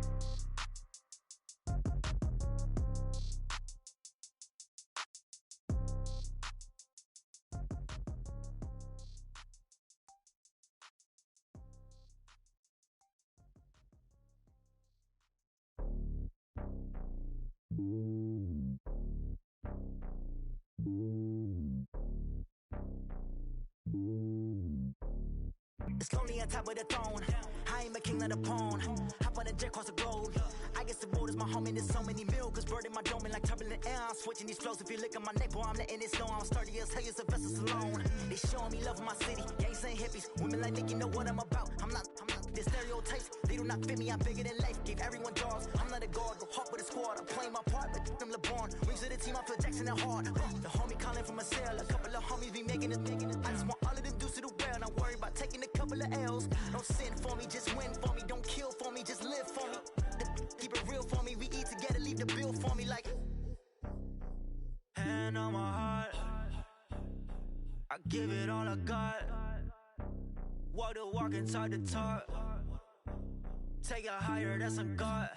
It's lonely on top of the throne. I ain't a king of the pawn. Hop on a jet across the globe. I guess the road is my home and there's so many milkers burning my dome and like turbulent air. I'm switching these flows. If you look at my neck, boy, I'm letting it snow. I'm sturdy as hell, it's a vessel alone. They showing me love in my city. Gangs and hippies. Women like Nick, you know what I'm about. I'm not. The stereotypes, they do not fit me. I'm bigger than life. Gave everyone jobs. I'm not a guard. Go hard with a squad. I'm playing my part, but I'm LeBron. Wings of the team, I feel Jackson and hard. The homie calling from a cell. A couple of homies be making it. I just want all of them dudes to do well. Not worry about taking a couple of L's. Don't sin for me, just win for me. Don't kill for me, just live for me. Keep it real for me. We eat together, leave the bill for me like. Hand on my heart, I give it all I got. Walk the walk and talk the talk. Take it higher, that's a God.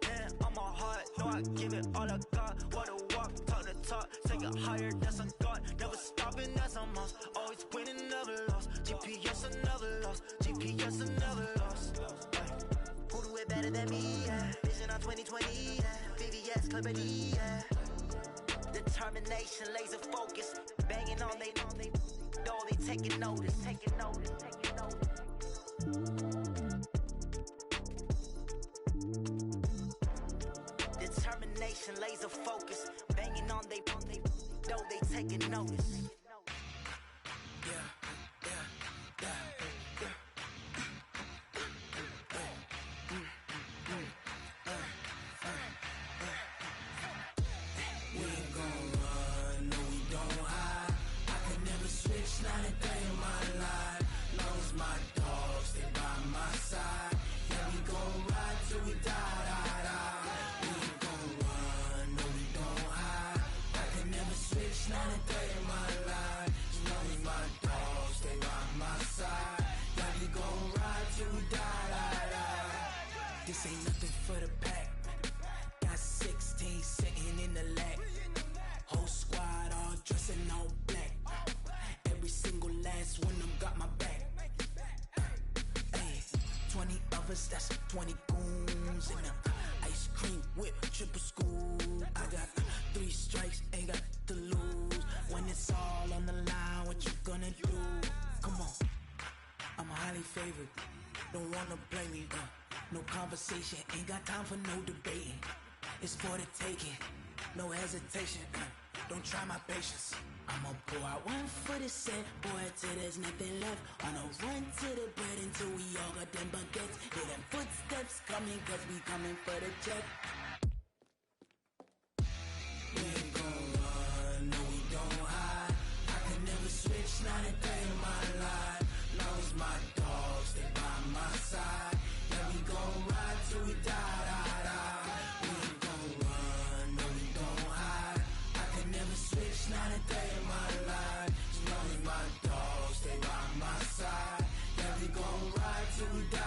Hand on my heart, no, I give it all I got. Walk the walk, talk the talk. Take it higher, that's a God. Never stopping, that's a must. Always winning, never lost. GPS, I never lost. GPS, I never lost. Who do it better than me? Yeah. Vision on 2020. Yeah. VVS, Clippity. Yeah. Determination, laser focus. Banging on they door, they taking notice. Taking notice. Taking notice. Determination, laser focus. Banging on they door, they taking notice. Not a day in my life. Long as my dogs, they by my side. Yeah, we gon' ride till we die. We ain't gon' run, no, we don't hide. I can never switch, not a day in my life. As long as my dogs, they by my side. Yeah, we gon' ride till we die. This ain't nothing for the pack. Got 16 sitting in the lag. Whole squad all dressing all black. Every single last one of them got my back. Hey, 20 of us, that's 20 goons. And ice cream whip, triple school. I got 3 strikes, ain't got to lose. When it's all on the line, what you gonna do? Come on, I'm highly favored. Don't wanna blame me, no conversation. Ain't got time for no debating. It's for the taking, no hesitation. Don't try my patience. I'ma pour out one for the set, boy, till there's nothing left. On a run to the bread until we all got them baguettes. Hear them footsteps coming, cause we coming for the check. We ain't gon' run, no, we don't hide. I can never switch, not a day in my life. Long as my dogs, they by my side. Yeah, we gon' ride till we die. We ain't gon' run, no, we don't hide. I can never switch, not a day in my life. As long as my dogs, they by my side. Yeah, we gon' ride till we die.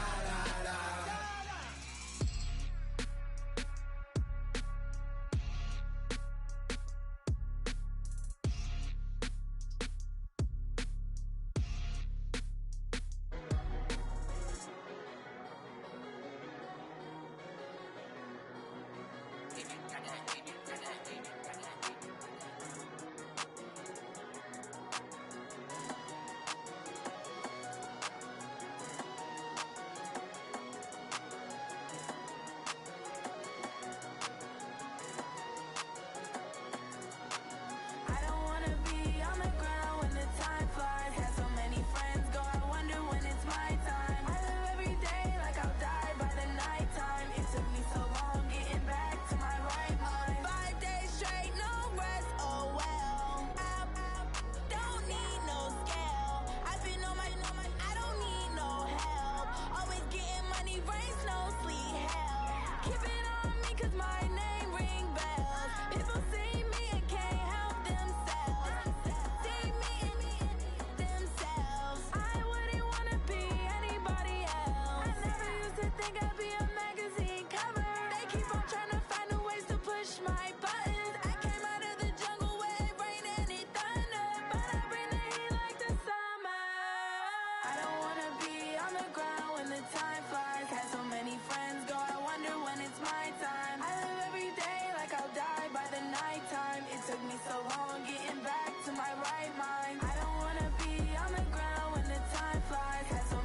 Getting back to my right mind. I don't wanna be on the ground when the time flies. Had so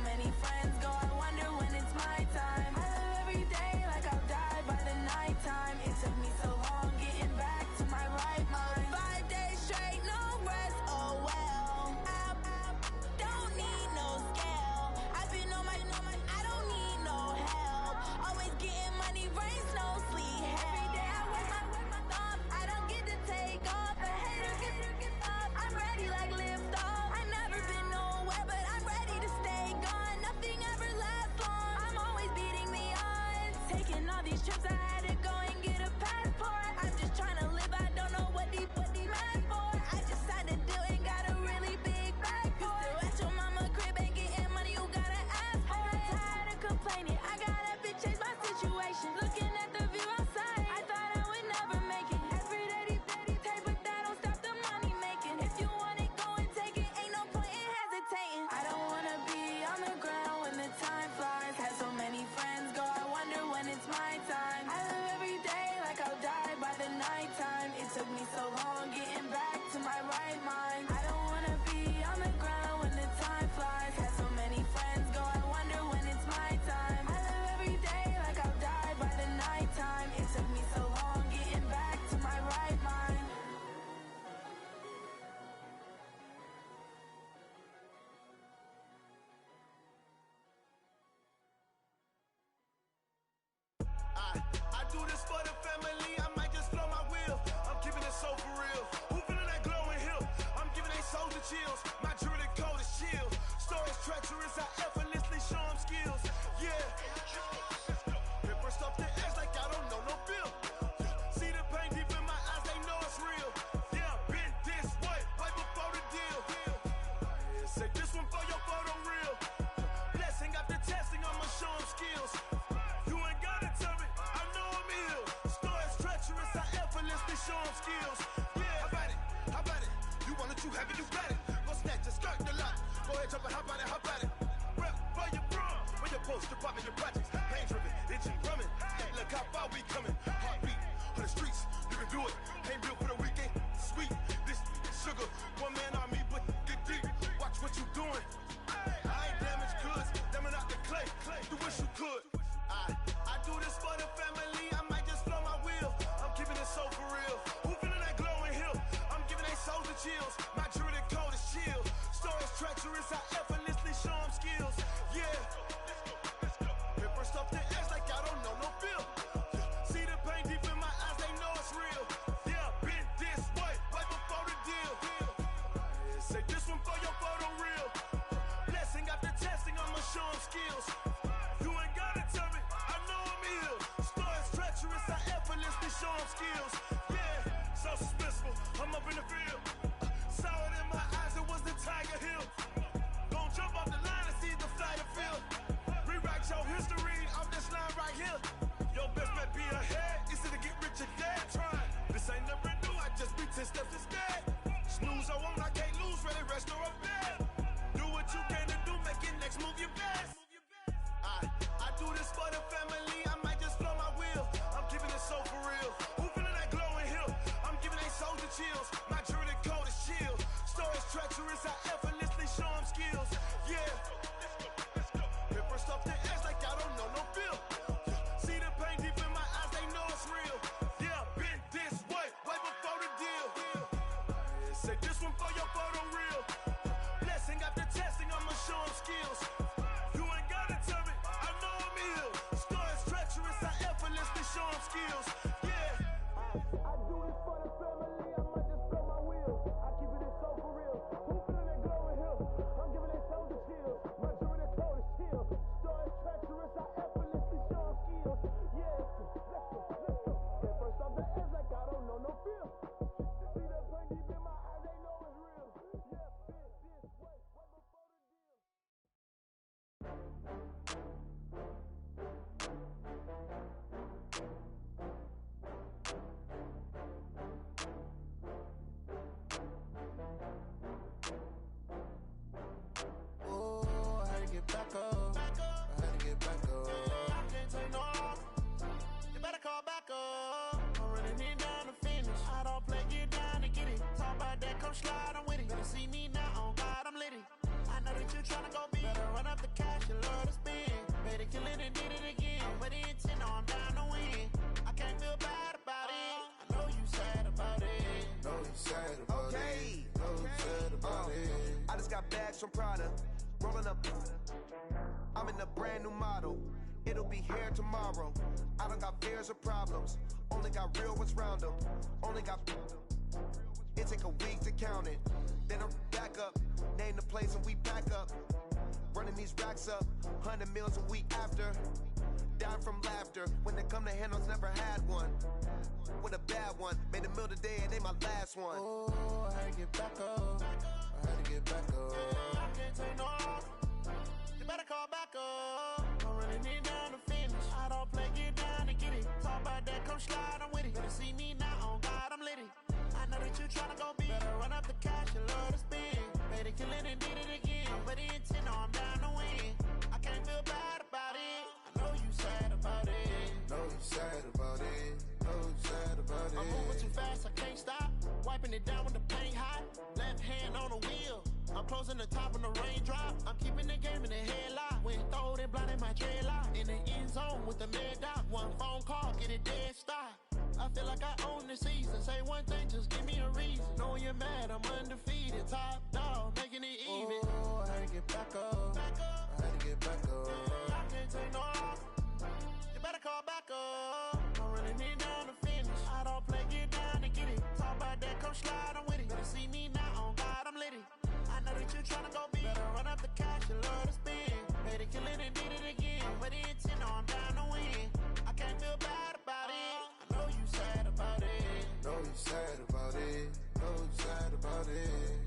taking all these trips, I had to go and get a passport. I'm just trying to live, I don't know what these mad for. I just signed a deal and got a really big bag for it. You still at your mama crib ain't getting money, you gotta ask for it. I'm tired of complaining, I gotta change my situation. Looking at the view outside, I thought I would never make it. Every day these take, but that don't stop the money making. If you want it, go and take it, ain't no point in hesitating. I don't wanna be on the ground when the time flies. Had so many friends go, I wonder when it's my time. I live every day like I'll die by the nighttime. It took me so long getting back to my right mind. I don't wanna be on the ground when the time flies. Had so many friends go, I wonder when it's my time. I live every day like I'll die by the nighttime. It took me so long getting back to my right mind. I do this for the family, I might just blow my wheel. I'm keeping it so for real. Who feeling that glowing hill? I'm giving they soldier chills. My jewelry code is chill. Stories treacherous, I effortlessly show them skills. Yeah. Hit first off the edge like I don't know no feel. See the pain deep in my eyes, they know it's real. Yeah, been this way, right before the deal. Yeah, say this one for your photo real. Blessing after testing, I'ma show them skills. You ain't gotta tell me, I know I'm ill. Stories treacherous, I effortlessly show them skills. Yeah, how about it? How about it? You want it, you have it, you got it. Go snatch it, skirt the lot. Go ahead, jump it, how about it? How about it? Rep for your bro, for your poster, popping your projects. Pain driven, itching, drumming. Look how far we coming. Heartbeat on the streets, you can do it. Ain't built for the weekend. Sweet, this sugar, one man army, but get deep. Watch what you doing. I ain't damaged goods, damn out the clay. You wish you could. I do this for the family, I might just blow my wheel. I'm keeping it so for real. Who feeling that glowing hill? I'm giving they soldier chills. My jewelry code is chill. Stories treacherous, I effortlessly show them skills. Yeah. Hit first off the edge like I don't know no feel. See the pain deep in my eyes, they know it's real. Yeah, been this way, right before the deal. Yeah, say this one for your photo real. Blessing after testing, I'ma show them skills. You ain't gotta tell me, I know I'm ill. Stories treacherous, I effortlessly show them skills. Yeah, so suspenseful, I'm up in the field. Saw it in my eyes, it was the Tiger Hill. Gon' jump off the line and see the flight of field. Rewrite your history off this line right here. Your best bet be ahead, easy to get rich or dead. Trying, this ain't never new, I just be 10 steps instead. Snooze I won't, I can't lose, ready, rest or up bed. Do what you can to do, make your next move your best. I do this for the family, I might just blow my wheel. I'm keeping it so for real. Who feeling that glowing hill? I'm giving they soldier chills. My jewelry code is chill. Stories treacherous, I effortlessly show them skills. Yeah. Hit first off the edge like I don't know no feel. See the pain deep in my eyes, they know it's real. Yeah, been this way, right before the deal. Yeah, say this one for your photo real. Blessing after testing, I'ma show them skills. You ain't gotta tell me, I know I'm ill. Stories treacherous, I effortlessly show them skills. Yeah. I do this for the family, I might just blow my wheel. I keep it so for real. Who feeling that glowing hill? I'm giving they soldier chills. My jewelry code is chill. Stories treacherous, I effortlessly show them skills. Yeah, let's go. Get first off the edge like I don't know no feel. See the pain deep in my eyes, they know it's real. Yeah, been this way, right before the deal. Oh, I had to get back up. I had to get back up. I can't take no loss. You better call back up. I'm running it down to finish. I don't play, get down to get it. Talk about that, come slide, I'm with it. Better see me now, on God, I'm litty. I know that you tryna go big. Better run up the cash, you love to spend. Better kill it and did it again. I'm with the intent, no, I'm down to win. I can't feel bad about it. I know you sad about it. Know you sad about it. Know you sad about it. I just got bags from Prada. Rolling up. I'm in a brand new model. It'll be here tomorrow. I don't got fears or problems. Only got real ones round them. Only got. It take a week to count it. Then I'm back up. Name the place and we back up. Running these racks up. 100 meals a week after. dying from laughter. When they come to handles, never had one. With a bad one, made a meal today and they my last one. Oh, I had to get back up. I had to get back up. I can't take no loss. You better call back up. I'm running it down to finish. I don't play, get down and get it. Talk about that, come slide, I'm with it. Better see me now, on God, I'm litty. I know that you tryna go big. Better run up the cash and love to spend. Made it, kill it, and did it again. But the intent, no, I'm down to win. I can't feel bad about it. I know you sad about it. Know you sad about it. Know you sad about it. I'm moving too fast, I can't stop. Wiping it down when the paint hot. Left hand on the wheel. I'm closing the top when the raindrop. I'm keeping the game in the headlock. When throwed and blinded my dreadlock. In the end zone with the mad dot. One phone call, get it dead stop. I feel like I own the season. Say one thing, just give me a reason. Knowing you're mad, I'm undefeated. Top dog, making it even. Oh, I had to get back up. I had to get back up. I can't take no loss. You better call back up. I'm running it down to finish. I don't play, get down and get it. Talk about that, come slide, I'm with it. Better see me now, on God, I'm litty. I know that you tryna go big. Better run up the cash and love to spend. Made it, kill it, and did it again. But the intent, no, I'm down to win. I can't feel bad about it. I know you sad about it. Know you sad about it. Know you sad about it.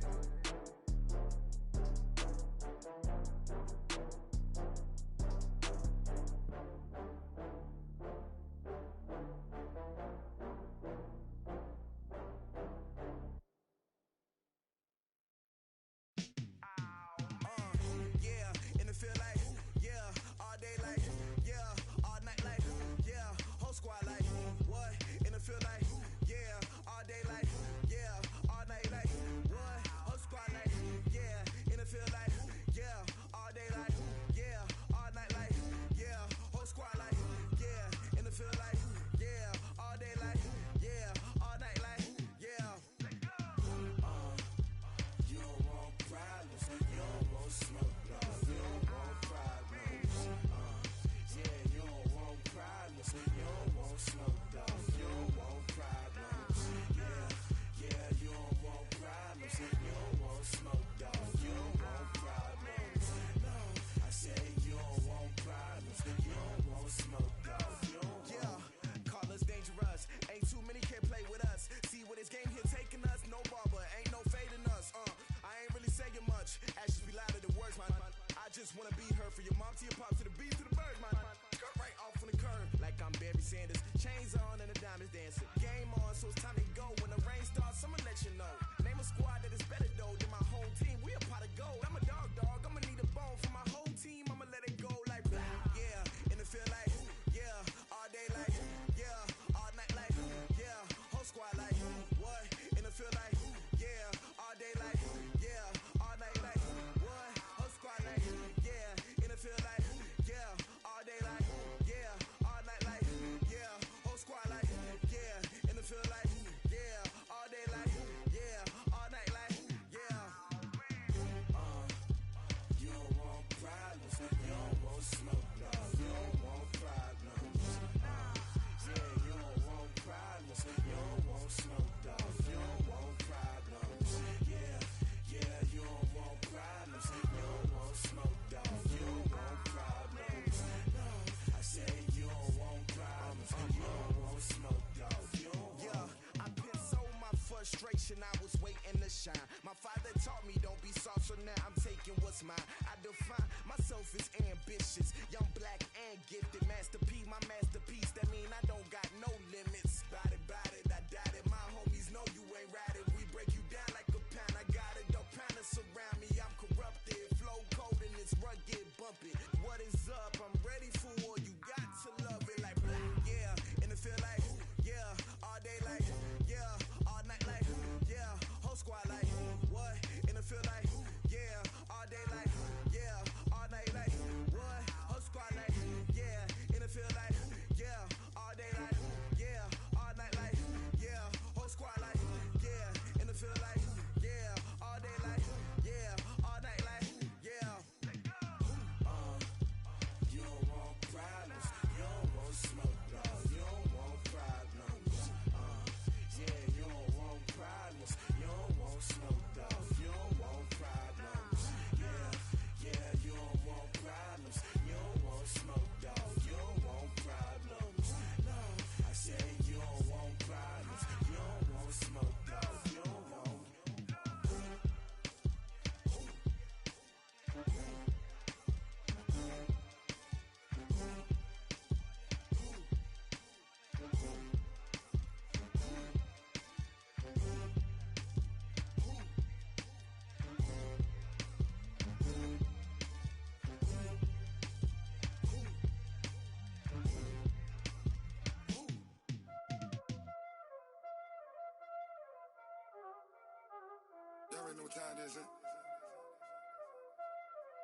already know what time it is, huh?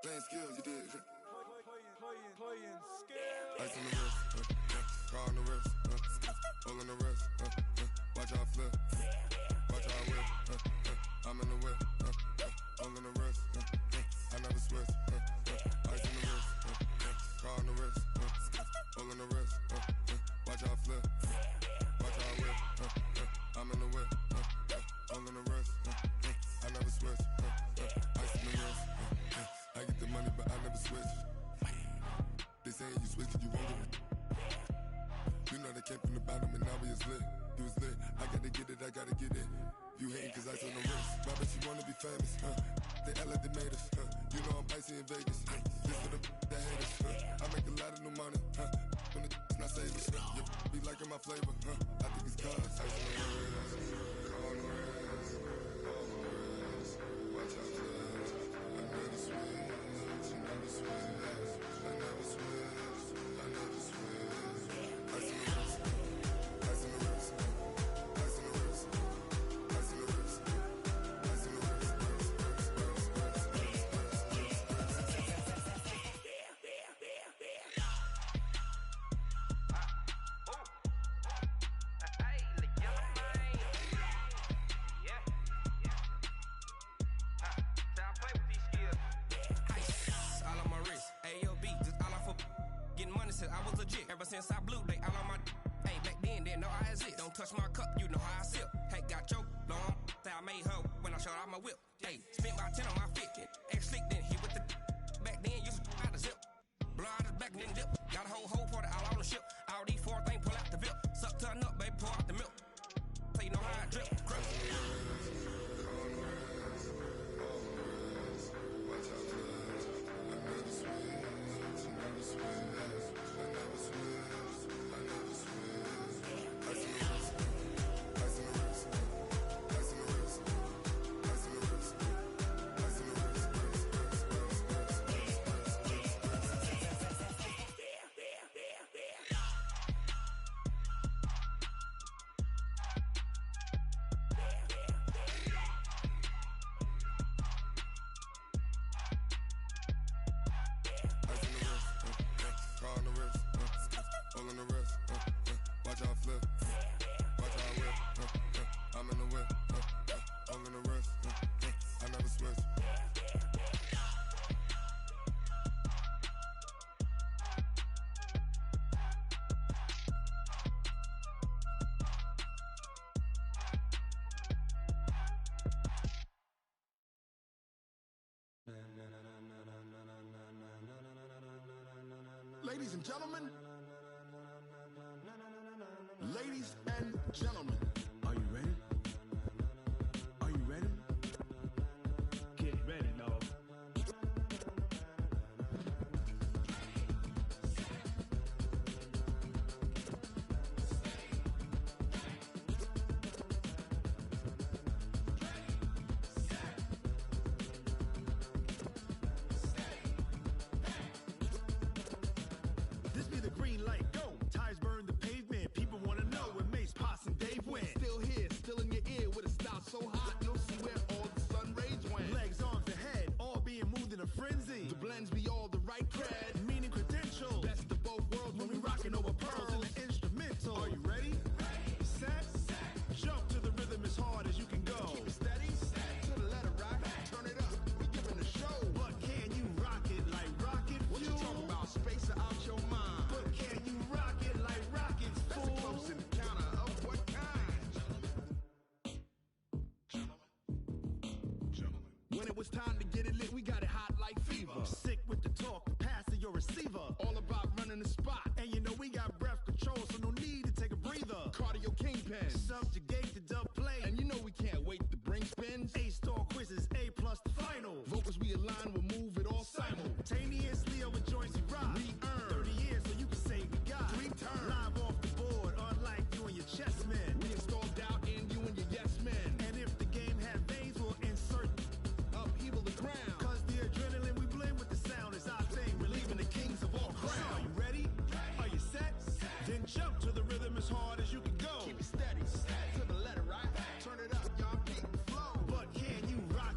Playing skills, you did. Playing skills. Ice on the wrist, car on the wrist, hole in the wrist, watch how I flip, watch how I whip, I'm in the whip, hole in the wrist, I never switch, ice on the wrist, car on the wrist, hole in the wrist, watch how I flip, watch how I whip, I'm in the whip, hole in the wrist, I never switch, ice on the wrist, I get the money but I never switch. They saying you switch 'cause you won't get it. You know they came from the bottom and now we is lit. You was lit, I gotta get it, I gotta get it. You hating 'cause I on the wrist. My bitch, you wanna be famous, They act like they made us, You know I'm icy in Vegas, This for the that hate us, I make a lot of new money, When the not savers, You be liking my flavor, I think it's cause ice on the wrist, on the wrist, on the wrist. Watch out, cuz I never switch, I never switch. I never switch, I never switch. Ice on the wrist, ice on the wrist, ice on the wrist, ice on the wrist, ice on the wrist, I was legit ever since I blew they all on my hey back then didn't know I exist. Don't touch my cup, you know how I sip. Hey, got choked long that I made her when I showed off my whip. Hey, spent about 10 on my fit. Ex-slick then hit with the back then used to out the zip. Blow out his back then dip. Got a whole party all on the ship. All these 4 things pull out the VIP. Suck turn up, baby, pour out the milk. So you know how I drip. Crunch. Ladies and gentlemen, ladies and gentlemen, are you ready? Are you ready? Get ready, dog. This be the green light, go. Tires burn the pavement. People wanna know where Mace, Potts, and Dave went. Still here, still in your ear with a style so hot, you'll see where all the sun rays went. Legs, arms, and head, all being moved in a frenzy. The blends be all the right cred, meaning credentials. Best of both worlds when we rockin' over pearls in the instrumental. Are you ready? Set, jump to the rhythm as hard as you can go. Keep it steady, to the letter right. Turn it up, we giving a show. But can you rock it like rocket fuel? What you talking about? Space out your mind. But can you rock it like rockets, fool? That's a close encounter of what kind? When it was time to get it lit, we got it hot like fever. Sick with the talk, pass to your receiver. All about running the spot. And you know we got breath control, so no need to take a breather. Cardio kingpin, subjugate the dub play. And you know we can't wait to bring spins. A-star quizzes, A+ the final. Vocals we align, we'll move it all simultaneously over joints we rock. We earn 30 years, so you can say we got 3 turns. Live off the board, unlike you and your chess men. We install doubt in you and your yes men. And if the game had veins, we'll insert upheaval the ground. Cause the adrenaline we blend with the sound is our thing. Relieving the kings of all crowns. So are you ready? Are you set? Then jump to the rhythm as hard as you can go. Keep it steady, to the letter right. Turn it up, y'all keep the flow. But can you rock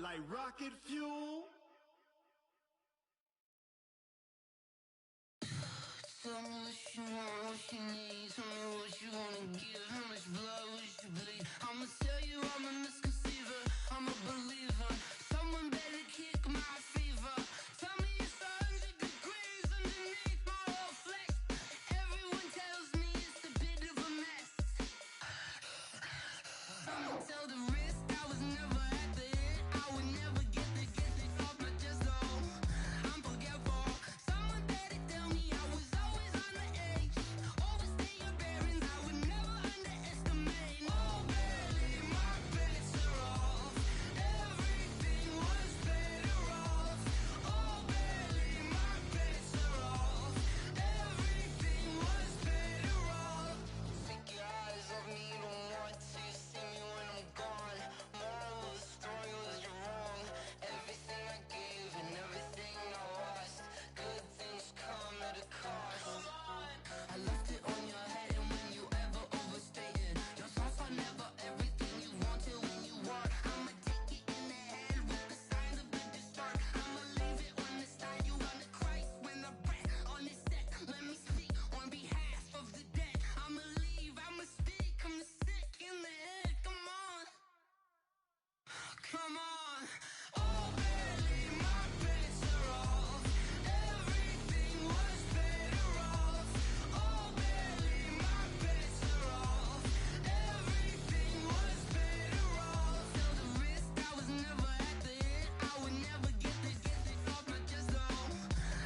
like rocket fuel. Tell me what you want, what you need. Tell me what you wanna give. How much blood would you bleed? I'ma tell you I'm a misconceiver. I'm a believer. Someone better kick my fever. Tell me it's 100 degrees underneath my whole flesh. Everyone tells me it's a bit of a mess. I'ma tell the risk I was never at the end. I would never get it off my chest. Oh, I'm forgetful. Someone better tell me I was always on the edge. Overstay your bearings, I would never underestimate. Oh, barely, my bets are off. Everything was better off. Oh, barely, my bets are off. Everything was better off. Take your eyes off me, you don't want to see me when I'm gone. Moral of the story was you're wrong. Everything I gave and everything I lost. Good things come at a cost. I left it on your head, and when you ever overstay it, your thoughts are never everything you wanted when you want. I'ma take it in the head with the signs of the distort. I'ma leave it on the side. You on the Christ when the breath on the set. Let me speak on behalf of the dead. I'ma leave, I'ma speak. I'm the sick in the head. Come on, come on. Oh, barely, my bets are off. Everything was better off. Oh, barely, my bets are off. Everything was better off. Tell the risk I was never at the end. I would never get it off my chest. Oh,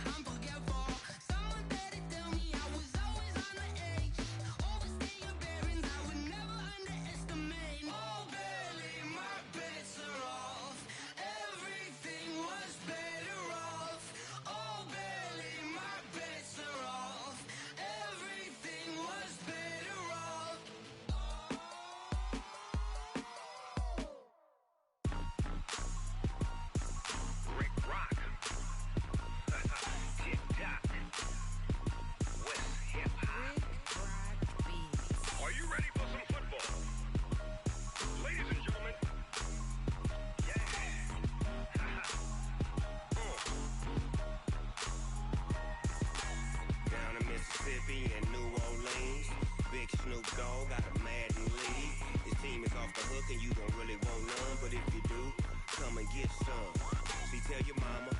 I'm forgetful. Someone better tell me I was always on the edge. Overstay your bearings, I would never underestimate. Oh, barely, my bets are off. Everything was better off. Oh, barely, my bets are off. Everything was better off. Rick Rock. Tick tock. West hip hop. Are you ready for some football? Ladies and gentlemen. Yeah. Down in Mississippi and New Orleans, Big Snoop Dogg got a Madden league. His team is off the hook and you don't really want none, but if you do, come and get some. See, tell your mama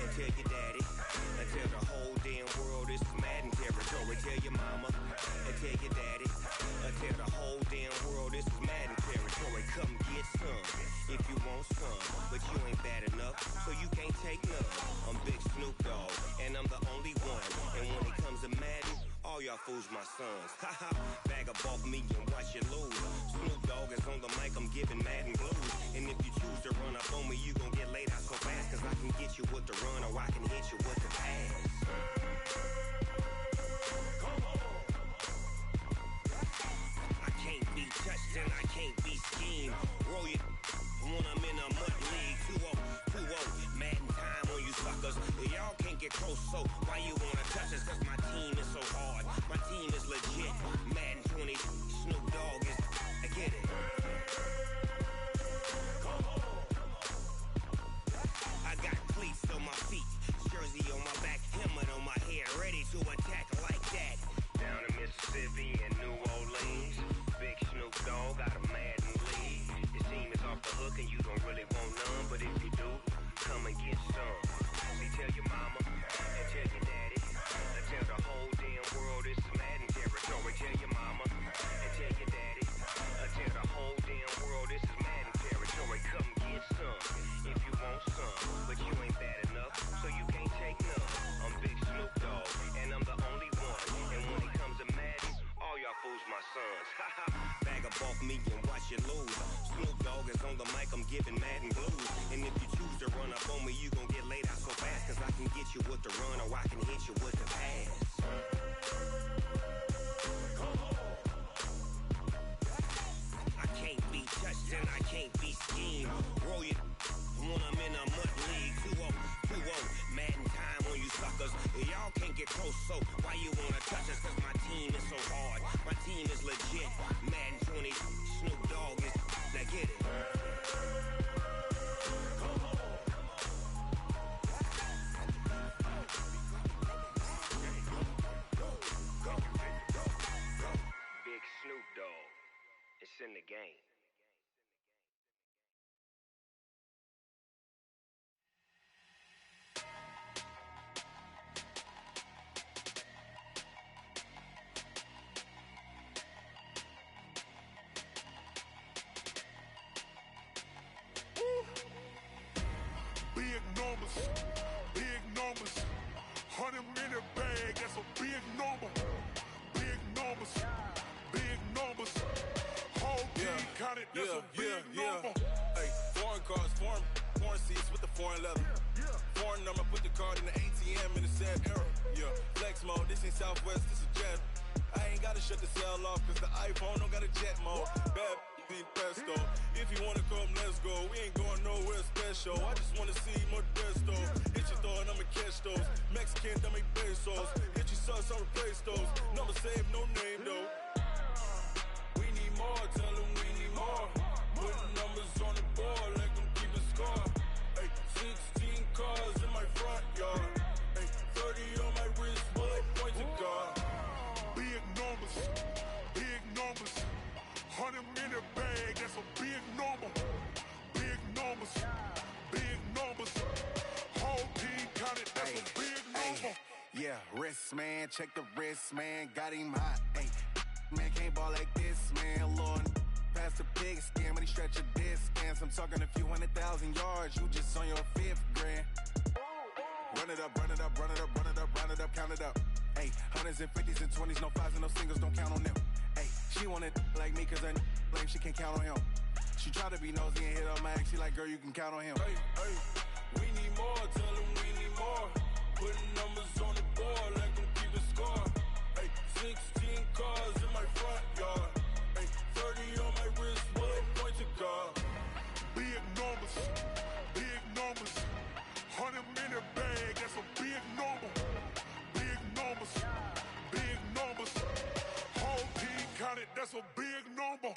and tell your daddy and tell the whole damn world this is Madden territory. Tell your mama and tell your daddy and tell the whole damn world this is Madden territory. Come get some if you want some, but you ain't bad enough, so you can't take none. I'm Big Snoop Dogg and I'm the only one. And when it comes to Madden, all y'all fools my sons. Haha, bag up off me and watch you lose. Snoop Dogg is on the mic, I'm giving Madden blues. And if you choose to run up on me, you gon' get laid out so fast. Cause I can get you with the run or I can hit you with the pass. I can't be touched and I can't be schemed. Roll you when I'm in a mud league. 2-0, 2-0, Madden time on you suckers. Y'all can't get close, so why you wanna touch us? Cause my team is so hard, my team is legit. Madden 20, Snoop Dogg is, I get it. I got cleats on my feet, jersey on my back, helmet on my head, ready to attack like that. Down in Mississippi and New Orleans, Big Snoop Dogg got a Madden league. His team is off the hook and you don't really want none, but if you do, come and get some. See, tell your mama and tell your daddy and tell the whole damn world this is Madden territory. Tell your mama and tell your daddy and tell the whole damn world this is Madden territory. Come get some if you want some, but you ain't bad enough, so you can't take none. I'm Big Snoop Dogg and I'm the only one. And when it comes to Madden, all y'all fools my sons. Haha, bag up off me and watch you lose. Snoop Dogg is on the mic, I'm giving Madden blues. And if you choose to run up on me, you gon' get laid out so fast. Cause I can get you with the run or I can hit you with the pass. I can't be touched and I can't be schemed. Roll you when I'm in a mud league. 2-0, 2-0, Madden time on you suckers. Y'all can't get close, so why you wanna touch us? Cause my team is so hard, my team is legit. Madden 20, Snoop Dogg is, now get it. It's in the game. Big numbers, big numbers. 100-minute bag, that's a big number. Big numbers, big numbers. Whole team counted, that's a big number. Hey, foreign cars, foreign seats with the foreign leather. Foreign number, put the card in the ATM in the sad era. Yeah, flex mode, this ain't Southwest, this is jet. I ain't gotta shut the cell off, cause the iPhone don't got a jet mode. Bad need pesto. If you wanna come, let's go. We ain't going nowhere special. I just wanna see Modesto. Hit your thought, I'ma catch those. Mexican, I make pesos. Hit your sauce, I'll replace those. Number save, no name though. We need more, tell them we need more. Putting numbers on the board, let them keep a score. Hey, 16 cars in my front yard. Hey, 30 on my wrist, bullet point to God. Big numbers, big numbers. 100-minute bag, that's a big number. Big numbers, big numbers. Whole team counted, that's a big number. Yeah, wrist, man, check the wrist, man, got him hot. Ay, man, can't ball like this, man, Lord. Past the pig skin, when he stretch a distance. I'm talking a few 100,000 yards, you just on your 5th grand. Run it up, run it up, run it up, run it up, run it up, count it up. Ay, 100s and 50s and 20s, no 5s and no singles, don't count on them. Ay, she want it like me, cause her lame, she can't count on him. She try to be nosy and hit on my ex, she like, girl, you can count on him. Hey, hey, we need more, tell them we need more. Putting numbers on the board, let them keep a score. Hey, 16 cars in my front yard. Hey, 30 on my wrist, bullet point to God. Big numbers, big numbers. 100-minute bag, that's a big number. Big numbers, big numbers. Whole team counted, that's a big number.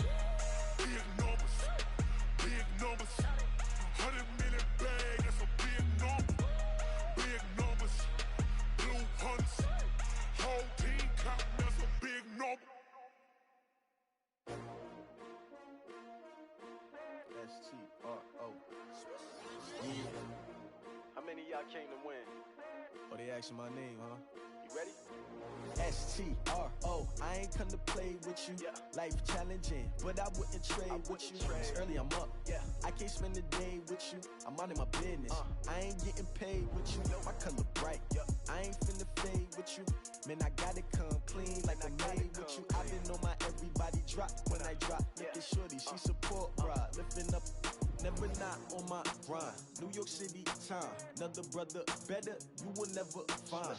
Big numbers, big numbers. 100-minute bag, that's a big number. Big numbers, blue hunts. Whole team counting, that's a big number. S-T-R-O. Yeah. How many of y'all came to win? Oh, they asking my name, huh? You ready? S-T-R-O, I ain't come to play with you. Life challenging, but I wouldn't trade with you. It's early, I'm up. I can't spend the day with you. I'm minding my business. I ain't getting paid with you. My color bright. I ain't finna fade with you. Man, I gotta come clean like I made with you. I been on my everybody drop when I drop. Look at shorty, she support bride. Lifting up, never not on my grind. New York City time, another brother better, you will never find.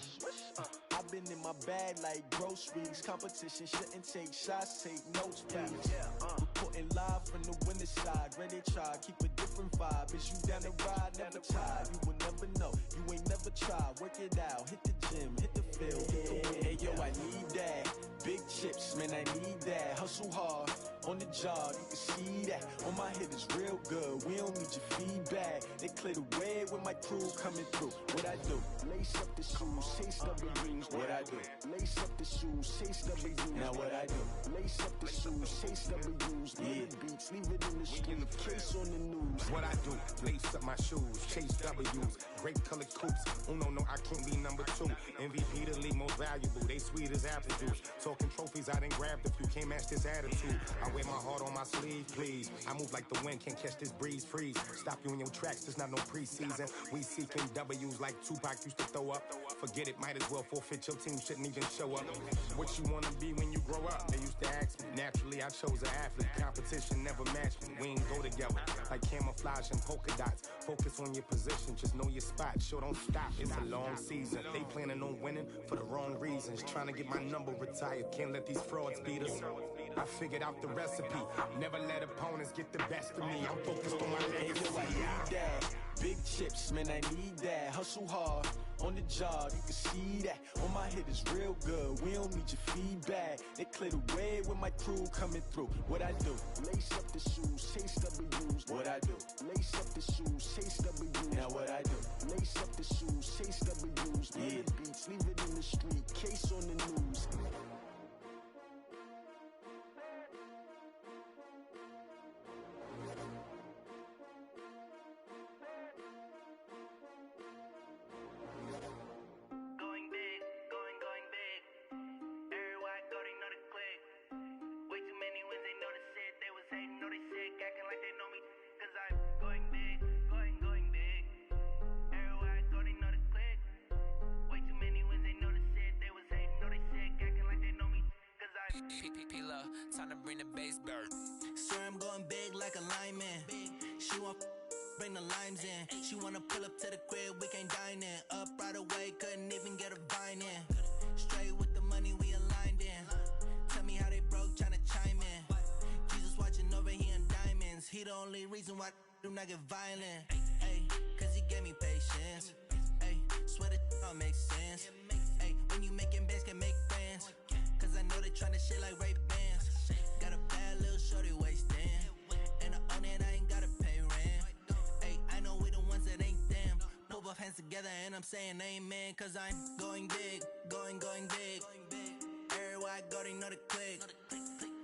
I've been in my bag like groceries. Competition shouldn't take shots, take notes, please. Reporting live from the winter side. Ready to try, keep a different vibe. Is you down the ride, never tired. You will never know, you ain't never tried. Work it out, hit the gym, hit the field, hit the wind. Hey yo, I need that. Big chips, man, I need that. Hustle hard, on the job, you can see that. On my hit is real good, we don't need your feedback. They clear the way with my crew coming through. What I do? Lace up the shoes, chase W's. What I do? Lace up the shoes, chase W's. Now what I do? Lace up the shoes, chase W's. Yeah, beats, leave it in the street, case on the news. What I do? Lace up my shoes, chase W's. Great colored coops. Uno, no, I can't be number 2. MVP the league most valuable. They sweet as apple juice. Talking trophies, I done grabbed a few. Can't match this attitude. I wear my heart on my sleeve, please. I move like the wind, can't catch this breeze, freeze. Stop you in your tracks, there's not no preseason. We seeking W's like Tupac used to throw up. Forget it, might as well forfeit. Your team shouldn't even show up. What you wanna be when you grow up? They used to ask me. Naturally, I chose an athlete. Competition never matched me. We ain't go together like camouflage and polka dots. Focus on your position, just know your spot. Sure, don't stop. It's a long season. They planning on winning for the wrong reasons. Trying to get my number retired. Can't let these frauds beat us. I figured out the recipe. Never let opponents get the best of me. I'm focused on my legacy. I need that. Big chips, man, I need that. Hustle hard, on the job, you can see that. On my hit is real good, we don't need your feedback. They clear the way with my crew coming through. What I do? Lace up the shoes, chase W's. What I do? Lace up the shoes, chase W's. Now what I do? Lace up the shoes, chase W's. Yeah, beats, leave it in the street, case on the news. P-P-P-Love, time to bring the bass bird. Swear I'm going big like a lineman. She want bring the limes in. She wanna pull up to the crib, we can't dine in. Up right away, couldn't even get a vine in. Straight with the money we aligned in. Tell me how they broke, tryna chime in. Jesus watching over here in diamonds. He the only reason why I do not get violent. Ay, cause he gave me patience. Ay, swear that all makes sense. Ay, when you making bands, can make friends. Cause I know they tryna shit like Ray-Bans. Got a bad little shorty wasting. And I own it, I ain't gotta pay rent. Ay, I know we the ones that ain't them. Pull both hands together and I'm saying amen. Cause I'm going big, going big. Everywhere I go, they know the click.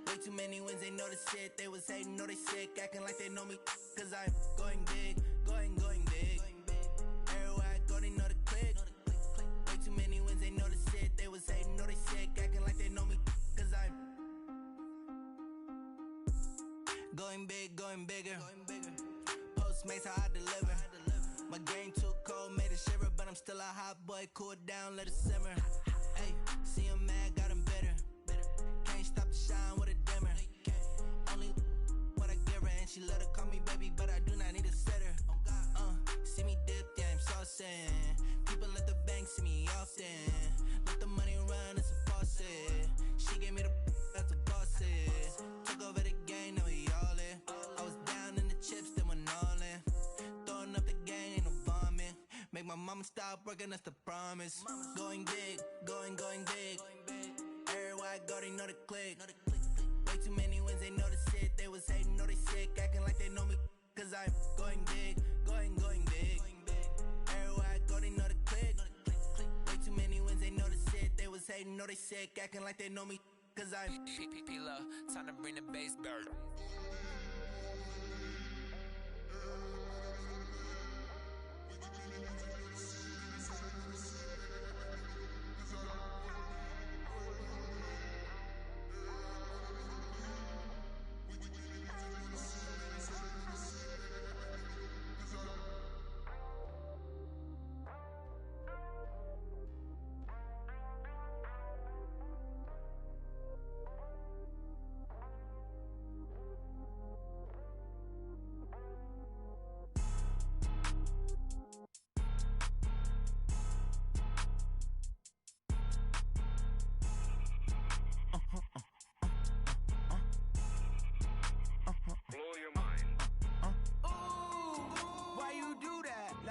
Way too many wins, they know the shit. They was hating, know they sick, acting like they know me. Cause I'm going big, going big. Everywhere I go, they know the click. Way too many wins, they know the shit. They was hating, know they sick, acting like they know me. Cause I'm going big, going bigger. Postmates, how I deliver. My game too cold, made a shiver, but I'm still a hot boy. Cool it down, let it simmer. Hey, see him mad, got him bitter. Can't stop the shine with a dimmer. Only what I give her, and she let her call me baby, but I do not need a sitter. See me dip, yeah, I'm saucing. People at the bank see me often. Let the money run, it's a faucet. She gave me the that's a faucet. Took over the game, now we all in. I was down in the chips, then went all in. Throwing up the gang, ain't no vomit. Make my mama stop working, that's the promise. Going big, going big. Everywhere I go, they know the click. Way too many wins, they know the shit. They was hating, know they sick, acting like they know me. Cause I'm going big, going big. Everywhere I go, they know the click. Way too many wins, they know the shit. They was hating, know they sick, acting like they know me. Cause I'm P-P-P-Love, time to bring the bass bird.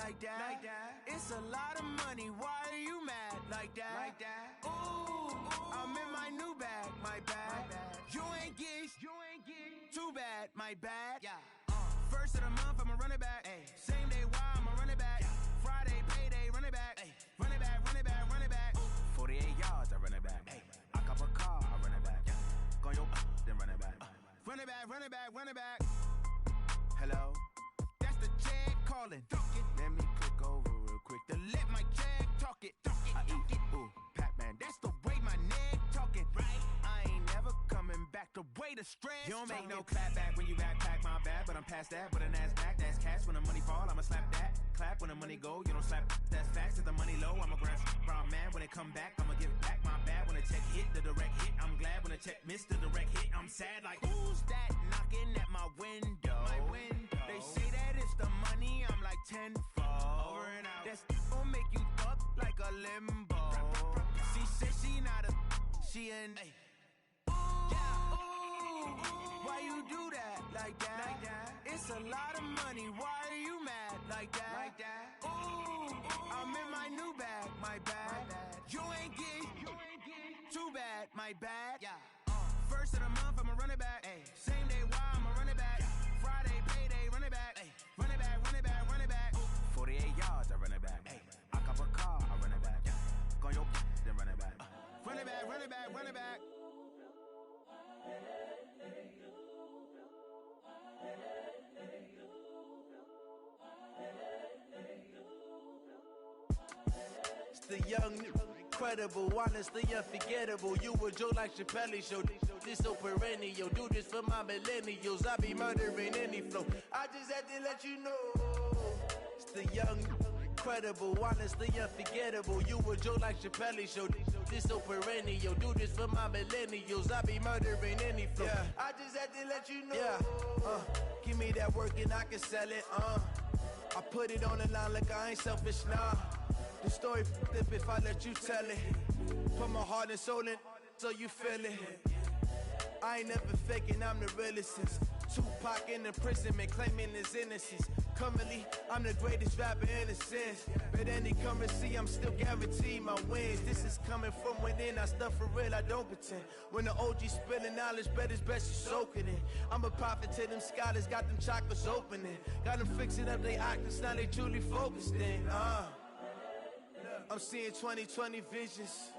Like that. It's a lot of money. Why are you mad? Like that. Ooh, I'm in my new bag. My bad. You ain't get too bad. My bad. Yeah. First of the month, I'ma run it back. Ay. Same day, why I'ma run it back. Friday, payday, run it back. Ay. Run it back, run it back, run it back. 48 yards, I run it back. Ay. I cop a car, I run it back. Go your then run it back. Run it back, run it back, run it back. Hello? That's the jag calling. Let me click over real quick. To let my jag talk it. I eat, ooh, Pac-Man. That's the way my neck talking. Right? I ain't never coming back. The way the stress. You don't make no clap back when you backpack my bad, but I'm past that. With an ass back, that's cash. When the money fall, I'ma slap that. Clap when the money go, you don't slap. That's facts. If the money low, I'ma grab brown man. When it come back, I'ma give back my bad. When the check hit, the direct hit. I'm glad when the check missed the direct hit. I'm sad like who's that knocking at my window? My window. They say that it's the money. I'm like tenfold. Over and out. That's gon' make you up like a limbo. She said she not a. She an. Why you do that? Like that? It's a lot of money. Why are you mad? Like that? Ooh, I'm in my new bag. My bad. You ain't get too bad. My bad. Yeah. First of the month, I'ma run it back. Ay. Same day, why I'ma run it back. Friday, payday, run it back. Ay. Run it back, run it back, run it back. 48 yards, I run it back. Ay. I cop a car, I run it back. Go your then run it back. Run it back, run it back, run it back. It's the young, incredible, honestly unforgettable. You a Joe like Chappelle show. This so perennial. Do this for my millennials. I be murdering any flow. I just had to let you know. It's the young, incredible, honestly unforgettable. You a joke like Chappelle show. This so perennial. Do this for my millennials. I be murdering any flow. Yeah. I just had to let you know. Yeah. Give me that work and I can sell it. I put it on the line like I ain't selfish, nah. The story flip if I let you tell it. Put my heart and soul in so you feel it. I ain't never faking, I'm the realest since Tupac in imprisonment, claiming his innocence. Currently, I'm the greatest rapper in a sense. But any currency, I'm still guaranteed my wins. This is coming from within, I stuff for real, I don't pretend. When the OG spilling knowledge, bet it's best you soak it in. I'm a prophet to them scholars, got them chakras opening. Got them fixing up they octaves, now they truly focused in. I'm seeing 2020 visions.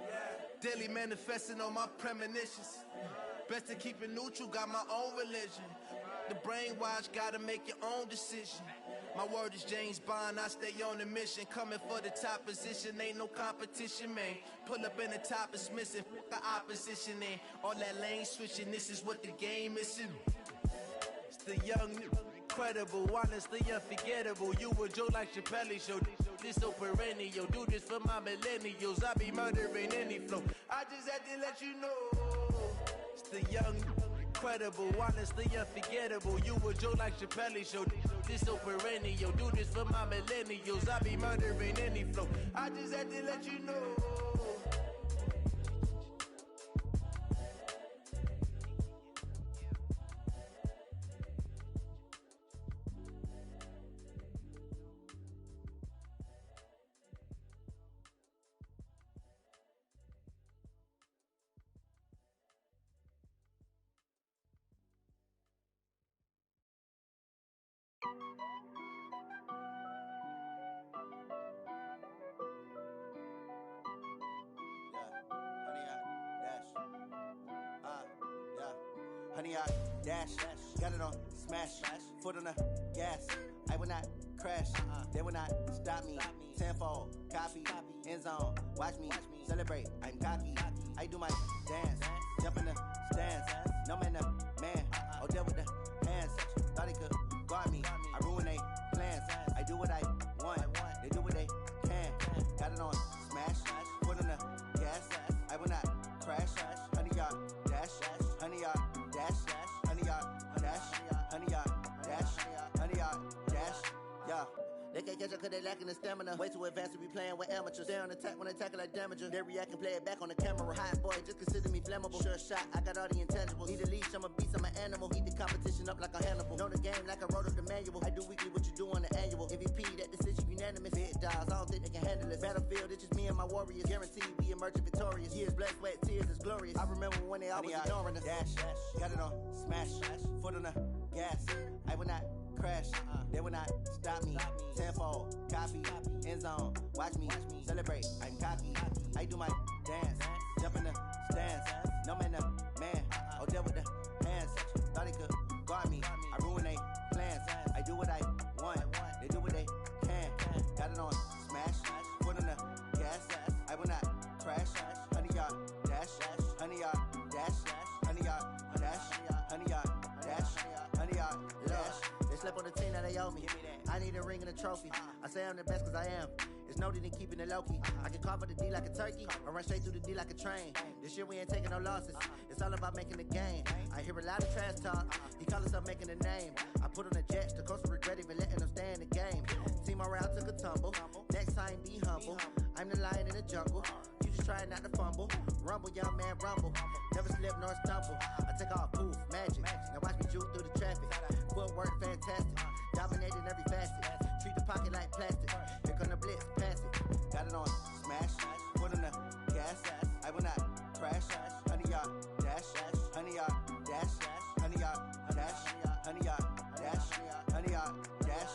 Daily manifesting on my premonitions. Best to keep it neutral, got my own religion. The brainwash, gotta make your own decision. My word is James Bond, I stay on the mission. Coming for the top position, ain't no competition, man. Pull up in the top, it's missing, the opposition ain't. All that lane switching, this is what the game is. It's the young, incredible, honestly unforgettable. You a joke like Chappelle show. This so perennial, do this for my millennials. I be murdering any flow. I just had to let you know. It's the young, incredible, honestly unforgettable. You a joke like Chappelle show. This so perennial, do this for my millennials. I be murdering any flow. I just had to let you know. Honey, I dash, got it on smash, foot on the gas. I will not crash, they will not stop me. Tenfold, copy, end zone, watch me celebrate. I'm cocky, I do my dance, jump in the stands. No man, man, oh there with the hands. Thought he could guard me, I ruin they plans. I do what I want, they do what they can. Got it on smash, foot on the gas. I will not crash, honey, y'all dash, honey, y'all dash, honey, y'all dash, honey, y'all dash, honey, y'all dash, yeah. They can't catch up cause they lacking the stamina. Way too advanced to be playing with amateurs. Stay on attack when attack like damager. They react and play it back on the camera. Hot boy, just consider me flammable. Sure shot, I got all the intangibles. Need a leash, I'm a beast, I'm an animal. Eat the competition up like a Hannibal. Know the game like I wrote up the manual. I do weekly what you do on the annual. MVP, that decision unanimous. Big dogs, I don't think they can handle this. Battlefield, it's just me and my warriors. Guaranteed we emerge victorious. Years, blood, sweat, tears is glorious. I remember when they always ignoring us. Dash, got it on smash, foot on the gas. I will not crash, they will not stop me. Tenfold, copy, end zone, watch me celebrate. I'm cocky, I do my dance, jump in the stands. No man, man, oh there with the hands. Thought he could guard me, I ruin they plans. I do what I want, they do what they can. Got it on smash, foot on the gas. I will not crash, honey, y'all dash, honey, y'all dash, honey, y'all dash, honey, y'all dash, honey, y'all dash. They slept on the team that they owe me. I need a ring and a trophy. I say I'm the best cause I am. It's no need in keeping it low-key. I can carve up the D like a turkey or run straight through the D like a train. This year we ain't taking no losses. It's all about making the game. I hear a lot of trash talk. He call himself making a name. I put on the jets. The coach will regret even letting them stay in the game. Team morale took a tumble. Next time be humble. I'm the lion in the jungle. You just try not to fumble. Rumble, young man, rumble. Never slip nor stumble. I take off, poof, magic. Now watch me juke through the traffic. Footwork fantastic. Dominating every facet. Treat the pocket like plastic. Here come the blitz, pass it. Got it on smash. Foot on the gas. I will not crash. Honey, y'all dash. Honey, y'all dash. Honey, y'all dash. Honey, y'all dash. Honey, y'all dash.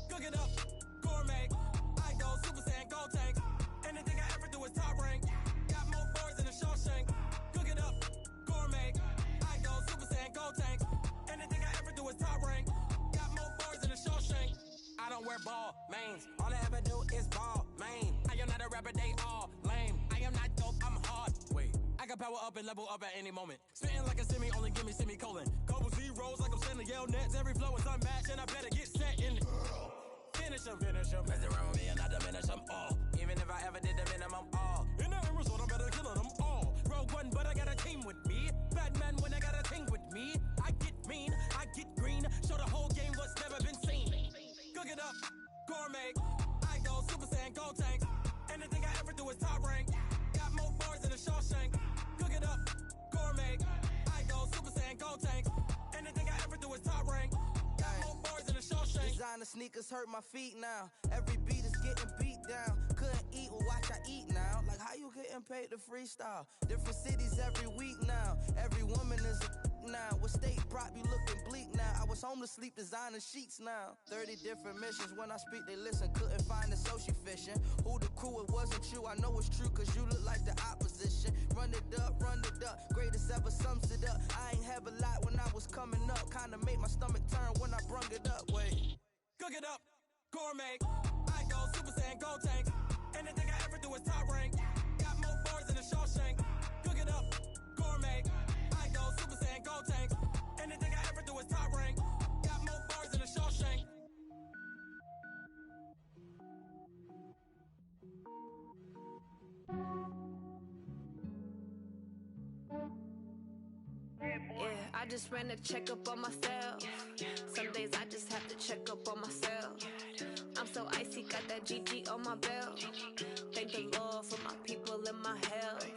Cook it up, gourmet. I go Super Saiyan, gold tank. Anything I ever do is top rank. Got wear ball mains. All I ever do is ball main. I am not a rapper, they all lame. I am not dope, I'm hard. Wait, I can power up and level up at any moment. Spitting like a semi, only give me semicolon. Couple zeros like I'm sending yell nets. Every flow is unmatched and I better get set in. Finish them. Mess around with me and I diminish them all. Even if I ever did the minimum all. In that result, I'm better killing them all. Rogue one, but I got a team with me. Batman when I got a team with me. I get mean, I get green. Show the whole game what's never been seen. Cook it up, gourmet. I go Super Saiyan, gold tank. Anything I ever do is top rank. Got more bars than a Shawshank. Cook it up, gourmet. I go Super Saiyan, gold tank. Anything I ever do is top rank. Got more bars than a Shawshank. Designer sneakers hurt my feet now. Every beat is getting beat down. Couldn't eat, well watch I eat now. Like how you getting paid to freestyle? Different cities every week now. Every woman is a now. With state prop, you looking bleak now. I was home to sleep, designer sheets now. 30 different missions. When I speak, they listen. Couldn't find the social fishing. Who the crew, it wasn't you. I know it's true, cause you look like the opposition. Run it up. Greatest ever sums it up. I ain't have a lot when I was coming up. Kinda made my stomach turn when I brung it up. Wait. Cook it up, gourmet. I go Super Saiyan, gold tank. Anything I ever do is top rank. Got more bars than a Shawshank. Cook it up, gourmet. I go Super Saiyan, gold tank. Anything I ever do is top rank. Got more bars than a Shawshank. Yeah, I just ran a checkup on myself. Some days I just have to check up on myself. I'm so icy, got that GG on my belt. Thank the Lord for my people in my health.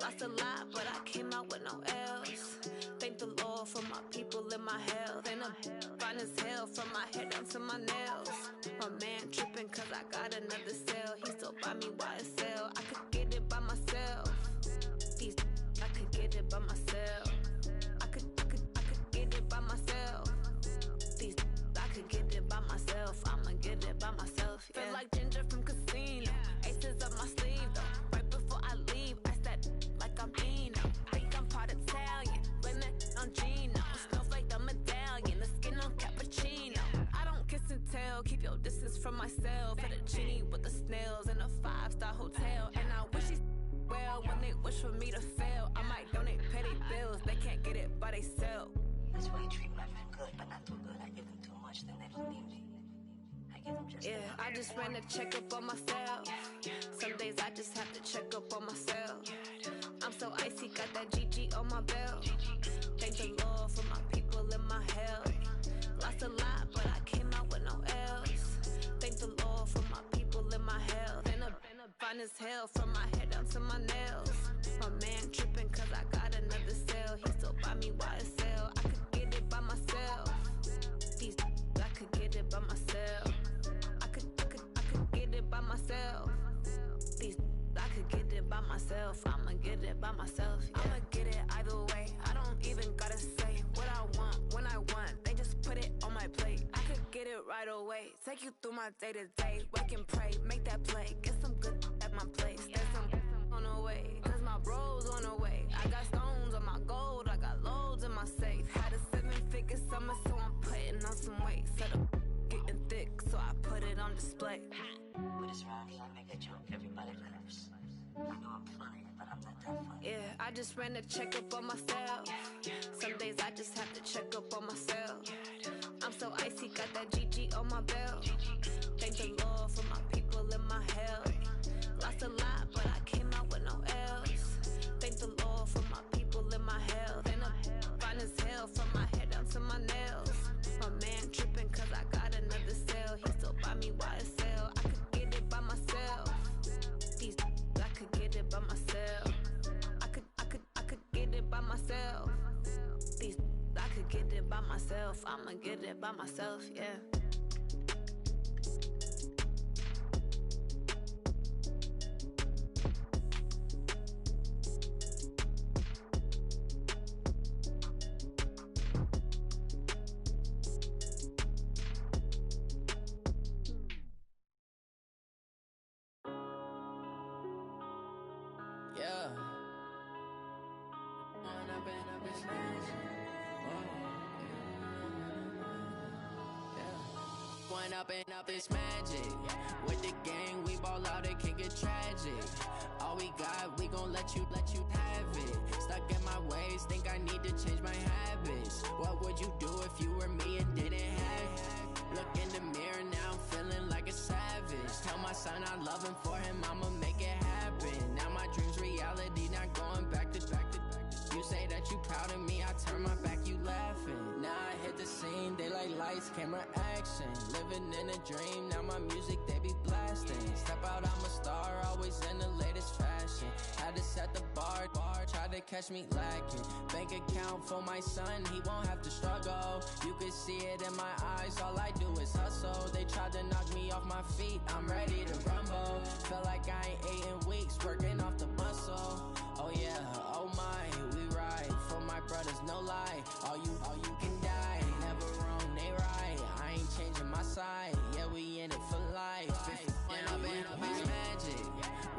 Lost a lot, but I came out with no else. Thank the Lord for my people in my health. And I'm fine as hell from my head down to my nails. My man tripping cause I got another cell. He still buy me YSL. I could get it by myself. These I could get it by myself. I could get it by myself. These I could get it by myself. I'ma get it by myself. Yeah. Feel like Ginger from Casino. Aces up my sleeve though. Right before I leave, I said like I'm Eno. Think I'm part Italian. Blame it on Gino. Smells like the medallion. The skin on cappuccino. I don't kiss and tell. Keep your distance from myself. For the genie with the snails in a 5-star hotel. And I wish he's well when they wish for me to fail. I might donate petty bills. They can't get it by they sell. That's why you treat my men good, but not too good. I give them too much, then they don't need me. I give them just Yeah, I just ran a checkup on myself. Some days I just have to check up on myself. I'm so icy, got that GG on my belt. Thank the Lord for my people in my health. Lost a lot, but I came out with no else. Thank the Lord for my people in my health. And I'm fine as hell from my head down to my nails. My man tripping cause I got another cell. He still buy me YSL. I could get it by myself. These I could get it by myself. I could get it by myself. These I could get it by myself. I'ma get it by myself. Yeah. I'ma get it either way. I don't even gotta say what I want when I want. They just put it on my plate. I could get it right away. Take you through my day to day. Wake and pray, make that play. Get some good at my place. There's some on the way. Cause my bros on the way. I got stones on my gold. I got loads in my safe. Had a 7-figure summer, so I'm putting on some weight. Set up getting thick, so I put it on display. With this round here, I make a joke everybody laughs. I know I'm funny, but I'm not that funny. Yeah, I just ran a checkup on myself. Some days I just have to check up on myself. I'm so icy, got that GG on my belt. Thank the Lord for my people in my health. Lost a lot, but I came out with no else. Thank the Lord for my people in my health. And I'm fine as hell from my head down to my nails. My man tripping cause I got another cell. He still buy me YSL. I could get it by myself. These I could get it by myself. I could get it by myself. These I could get it by myself. I'ma get it by myself, yeah. Yeah. Blowing up and up, it's magic. With the gang, we ball out, it can get tragic. All we got, we gon' let you have it. Stuck in my ways, think I need to change my habits. What would you do if you were me and didn't have it? Look in the mirror, now I'm feeling like a savage. Tell my son I love him, for him I'ma make it happen. Now my dream's reality, not going back to. You say that you proud of me, I turn my back, you laughing. Now I hit the scene, they like lights, camera, action. Living in a dream, now my music, they be blasting. Step out, I'm a star, always in the latest fashion. Had to set the bar, try to catch me lacking. Bank account for my son, he won't have to struggle. You can see it in my eyes, all I do is hustle. They tried to knock me off my feet, I'm ready to rumble. Felt like I ain't ate in weeks, working off the muscle. Oh yeah, oh my, we ride for my brothers, no lie. All you can die, never wrong, they right. I ain't changing my side, yeah, we in it for life. And up it's magic.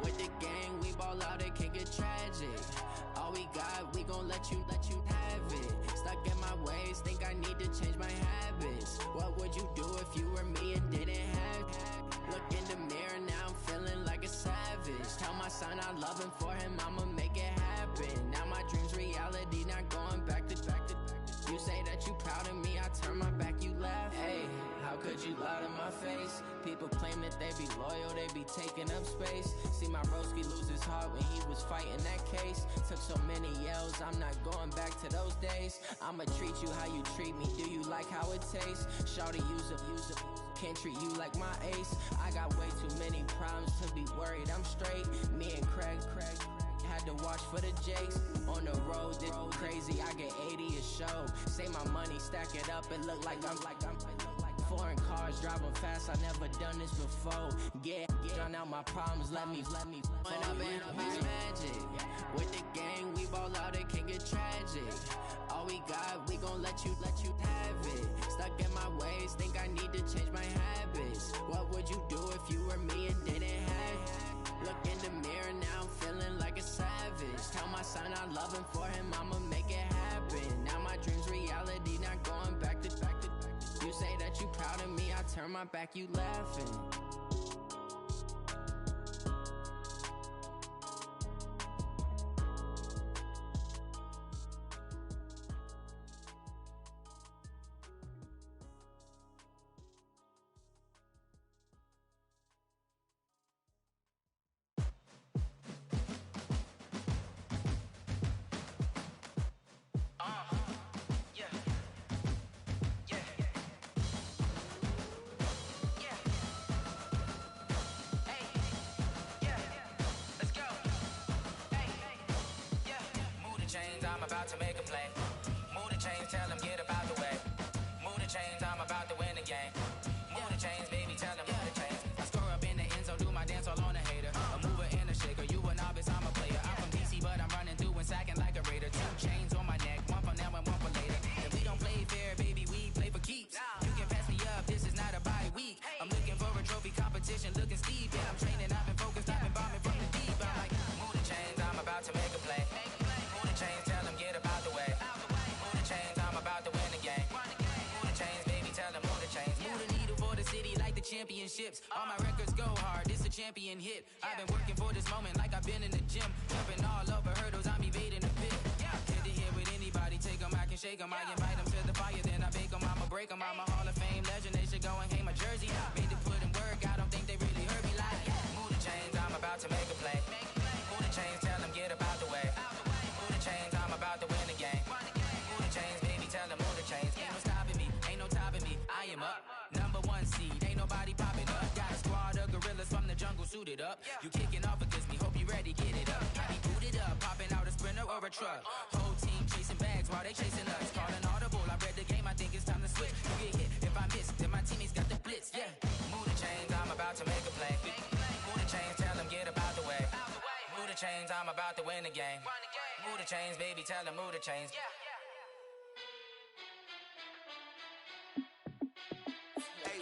With the gang, we ball out, it can get tragic. All we got, we gon' let you have it. Stuck in my ways, think I need to change my habits. What would you do if you were me and didn't have it? Look in the mirror, now I'm feeling like a savage. Tell my son I love him, for him I'ma make it happen. Now my dream's reality, not going back to. You say that you proud of me, I turn my back, you laugh. Hey, how could you lie to my face? People claim that they be loyal, they be taking up space. See my broski lose his heart when he was fighting that case. Took so many yells, I'm not going back to those days. I'ma treat you how you treat me, do you like how it tastes? Shawty, use up, can't treat you like my ace. I got way too many problems to be worried, I'm straight. Me and Craig had to watch for the Jakes. On the road, this crazy, I get 80 a show. Say my money, stack it up, it look like I'm foreign cars, driving fast, I never done this before. Drown out my problems, let me When up it's magic. With the gang, we ball out, it can get tragic. All we got, we gon' let you have it. Stuck in my ways, think I need to change my habits. What would you do if you were me and didn't have it? Look in the mirror, now I'm feeling like a savage. Tell my son I love him, for him I'ma make it happen. Now my dream's reality, not going back to. You say that you proud of me, I turn my back, you laughing. I'm about to make a play. Move the chains, tell them get up out the way. Move the chains, I'm about to win the game. Move the chains, baby, tell them move the chains. I score up in the end zone, do my dance all on a hater. A mover and a shaker, you a novice, I'm a player. I'm from DC, but I'm running through and sacking like a raider. 2 chains on my neck, one for now and one for later. If we don't play fair, baby, we play for keeps. You can pass me up, this is not a bye week. I'm looking for a trophy competition, looking steep. And I'm training, I've been focused, I've been bombing from the deep. I'm like, move the chains, I'm about to make a play. Move the chains, tell them get up out the way. Move the chains, I'm about to win the game. Move the chains, baby, tell them move the chains. Move the needle for the city like the championships. All my records go hard, this a champion hit. I've been working for this moment like I've been in the gym. Jumping all over hurdles, I'm evading the pit. Head to head with anybody, take them, I can shake them. I invite them to the fire, then I bake them, I'ma break them. I'm a Hall of Fame legend, they should go and hang my jersey. Made to put in work, I don't think they really heard me like. Move the chains, I'm about to make a play. Move the chains, tell them get up out the way. Move the chains, I'm about to win the game. Move the chains, baby, tell them move the chains. Ain't no stopping me, ain't no topping me. I am up, #1 seed, ain't nobody popping up. Got a squad of gorillas from the jungle suited up. You kicking off against me, hope you ready, get it up. I be booted up, popping out a sprinter or a truck. Whole team chasing bags while they chasing us. Calling audible, I read the game, I think it's time to switch. You get hit, if I miss, then my teammates got the blitz, yeah. Move the chains, I'm about to make a play. Move the chains, tell them get up out the way. Move the chains, I'm about to win the game. Move the chains, baby, tell them move the chains. Hey,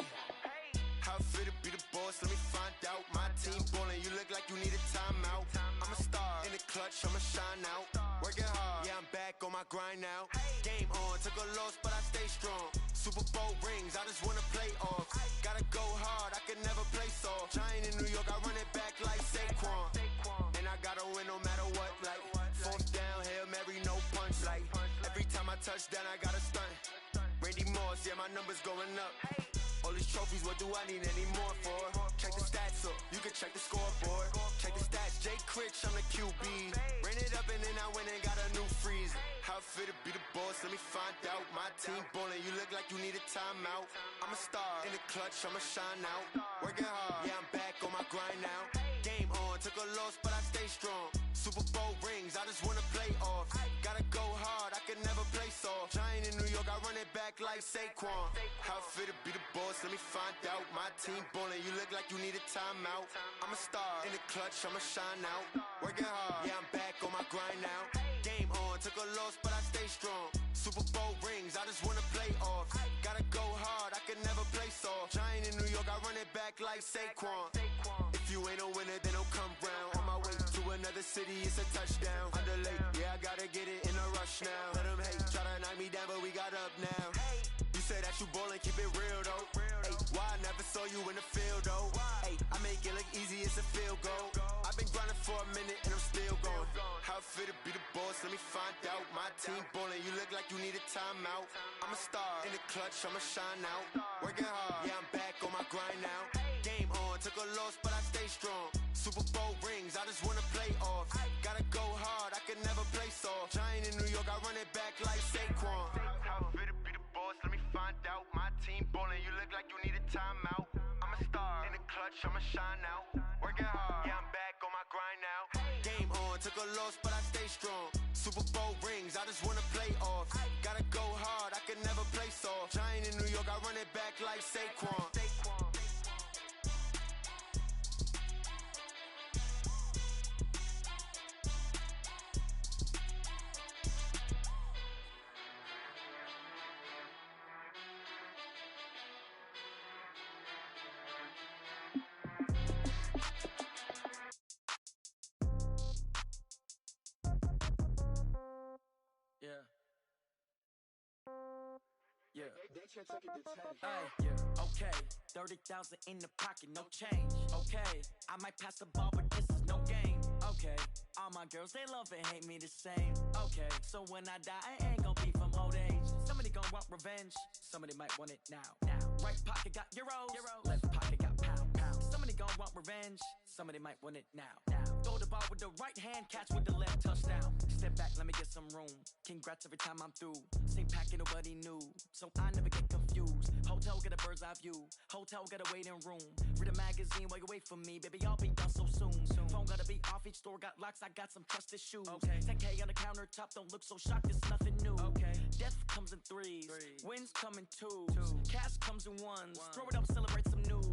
how it feel to be the boss? Let me find out. My team ballin', you look like you need a timeout. I'm a star in the clutch, I'ma shine out. working hard. Yeah, I'm back on my grind now. Game on, took a loss, but I stay strong. Super Bowl rings, I just wanna play off. Gotta go hard, I can never play soft. Giant in New York, I run it back like Saquon. And I gotta win no matter what, like fourth down, Hail Mary, no punch. Like every time I touch down, I gotta stunt. Randy Moss, yeah, my numbers going up. All these trophies, what do I need any more for? Check the stats up, you can check the scoreboard. Check the stats, Jay Critch, I'm the QB. Ran it up and then I went and got a new freeze. How fit to be the boss, let me find out. My team ballin', you look like you need a timeout. I'm a star, in the clutch, I'ma shine out. Working hard, yeah, I'm back on my grind now. Game on, took a loss, but I stay strong. Super Bowl rings, I just wanna play off. Gotta go hard, I can never play soft. Giant in New York, I run it back like Saquon. How fit to be the boss, let me find out. My team ballin', you look like you need a timeout. I'm a star, in the clutch, I'ma shine out. Working hard, yeah, I'm back on my grind now. Game on, took a loss, but I stay strong. Super Bowl rings, I just wanna play off. Gotta go hard, I can never play soft. Giant in New York, I run it back like Saquon. If you ain't a winner, then don't come round. On my way to another city, it's a touchdown. Underlay, yeah, I gotta get it in a rush now. Let them hate, try to knock me down, but we got up now. You say that you ballin', keep it real though. Hey, why I never saw you in the field though? Hey, I make it look easy, it's a field goal. I've been grinding for a minute and I'm still going. How fit to be the boss, let me find out. My team ballin', you look like you need a timeout. I'm a star, in the clutch, I'ma shine out. Working hard, yeah, I'm back on my grind now. Game on, took a loss, but I stay strong. Super Bowl rings, I just wanna play off. Gotta go hard, I can never play soft. Giant in New York, I run it back like Saquon. How fit to be the boss, let me find out. My team ballin', you look like you need a timeout. I'm a star, in the clutch, I'ma shine out. Working hard, yeah, I'm back on my grind now. Game on, took a loss, but I stay strong. Super Bowl rings, I just wanna play off. Gotta go hard, I can never play soft. Giant in New York, I run it back like Saquon. Yeah. Hey, yeah. Okay, 30,000 in the pocket, no change. Okay, I might pass the ball, but this is no game. Okay, all my girls, they love and hate me the same. Okay, so when I die, I ain't gon' be from old age. Somebody gon' want revenge, somebody might want it now. Right pocket got euros, left pocket got pound. Somebody gon' want revenge, somebody might want it now. Throw the ball with the right hand, catch with the left, touchdown. Step back, let me get some room. Congrats every time I'm through. Same packet, nobody knew, so I never get confused. Hotel get a bird's eye view, hotel get a waiting room. Read a magazine while you wait for me, baby, I'll be done so soon. Phone gotta be off, each store got locks, I got some trusted shoes. 10K on the countertop, don't look so shocked, it's nothing new. Death comes in threes, wins come in twos. Cash comes in ones, throw it up, celebrate some news.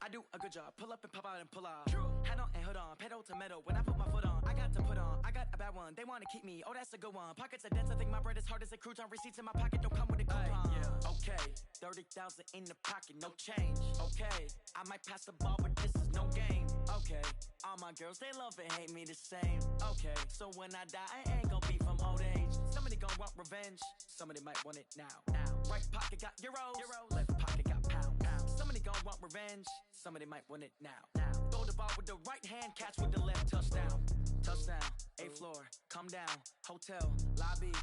I do a good job, pull up and pop out and pull out. Head on and hood on, pedal to metal. When I put my foot on, I got to put on. I got a bad one, they wanna keep me, oh that's a good one. Pockets are dense, I think my bread is hard as a crouton. Receipts in my pocket don't come with a coupon. Okay, 30,000 in the pocket, no change. Okay, I might pass the ball, but this is no game. Okay, all my girls, they love and hate me the same. Okay, so when I die, I ain't gon' be from old age. Somebody gon' want revenge, somebody might want it now. Right pocket got euros, left pocket got pound. Somebody gon' want revenge, somebody might want it now. Throw the ball with the right hand, catch with the left, touchdown. Touchdown, 8th floor, come down, hotel, lobby.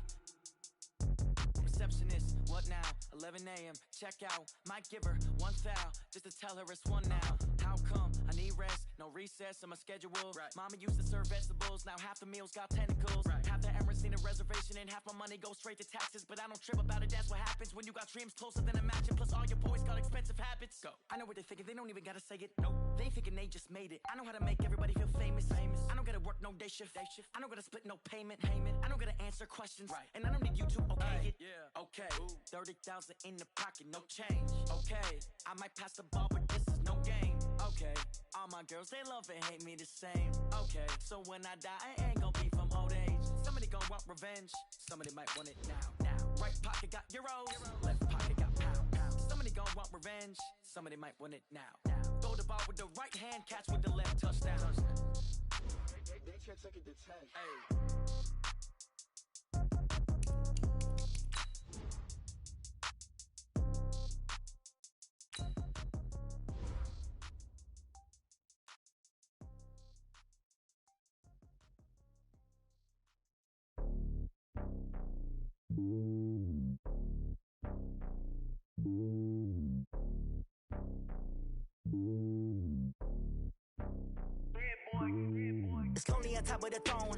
Receptionist, what now? 11 a.m., check out. Might give her one foul, just to tell her it's one now. How come? I need rest, no recess in my schedule. Mama used to serve vegetables, now half the meals got tentacles. Half the Emirates need a reservation and half my money goes straight to taxes. But I don't trip about it, that's what happens when you got dreams closer than a mansion. Plus all your boys got expensive habits. Go. I know what they're thinking, they don't even gotta say it. Nope. They thinking they just made it. I know how to make everybody feel famous. I don't gotta work no day shift. I don't gotta split no payment. I don't gotta answer questions. And I don't need you to okay it. Okay, 30,000 in the pocket, no change. Okay, I might pass the ball, but this is no game. Okay, all my girls, they love and hate me the same. Okay, so when I die, I ain't gon' be from old age. Somebody gon' want revenge, somebody might want it now. Right pocket got euros, left pocket got pound. Somebody gon' want revenge, somebody might want it now. Throw the ball with the right hand, catch with the left, touchdown. can't take it to 10. Hey. It's lonely on top of the throne.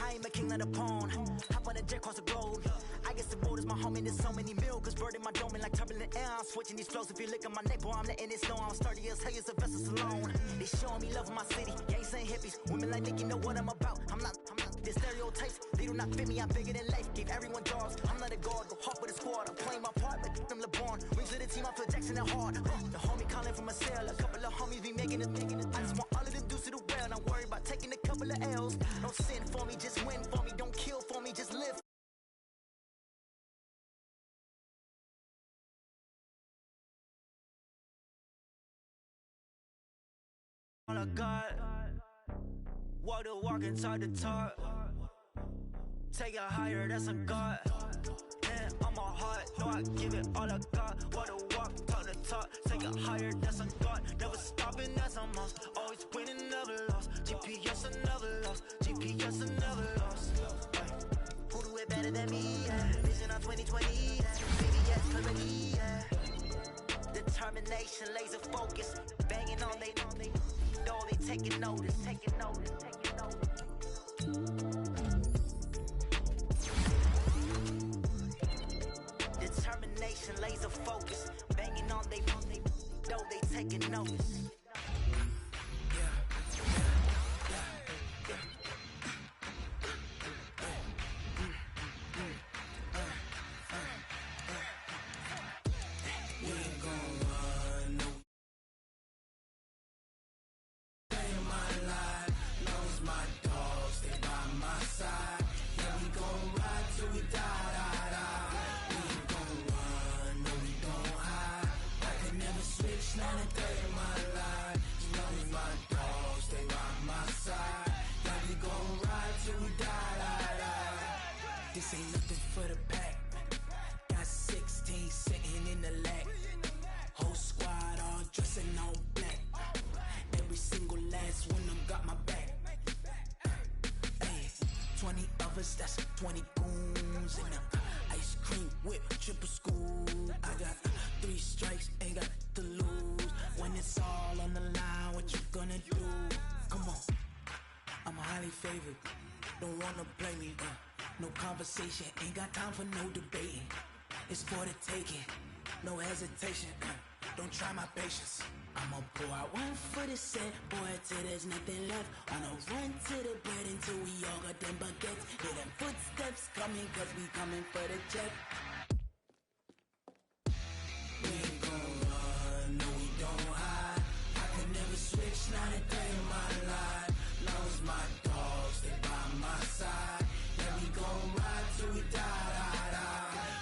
I ain't a king of the pawn. Hop on a jet across the globe. I guess the road is my home and there's so many milkers. Bird in my dome and like turbulent air. I'm switching these flows. If you look at my neck, boy, I'm letting it slow. I'm sturdy as hell as a vessel alone. They showing me love in my city. Gangs and hippies. Women like Nicky know what I'm about. I'm not. The stereotypes, they do not fit me. I'm bigger than life. Gave everyone jobs. I'm not a guard. Go hard with a squad. I'm playing my part like I'm LeBron. Rings to the team. I feel Jackson and hard. The homie calling from a cell. A couple of homies be making it. I just want all of them dudes to do well. Don't worry about taking a couple of L's. Don't sin for me, just win for me. Don't kill for me, just live. All I got, walk the walk and talk the talk. Take it higher, that's a God. And on my heart, know I give it all I got. Walk the walk, talk the talk. Take it higher, that's a God. Never stopping, that's a must. Always winning, never lost. GPS, I never lost. GPS, I never lost. Who do it better than me? Yeah. Vision on 2020. Yeah. Baby, yes, clarity. Yeah. Determination, laser focus. Banging on they. Know they taking notice, taking notice, taking notice. Determination, laser focus, banging on they know they taking notice. This ain't nothing for the pack. Got 16 sitting in the lag. Whole squad all dressing all black. Every single last one of them got my back. Hey, 20 of us, that's 20 goons in the ice cream whip, triple school. I got 3 strikes, ain't got to lose. When it's all on the line, what you gonna do? Come on, I'm highly favored. Don't wanna play me, no conversation, ain't got time for no debating. It's for the taking, no hesitation. Don't try my patience. I'ma pour out one for the set, boy, till there's nothing left. On a run to the bread until we all got them baguettes. Hear them footsteps coming, cause we coming for the check. We ain't gon' run, no we don't hide. I can never switch, not a day in my life. Long as my dogs, they by my side. Yeah, we gon' ride till we die.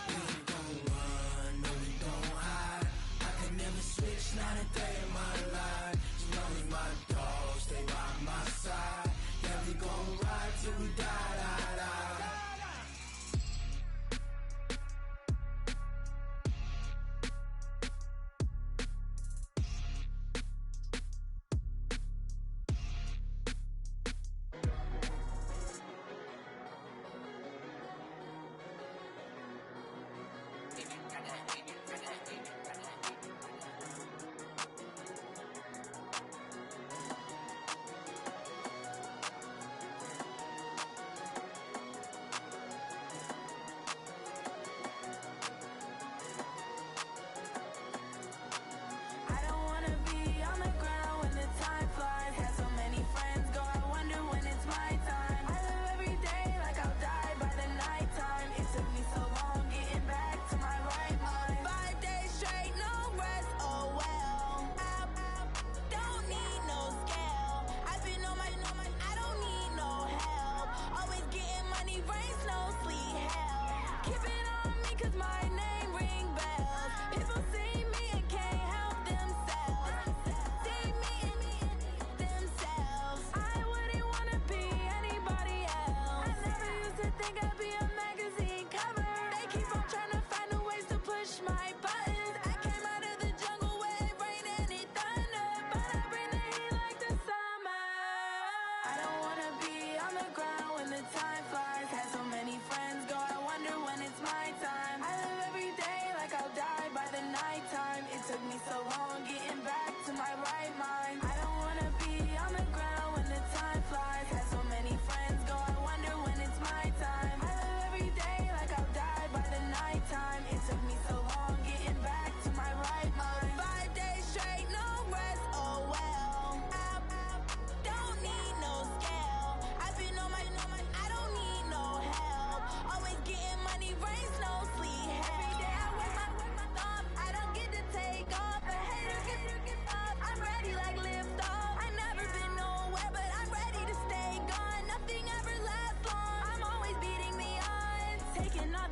We ain't gon' run, no we don't hide. I can never switch, not a day in my life. As long as my dogs, stay by my side. Yeah, we gon' ride till we die.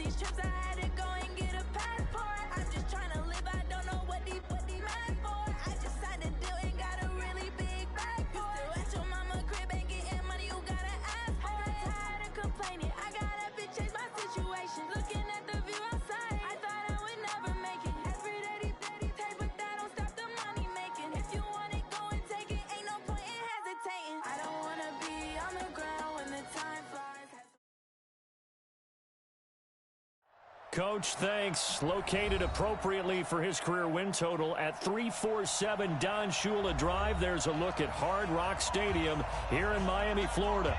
these trips, I had to go and get a passport. I'm just trying to live, I don't know what these mad for. I just signed a deal and got a really big bag for it. You still at your mama crib, ain't getting money, you gotta ask for it. I'm tired of complaining, I gotta change my situation. Looking at the view outside, I thought I would never make it. Every day they take, but that don't stop the money making. If you want it, go and take it, ain't no point in hesitating. I don't wanna be on the ground when the time flies. Coach, thanks. Located appropriately for his career win total at 347 Don Shula Drive. There's a look at Hard Rock Stadium here in Miami, Florida.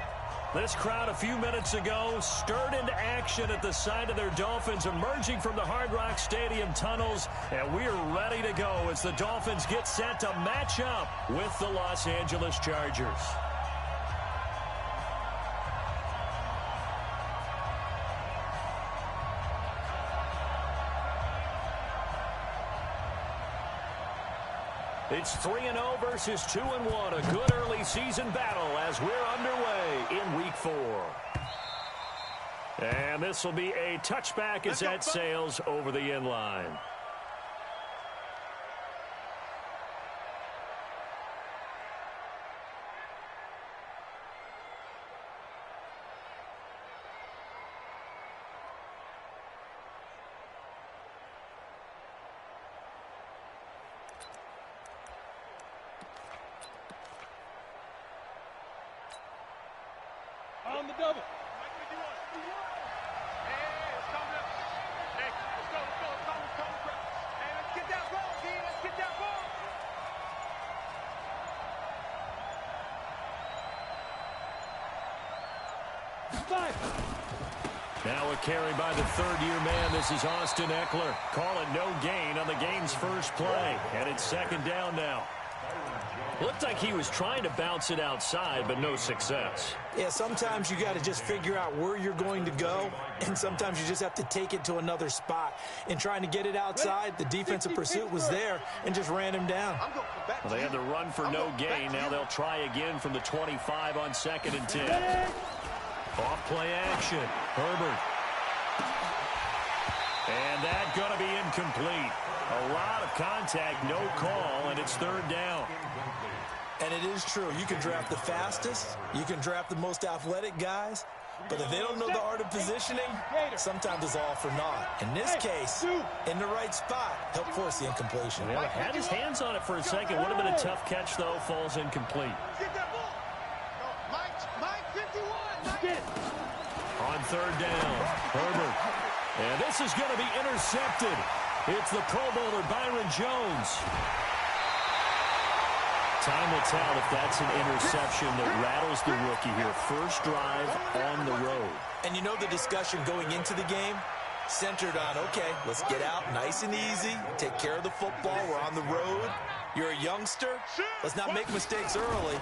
This crowd a few minutes ago stirred into action at the side of their Dolphins emerging from the Hard Rock Stadium tunnels, and we're ready to go as the Dolphins get set to match up with the Los Angeles Chargers. It's 3-0 versus 2-1, a good early season battle as we're underway in Week 4. And this will be a touchback as that sails over the end line. On the double. Now a carry by the third-year man. This is Austin Eckler. Call it no gain on the game's first play. And it's second down now. Looked like he was trying to bounce it outside, but no success. Yeah, sometimes you got to just figure out where you're going to go, and sometimes you just have to take it to another spot. In trying to get it outside, the defensive pursuit was there and just ran him down. Well, they had the run for no gain. Now they'll try again from the 25 on 2nd and 10. Off play action. Herbert. And that's going to be incomplete. A lot of contact, no call, and it's third down. And it is true. You can draft the fastest. You can draft the most athletic guys. But if they don't know the art of positioning, sometimes it's all for naught. In this case, in the right spot, helped force the incompletion. Well, had his hands on it for a second. Would have been a tough catch, though. Falls incomplete. On third down, Herbert. And this is going to be intercepted. It's the Pro Bowler, Byron Jones. Time will tell if that's an interception that rattles the rookie here. First drive on the road. And you know the discussion going into the game centered on, okay, let's get out nice and easy, take care of the football, we're on the road. You're a youngster, let's not make mistakes early.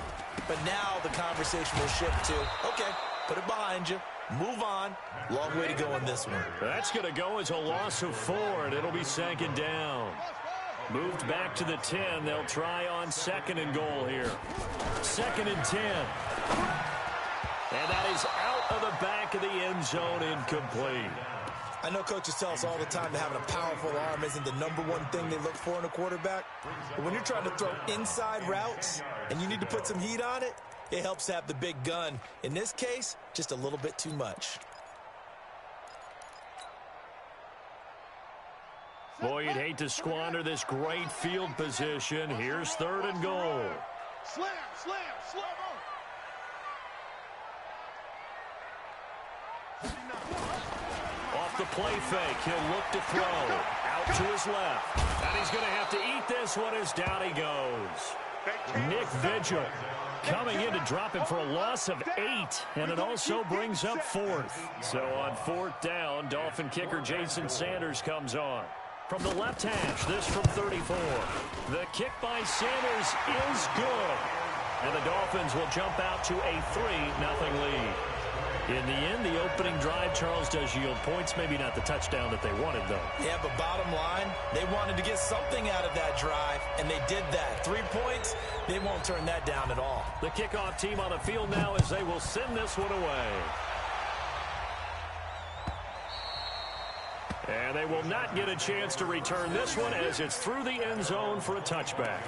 But now the conversation will shift to, okay, put it behind you, move on. Long way to go in this one. That's going to go as a loss of 4, and it'll be second down. Moved back to the 10. They'll try on 2nd and goal here. 2nd and 10. And that is out of the back of the end zone, incomplete. I know coaches tell us all the time that having a powerful arm isn't the number one thing they look for in a quarterback. But when you're trying to throw inside routes and you need to put some heat on it, it helps to have the big gun. In this case, just a little bit too much. Boy, you'd hate to squander this great field position. Here's 3rd and goal. Slam. Off the play fake, he'll look to throw. Out to his left. And he's going to have to eat this one as down he goes. Nick Vigil coming in to drop him for a loss of 8, and it also brings up 4th. So on 4th down, Dolphin kicker Jason Sanders comes on. From the left hash, this from 34. The kick by Sanders is good. And the Dolphins will jump out to a 3-0 lead. In the end, the opening drive, Charles, does yield points. Maybe not the touchdown that they wanted, though. Yeah, but bottom line, they wanted to get something out of that drive, and they did that. 3 points, they won't turn that down at all. The kickoff team on the field now as they will send this one away. And they will not get a chance to return this one as it's through the end zone for a touchback.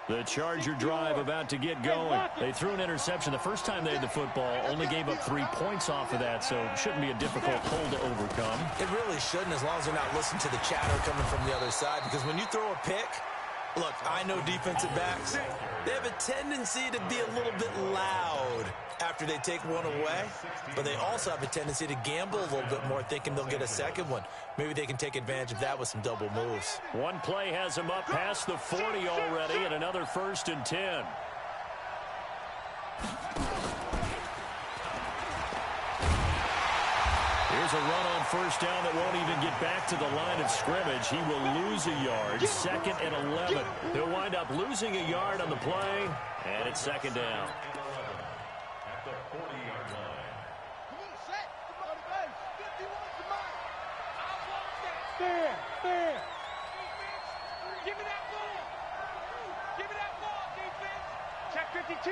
The Charger drive about to get going. They threw an interception the first time they had the football, only gave up 3 points off of that, so it shouldn't be a difficult hole to overcome. It really shouldn't, as long as they're not listening to the chatter coming from the other side, because when you throw a pick, look, I know defensive backs, they have a tendency to be a little bit loud after they take one away, but they also have a tendency to gamble a little bit more, thinking they'll get a second one. Maybe they can take advantage of that with some double moves. One play has them up past the 40 already, and another 1st and 10. Here's a run on 1st down that won't even get back to the line of scrimmage. He will lose a yard, 2nd and 11. He'll wind up losing a yard on the play, and it's 2nd down. Fair. Give me that ball. Give me that ball, defense. Check 52.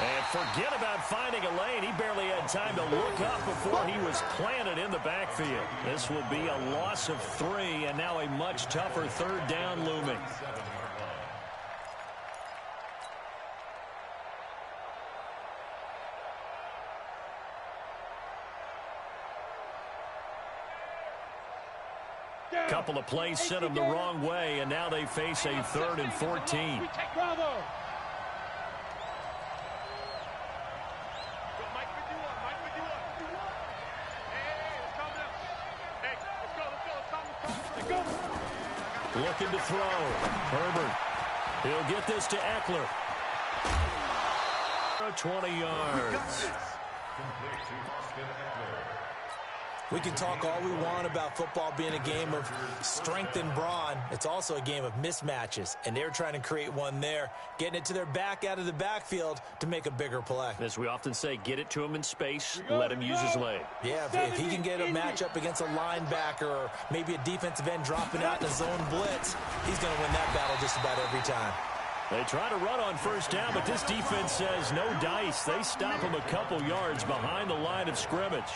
And forget about finding a lane. He barely had time to look up before he was planted in the backfield. This will be a loss of 3, and now a much tougher 3rd down looming. Couple of plays sent them the wrong way, and now they face a 3rd and 14. Bravo. Looking to throw. Herbert. He'll get this to Eckler. 20 yards. We can talk all we want about football being a game of strength and brawn. It's also a game of mismatches, and they're trying to create one there, getting it to their back out of the backfield to make a bigger play. As we often say, get it to him in space, let him use his leg. Yeah, if he can get a matchup against a linebacker or maybe a defensive end dropping out in a zone blitz, he's going to win that battle just about every time. They try to run on 1st down, but this defense says no dice. They stop him a couple yards behind the line of scrimmage.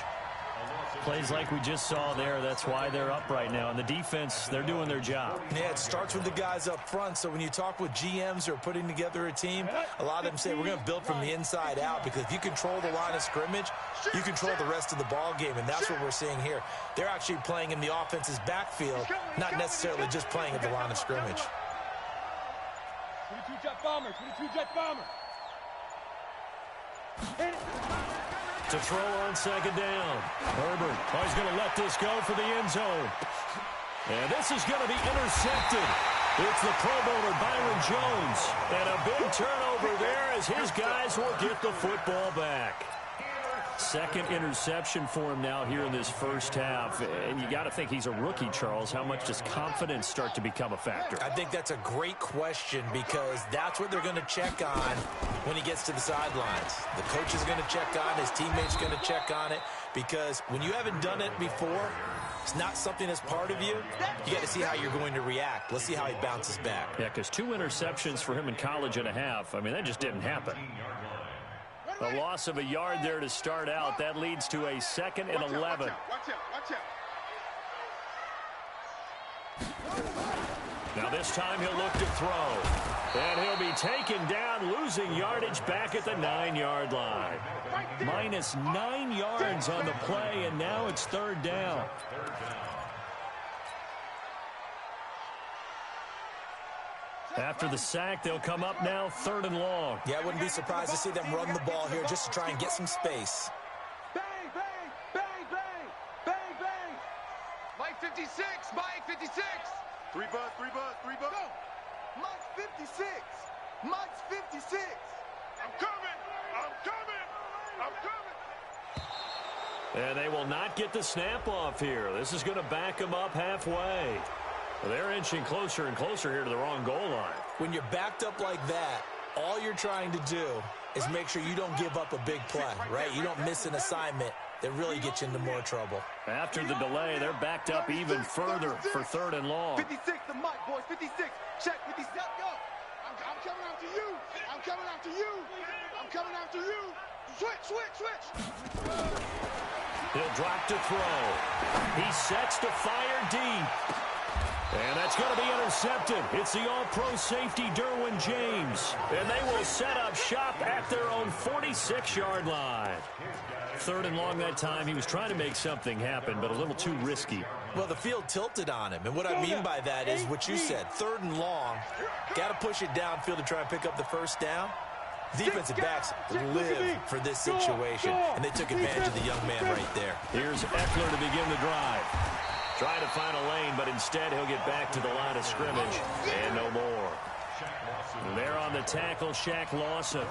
Plays like we just saw there, that's why they're up right now. And the defense, they're doing their job. Yeah, it starts with the guys up front. So when you talk with GMs who are putting together a team, a lot of them say we're going to build from the inside out, because if you control the line of scrimmage, you control the rest of the ball game, and that's what we're seeing here. They're actually playing in the offense's backfield, not necessarily just playing at the line of scrimmage. 22 jet bomber, 22 jet bomber. To throw on 2nd down. Herbert, he's going to let this go for the end zone. And this is going to be intercepted. It's the Pro Bowler Byron Jones. And a big turnover there as his guys will get the football back. 2nd interception for him now here in this 1st half. And you got to think he's a rookie, Charles. How much does confidence start to become a factor? I think that's a great question, because that's what they're going to check on when he gets to the sidelines. The coach is going to check on, his teammates going to check on it, because when you haven't done it before, it's not something that's part of you. You got to see how you're going to react. Let's see how he bounces back. Yeah, because 2 interceptions for him in college and a half. I mean, that just didn't happen. A loss of a yard there to start out. That leads to a 2nd and 11. Watch out. Now this time he'll look to throw. And he'll be taken down, losing yardage back at the 9-yard line. Minus 9 yards on the play, and now it's 3rd down. After the sack, they'll come up now 3rd and long. Yeah, I wouldn't be surprised to see them run the ball here just to try and get some space. Bang, bang, bang, bang, bang, bang. Mike 56, Mike 56. 3 bus. Go. Mike's 56. Mike's 56. I'm coming. And they will not get the snap off here. This is going to back them up halfway. They're inching closer and closer here to the wrong goal line. When you're backed up like that, all you're trying to do is make sure you don't give up a big play, right? You don't miss an assignment that really gets you into more trouble. After the delay, they're backed up even further for 3rd and long. 56, the mic, boys. 56. Check 56. Go. I'm coming after you. I'm coming after you. I'm coming after you. Switch. He'll drop to throw. He sets to fire deep. And that's going to be intercepted. It's the all-pro safety, Derwin James. And they will set up shop at their own 46-yard line. 3rd and long that time. He was trying to make something happen, but a little too risky. Well, the field tilted on him. And what I mean by that is what you said. 3rd and long. Got to push it downfield to try and pick up the first down. Defensive backs live for this situation, and they took advantage of the young man right there. Here's Eckler to begin the drive. Trying to find a lane, but instead he'll get back to the line of scrimmage, and no more. There on the tackle, Shaq Lawson.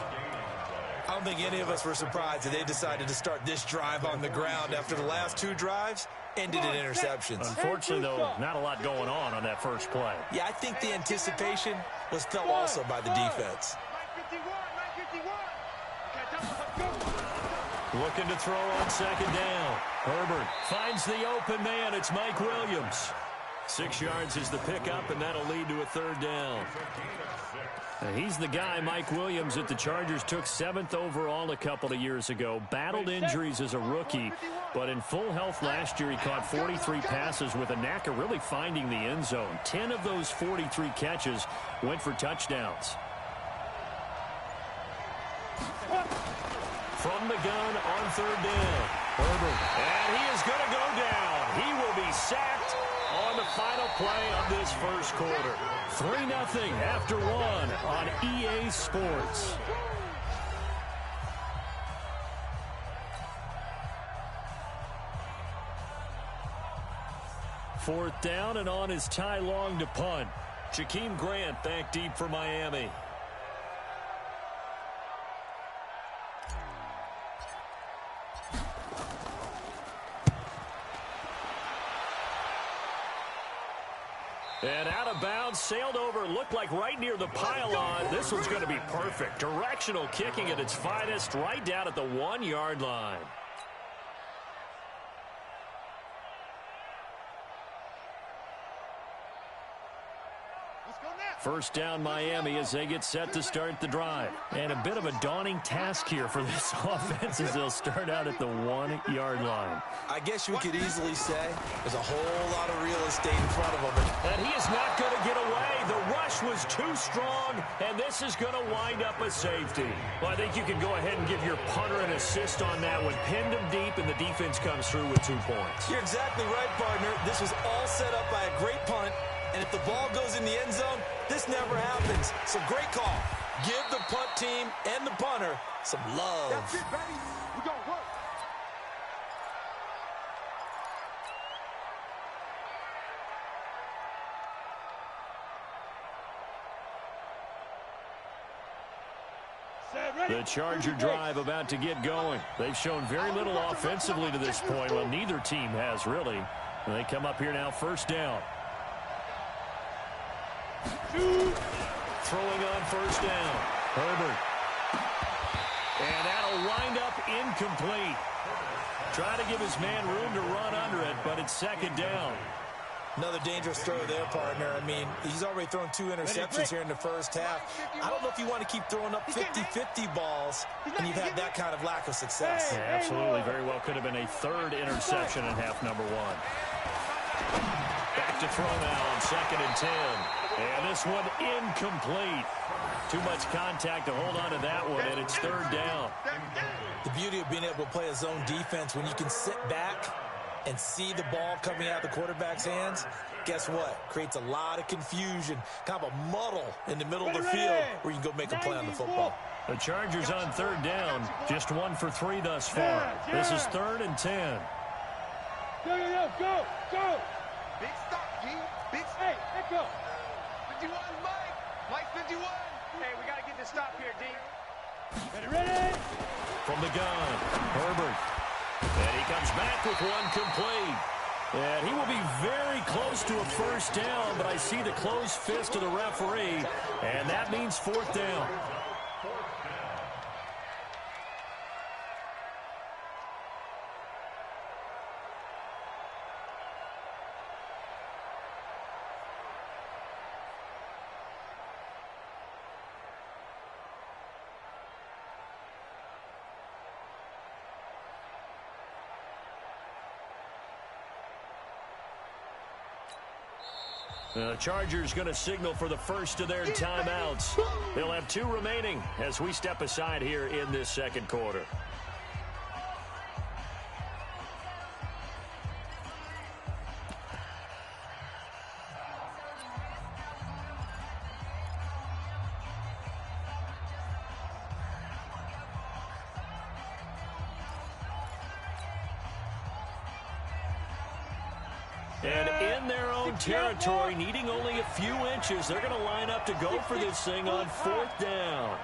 I don't think any of us were surprised that they decided to start this drive on the ground after the last 2 drives ended in interceptions. Unfortunately, though, not a lot going on that first play. Yeah, I think the anticipation was felt also by the defense. Looking to throw on 2nd down. Herbert finds the open man. It's Mike Williams. 6 yards is the pickup, and that'll lead to a 3rd down. And he's the guy, Mike Williams, that the Chargers took 7th overall a couple of years ago. Battled injuries as a rookie, but in full health last year, he caught 43 passes with a knack of really finding the end zone. 10 of those 43 catches went for touchdowns. From the gun on 3rd down. Herbert. And he is going to go down. He will be sacked on the final play of this first quarter. 3-0 after 1 on EA Sports. Fourth down, and on is Ty Long to punt. Jakeem Grant back deep for Miami. And out of bounds, sailed over, looked like right near the pylon. This one's going to be perfect. Directional kicking at its finest, right down at the 1-yard line. First down Miami as they get set to start the drive. And a bit of a daunting task here for this offense as they'll start out at the 1-yard line. I guess you could easily say there's a whole lot of real estate in front of him. And he is not going to get away. The rush was too strong, and this is going to wind up a safety. Well, I think you can go ahead and give your punter an assist on that one. Pinned him deep, and the defense comes through with 2 points. You're exactly right, partner. This was all set up by a great punt. And if the ball goes in the end zone, this never happens. So great call. Give the punt team and the punter some love. That's it, baby. We gonna work. The Charger drive about to get going. They've shown very little offensively to this point. Well, neither team has really. And they come up here now, first down. Throwing on first down. Herbert. And that'll wind up incomplete. Try to give his man room to run under it, but it's 2nd down. Another dangerous throw there, partner. I mean, he's already thrown 2 interceptions here in the first half. I don't know if you want to keep throwing up 50-50 balls and you've had that kind of lack of success. Yeah, absolutely. Very well could have been a 3rd interception in half number 1. Back to throw now on 2nd and 10. And this one incomplete. Too much contact to hold on to that one, and it's 3rd down. The beauty of being able to play a zone defense when you can sit back and see the ball coming out of the quarterback's hands, guess what? Creates a lot of confusion, kind of a muddle in the middle of the field where you can go make a play on the football. The Chargers on 3rd down, just 1 for 3 thus far. This is 3rd and 10. Go. Big stop, G. Big stop. Hey, let go. 51, Mike. Mike 51. Hey, we got to get this stop here, D. Ready? From the gun, Herbert. And he comes back with one complete. And he will be very close to a first down, but I see the closed fist of the referee, and that means 4th down. The Chargers going to signal for the first of their timeouts. They'll have 2 remaining as we step aside here in this second quarter. And in their own territory, needing only a few inches, they're going to line up to go for this thing on 4th down.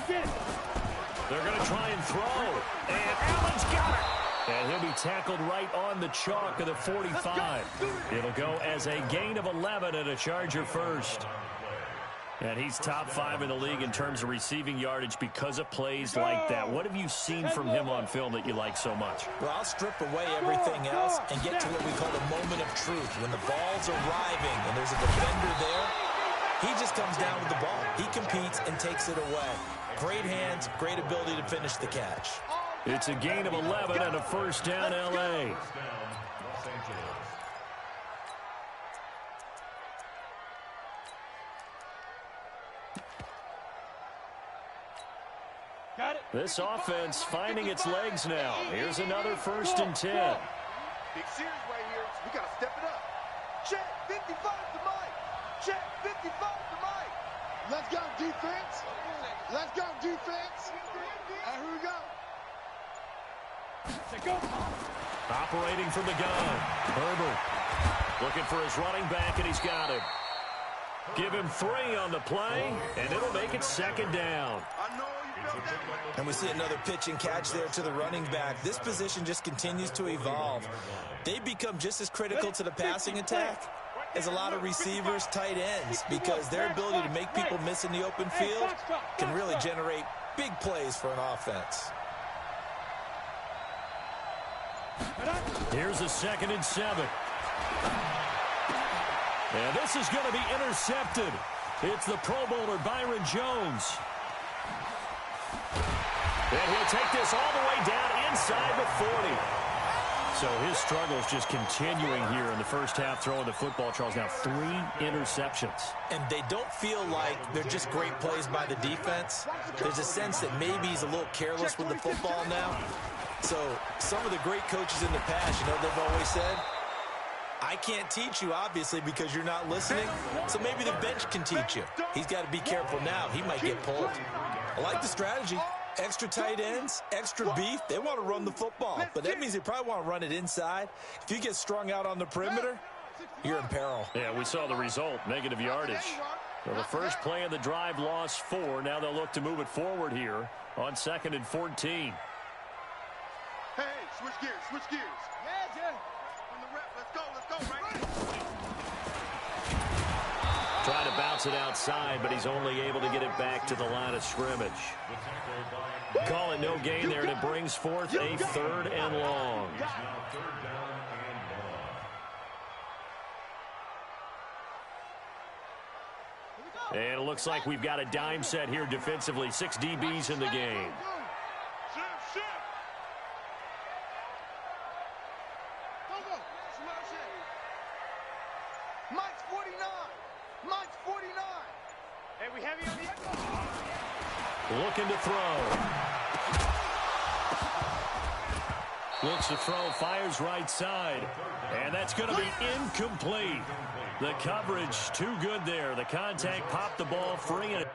They're going to try and throw. And Allen's got it. And he'll be tackled right on the chalk of the 45. It'll go as a gain of 11 and a Charger first. And he's top 5 in the league in terms of receiving yardage because of plays like that. What have you seen from him on film that you like so much? Well, I'll strip away everything else and get to what we call the moment of truth. When the ball's arriving and there's a defender there, he just comes down with the ball. He competes and takes it away. Great hands, great ability to finish the catch. It's a gain of 11 and a first down, L.A. This offense finding its legs now. Here's another 1st and 10. Big series right here. We got to step it up. Check 55 to Mike. Check 55 to Mike. Let's go, defense. Let's go, defense. And here we go. Operating from the gun. Herbert looking for his running back, and he's got him. Give him 3 on the play, and it'll make it 2nd down. And we see another pitch and catch there to the running back. This position just continues to evolve. They become just as critical to the passing attack as a lot of receivers, tight ends, because their ability to make people miss in the open field can really generate big plays for an offense. Here's a 2nd and 7. And this is going to be intercepted. It's the Pro Bowler Byron Jones. And he'll take this all the way down inside the 40. So his struggles just continuing here in the first half throwing the football, Charles. Now 3 interceptions. And they don't feel like they're just great plays by the defense. There's a sense that maybe he's a little careless with the football now. So some of the great coaches in the past, you know, they've always said, I can't teach you, obviously, because you're not listening. So maybe the bench can teach you. He's got to be careful now. He might get pulled. I like the strategy. Extra tight ends, extra beef. They want to run the football, but that means they probably want to run it inside. If you get strung out on the perimeter, you're in peril. Yeah, we saw the result, negative yardage. So the first play of the drive lost 4. Now they'll look to move it forward here on 2nd and 14. Hey, switch gears, switch gears. Yeah, Jim. From the rep, let's go, right? Trying to bounce it outside, but he's only able to get it back to the line of scrimmage. Call it no gain there, and it brings forth a 3rd and long. And it looks like we've got a dime set here defensively. 6 DBs in the game. Mike's 49. Mike's 49. Hey, we have you on the echo. Looking to throw. Looks to throw, fires right side. And that's going to be incomplete. The coverage too good there. The contact popped the ball free. And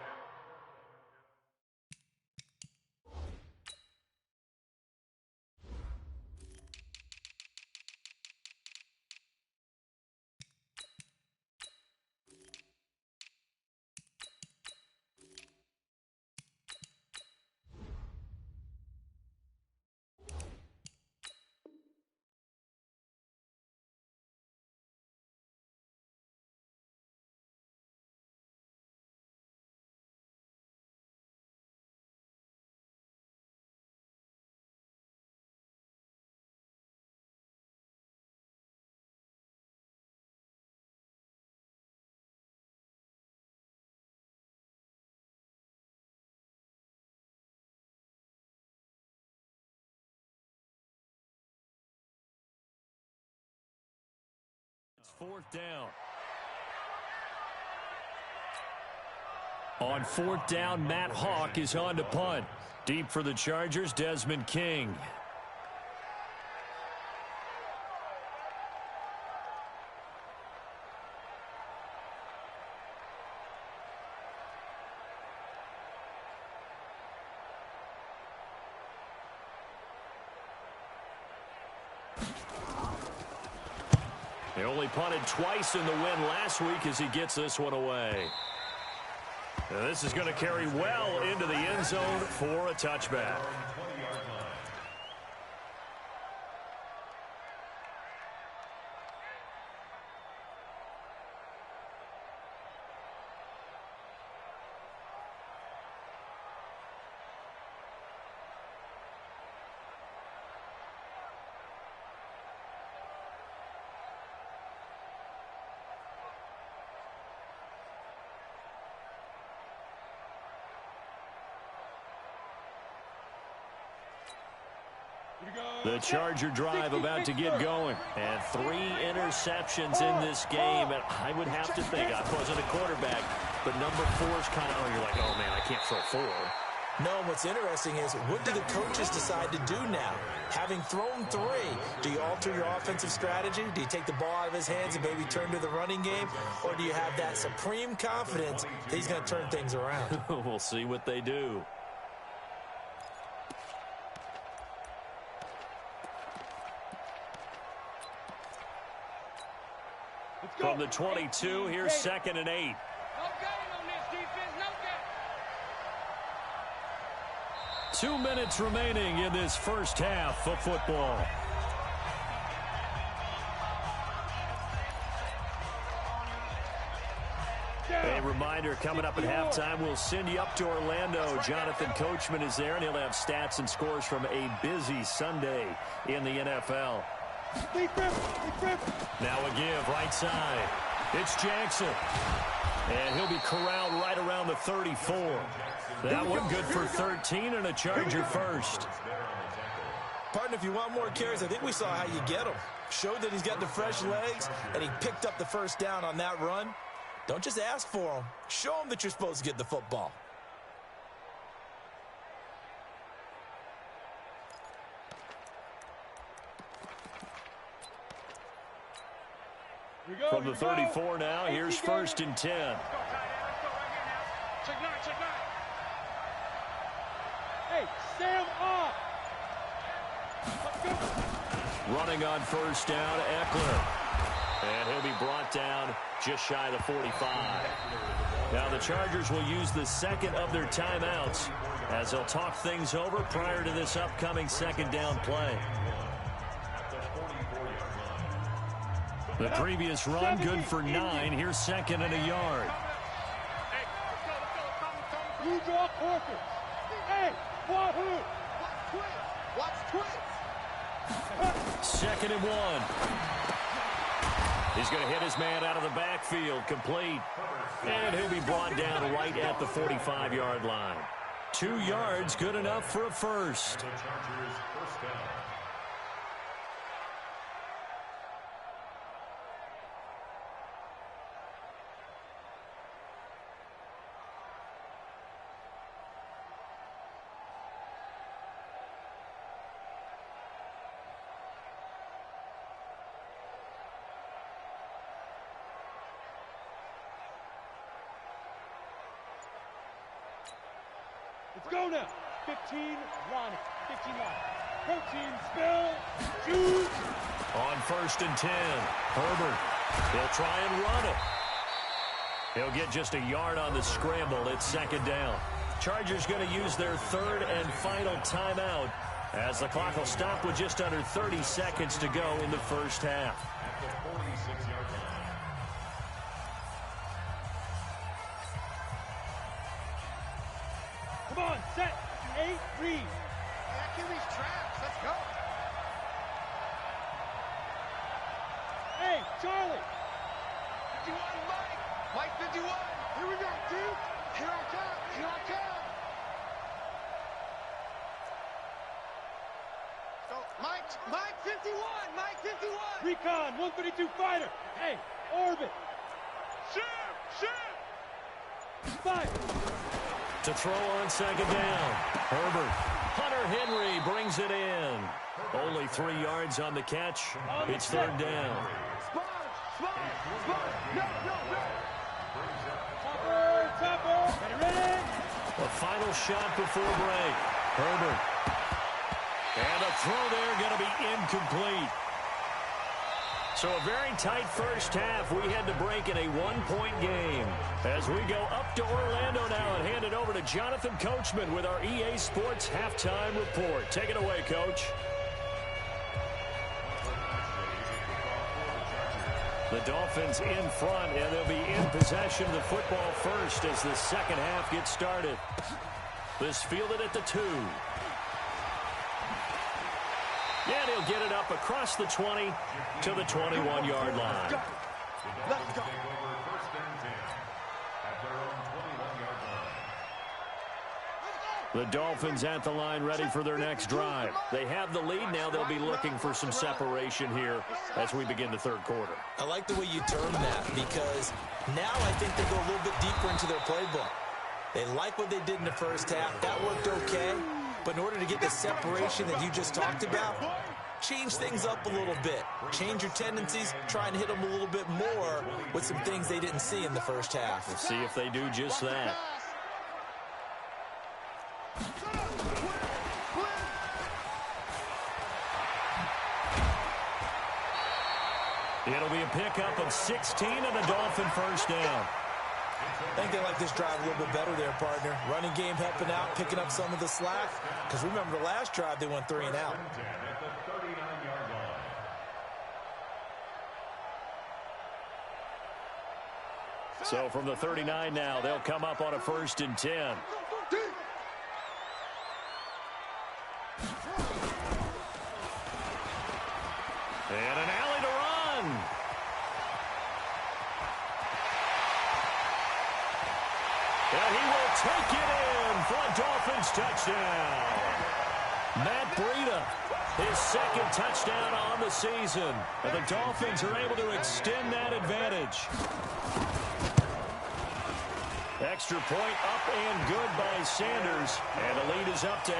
fourth down. On fourth down, Matt Hawk is on to punt. Deep for the Chargers, Desmond King. He only punted twice in the win last week as he gets this one away. And this is going to carry well into the end zone for a touchback. The Charger drive about to get going. And 3 interceptions in this game. And I would have to think, I wasn't a quarterback, but number 4 is kind of, you're like, oh, man, I can't throw 4. No, what's interesting is what do the coaches decide to do now? Having thrown 3, do you alter your offensive strategy? Do you take the ball out of his hands and maybe turn to the running game? Or do you have that supreme confidence that he's going to turn things around? We'll see what they do. From the 22, here's 2nd and 8. No gain on this defense, no gain. 2 minutes remaining in this first half of football. A reminder, coming up at halftime, we'll send you up to Orlando. Jonathan Coachman is there, and he'll have stats and scores from a busy Sunday in the NFL. Now a give, right side. It's Jackson. And he'll be corralled right around the 34. That one good for 13 and a Charger first. Partner, if you want more carries, I think we saw how you get him. Showed that he's got the fresh legs, and he picked up the first down on that run. Don't just ask for him. Show him that you're supposed to get the football. From the 34 now, here's 1st and 10. Check 9. Hey, Sam off. Running on 1st down, Eckler. And he'll be brought down just shy of the 45. Now the Chargers will use the second of their timeouts as they'll talk things over prior to this upcoming 2nd down play. The previous run, good for 9. Here's 2nd and a yard. You draw quarters. Hey, wahoo! Watch twist. 2nd and 1. He's going to hit his man out of the backfield, complete. And he'll be brought down right at the 45-yard line. 2 yards, good enough for a first. Let's go now. 15, Ronnie. 15 line. Protein, spill, shoot. On 1st and 10, Herbert. He'll try and run it. He'll get just a yard on the scramble. It's 2nd down. Chargers going to use their 3rd and final timeout as the clock will stop with just under 30 seconds to go in the first half. Come on, set, 8, read. Achilles traps, let's go. Hey, Charlie. 51, Mike. Mike 51. Here we go, dude. Here I come, here I come. So, Mike 51. Mike 51. Recon, 132 fighter. Hey, orbit. Shoot. Fire. To throw on second down. Herbert. Hunter Henry brings it in. Only 3 yards on the catch. It's third down. Topper. Ready. A final shot before break. Herbert. And a throw there going to be incomplete. So a very tight first half. We had to break in a 1-point game. As we go up to Orlando now and hand it over to Jonathan Coachman with our EA Sports Halftime Report. Take it away, Coach. The Dolphins in front, and they'll be in possession of the football first as the second half gets started. This fielded at the 2. And he'll get it up across the 20 to the 21-yard line. Let's go. The Dolphins at the line ready for their next drive. They have the lead. Now they'll be looking for some separation here as we begin the third quarter. I like the way you term that because now I think they go a little bit deeper into their playbook. They like what they did in the first half. That worked okay. But in order to get the separation that you just talked about, change things up a little bit. Change your tendencies, try and hit them a little bit more with some things they didn't see in the first half. We'll see if they do just that. It'll be a pickup of 16 and a Dolphin first down. I think they like this drive a little bit better there, partner. Running game helping out, picking up some of the slack. Because remember, the last drive, they went 3 and out. So from the 39 now, they'll come up on a 1st and 10. And an alley to run. And he will take it in for a Dolphins touchdown. Matt Breida, his second touchdown on the season. And the Dolphins are able to extend that advantage. Extra point up and good by Sanders. And the lead is up to 8.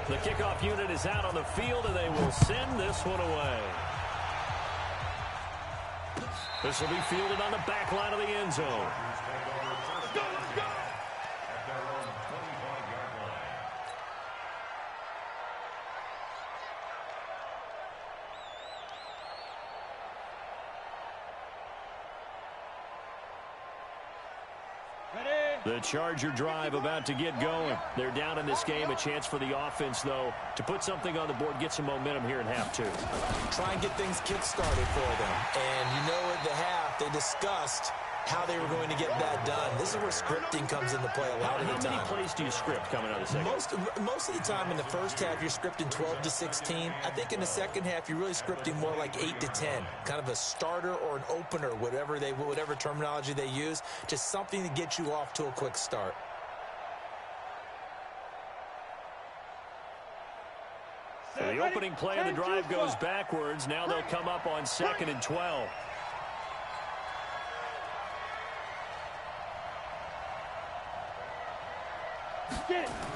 The kickoff unit is out on the field, and they will send this one away. This will be fielded on the back line of the end zone. The Charger drive about to get going. They're down in this game. A chance for the offense, though, to put something on the board, get some momentum here in half 2. Try and get things kick-started for them. And you know at the half, they discussed how they were going to get that done. This is where scripting comes into play a lot of the time. How many plays do you script coming out of the second? Most of the time in the first half, you're scripting 12 to 16. I think in the second half, you're really scripting more like 8 to 10. Kind of a starter or an opener, whatever terminology they use. Just something to get you off to a quick start. So the opening play of the drive goes backwards. Now they'll come up on 2nd and 12.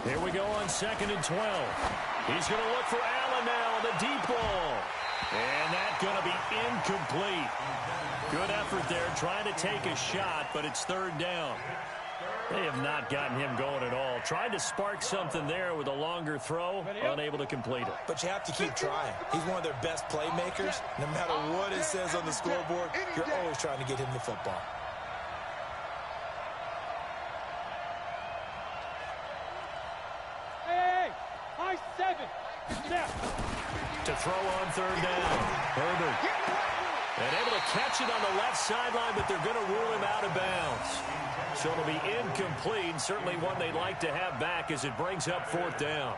Here we go on 2nd and 12. He's going to look for Allen now on the deep ball. And that's going to be incomplete. Good effort there trying to take a shot, but it's 3rd down. They have not gotten him going at all. Tried to spark something there with a longer throw, unable to complete it. But you have to keep trying. He's one of their best playmakers. No matter what it says on the scoreboard, you're always trying to get him the football. To throw on 3rd down. Herbert. And able to catch it on the left sideline, but they're going to rule him out of bounds. So it'll be incomplete. Certainly one they'd like to have back as it brings up 4th down.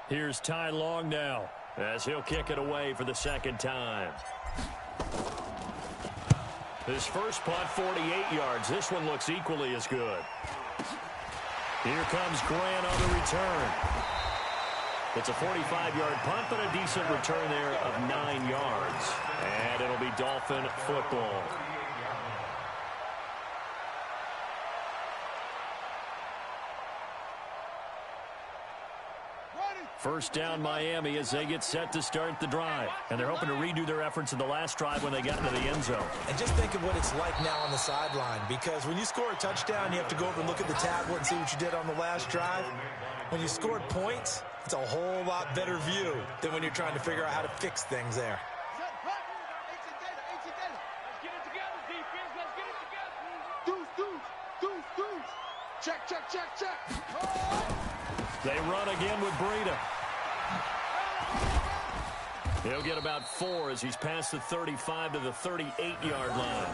Here's Ty Long now as he'll kick it away for the second time. His first punt, 48 yards. This one looks equally as good. Here comes Grant on the return. It's a 45-yard punt, but a decent return there of 9 yards. And it'll be Dolphin football. First down Miami as they get set to start the drive. And they're hoping to redo their efforts in the last drive when they got into the end zone. And just think of what it's like now on the sideline, because when you score a touchdown, you have to go over and look at the tablet and see what you did on the last drive. When you scored points, it's a whole lot better view than when you're trying to figure out how to fix things there. Check, check, check, check. They run again with Breida. He'll get about 4 as he's past the 35 to the 38-yard line.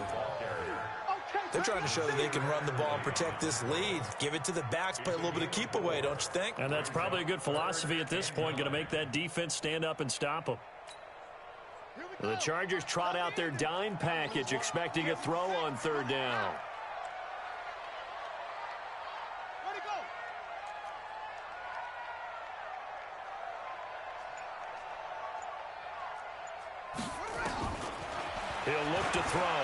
They're trying to show that they can run the ball and protect this lead. Give it to the backs, play a little bit of keep away, don't you think? And that's probably a good philosophy at this point, going to make that defense stand up and stop them. The Chargers trot out their dime package, expecting a throw on third down. He'll look to throw.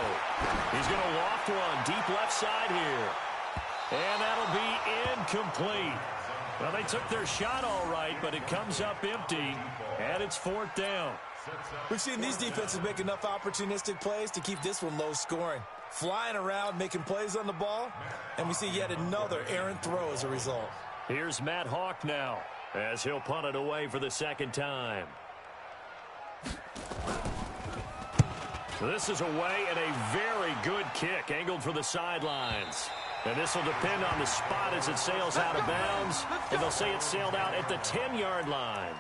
He's going to loft one deep left side here. And that'll be incomplete. Well, they took their shot all right, but it comes up empty, and it's fourth down. We've seen these defenses make enough opportunistic plays to keep this one low scoring. Flying around, making plays on the ball, and we see yet another errant throw as a result. Here's Matt Hawk now as he'll punt it away for the second time. This is away and a very good kick angled for the sidelines. And this will depend on the spot as it sails out of bounds. And they'll say it sailed out at the 10-yard line.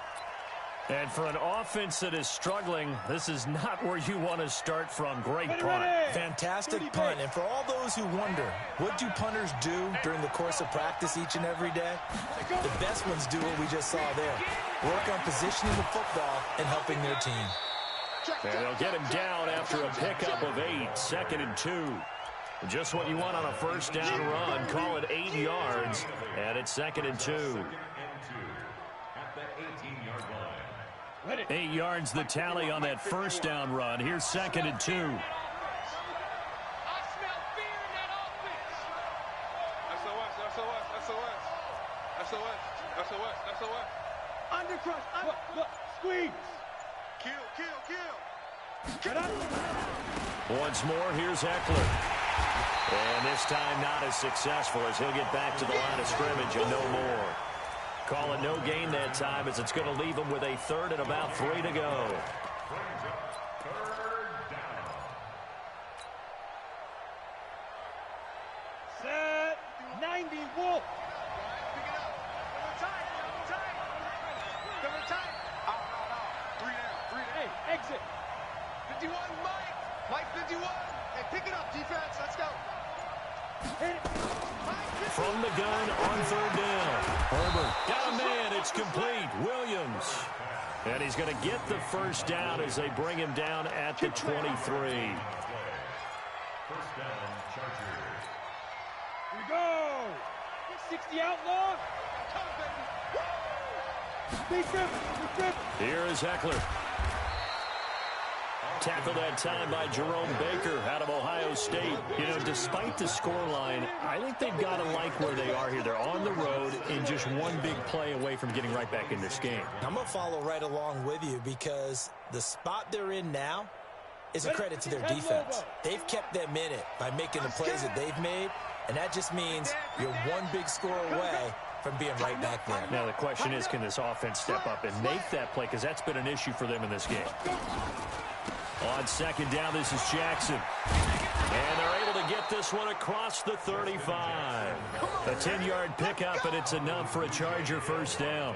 And for an offense that is struggling, this is not where you want to start from. Great punt. Fantastic punt. And for all those who wonder, what do punters do during the course of practice each and every day? The best ones do what we just saw there. Work on positioning the football and helping their team. And they'll get him down after a pickup of 8, 2nd and 2. Just what you want on a first down run. Call it 8 yards, and it's 2nd and 2. 8 yards the tally on that first down run. Here's 2nd and 2. SOS, SOS, SOS, SOS, SOS, SOS. Undercrush, look, squeeze. Kill, kill, kill. Get up. Once more, here's Eckler. And this time not as successful as he'll get back to the line of scrimmage and no more. Call it no gain that time as it's going to leave him with a 3rd and about 3 to go. Set. 90 Wolf. Hey, exit. 51, Mike 51. Hey, pick it up, defense. Let's go. From the gun on 3rd down. Herbert got a man. It's complete. Williams. And he's going to get the first down as they bring him down at the 23. First down, Chargers. Here we go. 60 outlaw. Big trip. Here is Eckler. Tackled that time by Jerome Baker out of Ohio State. You know, despite the scoreline, I think they've got to like where they are here. They're on the road and just one big play away from getting right back in this game. I'm going to follow right along with you because the spot they're in now is a credit to their defense. They've kept them in it by making the plays that they've made, and that just means you're one big score away from being right back there. Now the question is, can this offense step up and make that play? Because that's been an issue for them in this game. On 2nd down, this is Jackson. And they're able to get this one across the 35. A 10-yard pickup, and it's enough for a Charger first down.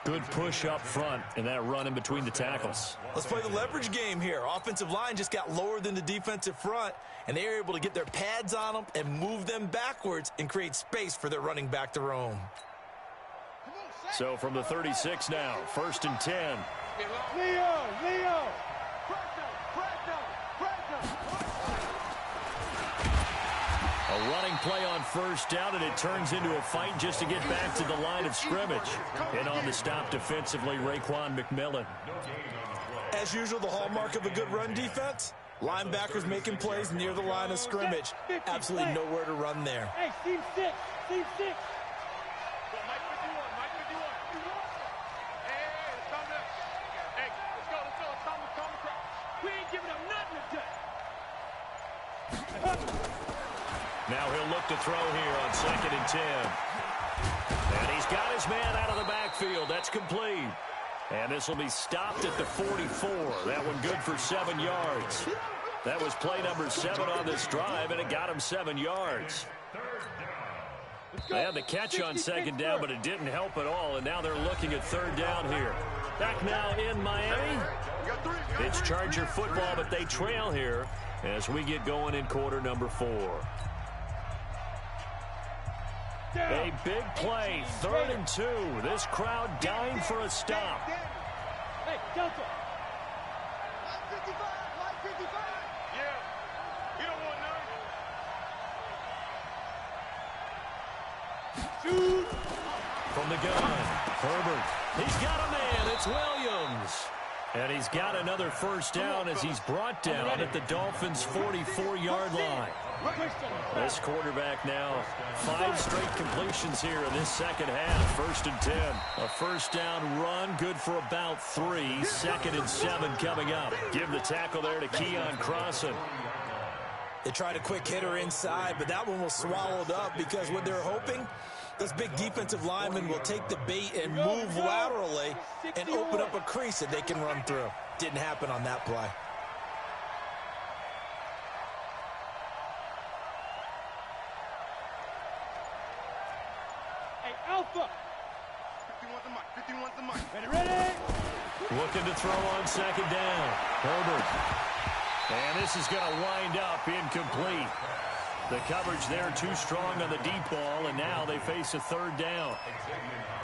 Good push up front and that run in between the tackles. Let's play the leverage game here. Offensive line just got lower than the defensive front, and they were able to get their pads on them and move them backwards and create space for their running back to roam. Come on, So from the 36 now, 1st and 10. Leo. A running play on 1st down, and it turns into a fight just to get back to the line of scrimmage. And on the stop defensively, Raekwon McMillan. As usual, the hallmark of a good run defense, linebackers making plays near the line of scrimmage. Absolutely nowhere to run there. Hey, team 6. Now he'll look to throw here on 2nd and 10. And he's got his man out of the backfield. That's complete. And this will be stopped at the 44. That one good for 7 yards. That was play number 7 on this drive, and it got him 7 yards. They had the catch on 2nd down, but it didn't help at all, and now they're looking at 3rd down here. Back now in Miami. It's Charger football, but they trail here as we get going in quarter number 4. A big play, 3rd and 2. This crowd dying for a stop. Hey, Delta. Line 55. Yeah. You don't want none. Shoot. From the gun, Herbert. He's got a man. It's Williams. And he's got another 1st down as he's brought down at the Dolphins' 44-yard line. This quarterback now 5 straight completions here in this second half. 1st and 10. A 1st down run, good for about 3. 2nd and 7 coming up. Give the tackle there to Keon Crossan. They tried a quick hitter inside, but that one was swallowed up because what they're hoping, those big defensive linemen will take the bait and move laterally and open up a crease that they can run through. Didn't happen on that play. Hey, Alpha. 51's the mic. Ready? Looking to throw on 2nd down. Herbert. And this is going to wind up incomplete. The coverage there too strong on the deep ball, and now they face a 3rd down.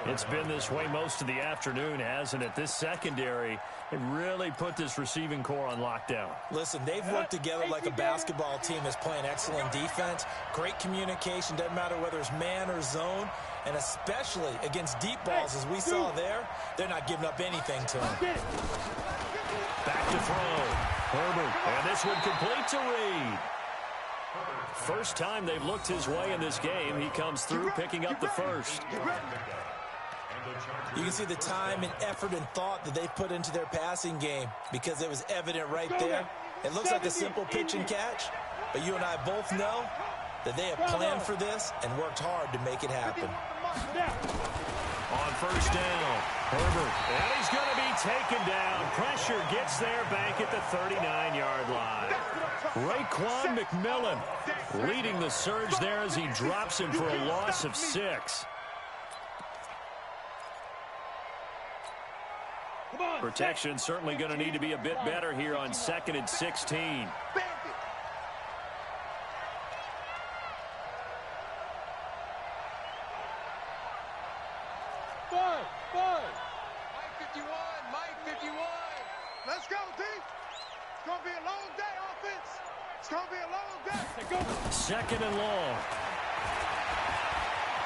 It's been this way most of the afternoon, hasn't it? This secondary, it really put this receiving core on lockdown. Listen, they've worked together like a basketball team is playing excellent defense. Great communication, doesn't matter whether it's man or zone, and especially against deep balls, as we saw there, they're not giving up anything to them. Back to throw. Herbert, and this one complete to Reed. First time they've looked his way in this game. He comes through picking up the 1st. You can see the time and effort and thought that they've put into their passing game because it was evident right there. It looks like a simple pitch and catch, but you and I both know that they have planned for this and worked hard to make it happen. On 1st down, Herbert, and he's going to be taken down. Pressure gets there back at the 39-yard line. Raekwon McMillan leading the surge there as he drops him for a loss of 6. Protection certainly going to need to be a bit better here on 2nd and 16. Mike 51. Let's go, D. It's going to be a long day, offense. It's going to be a long day. 2nd and long.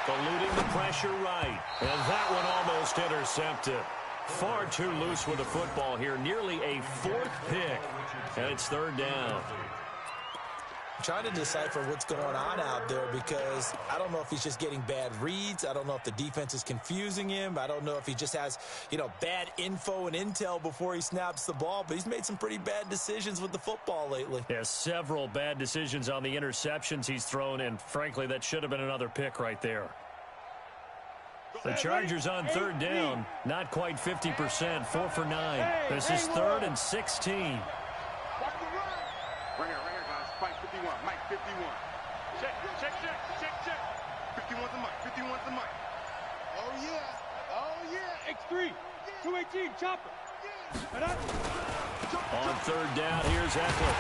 Eluding the pressure right. And that one almost intercepted. Far too loose with the football here. Nearly a 4th pick. And it's 3rd down. I'm trying to decipher what's going on out there because I don't know if he's just getting bad reads. I don't know if the defense is confusing him. I don't know if he just has, bad info and intel before he snaps the ball. But he's made some pretty bad decisions with the football lately. Yeah, several bad decisions on the interceptions he's thrown, and frankly, that should have been another pick right there. The Chargers on 3rd down, not quite 50%, 4 for 9. This is 3rd and 16. Right here, guys. Fight 51. Mike 51. Check. 51's the mic. 51's the mic. Oh, yeah. X3. 218. Chopper. On 3rd down, here's Eckler.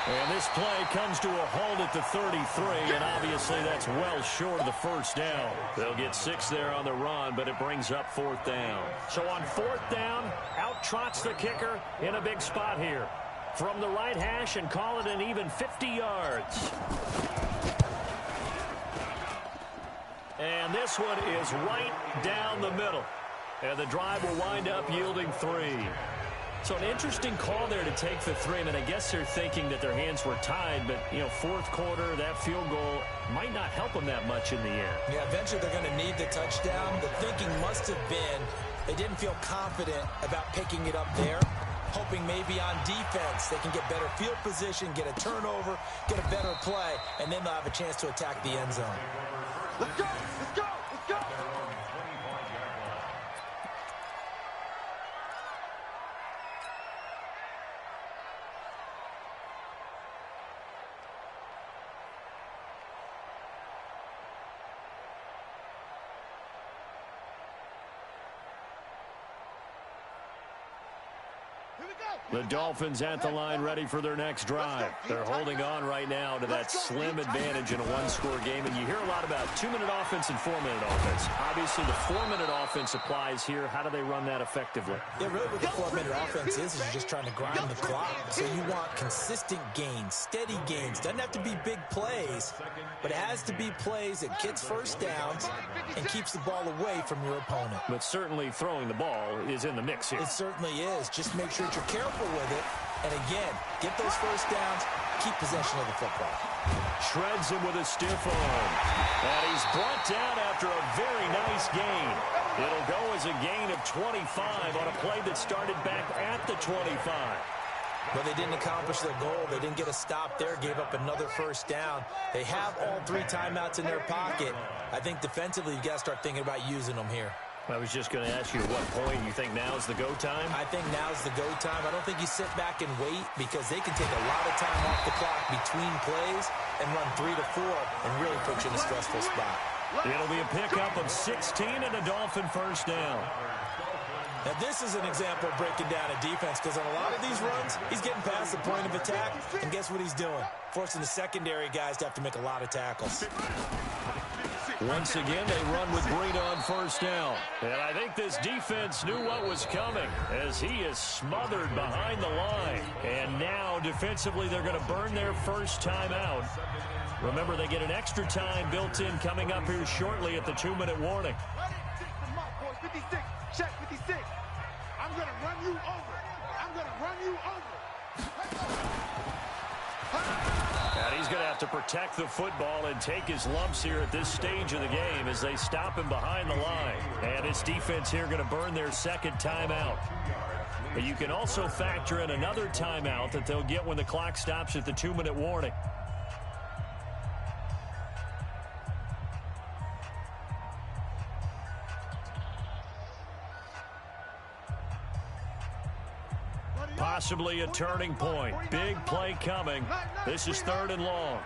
And this play comes to a halt at the 33, and obviously that's well short of the first down. They'll get 6 there on the run, but it brings up 4th down. So on 4th down, out trots the kicker in a big spot here. From the right hash and call it an even 50 yards. And this one is right down the middle. And the drive will wind up yielding 3. So an interesting call there to take the 3. I mean, I guess they're thinking that their hands were tied, but, you know, 4th quarter, that field goal might not help them that much in the end. Yeah, eventually they're going to need the touchdown. The thinking must have been they didn't feel confident about picking it up there, hoping maybe on defense they can get better field position, get a turnover, get a better play, and then they'll have a chance to attack the end zone. Let's go! Let's go! Let's go! The Dolphins at the line ready for their next drive. They're holding on right now to that slim advantage in a one-score game. And you hear a lot about 2-minute offense and 4-minute offense. Obviously, the 4-minute offense applies here. How do they run that effectively? Yeah, really what the 4-minute offense is you're just trying to grind the clock. So you want consistent gains, steady gains. Doesn't have to be big plays, but it has to be plays that gets first downs and keeps the ball away from your opponent. But certainly throwing the ball is in the mix here. It certainly is. Just make sure that you're careful with it. And again, get those first downs, keep possession of the football. Shreds him with a stiff arm. And he's brought down after a very nice gain. It'll go as a gain of 25 on a play that started back at the 25. But they didn't accomplish their goal. They didn't get a stop there, gave up another first down. They have all 3 timeouts in their pocket. I think defensively you've got to start thinking about using them here. I was just going to ask you at what point you think now's the go time? I think now's the go time. I don't think you sit back and wait because they can take a lot of time off the clock between plays and run 3 to 4 and really put you in a stressful spot. It'll be a pickup of 16 and a Dolphin first down. Now this is an example of breaking down a defense because on a lot of these runs, he's getting past the point of attack, and guess what he's doing? Forcing the secondary guys to have to make a lot of tackles. Once again, they run with Breida on first down. And I think this defense knew what was coming as he is smothered behind the line. And now, defensively, they're going to burn their first time out. Remember, they get an extra time built in coming up here shortly at the 2-minute warning. 56, check 56. I'm going to run you over. I'm going to run you over. And he's going to have to protect the football and take his lumps here at this stage of the game as they stop him behind the line. And his defense here going to burn their second timeout. But you can also factor in another timeout that they'll get when the clock stops at the 2-minute warning. Possibly a turning point. Big play coming. This is 3rd and long.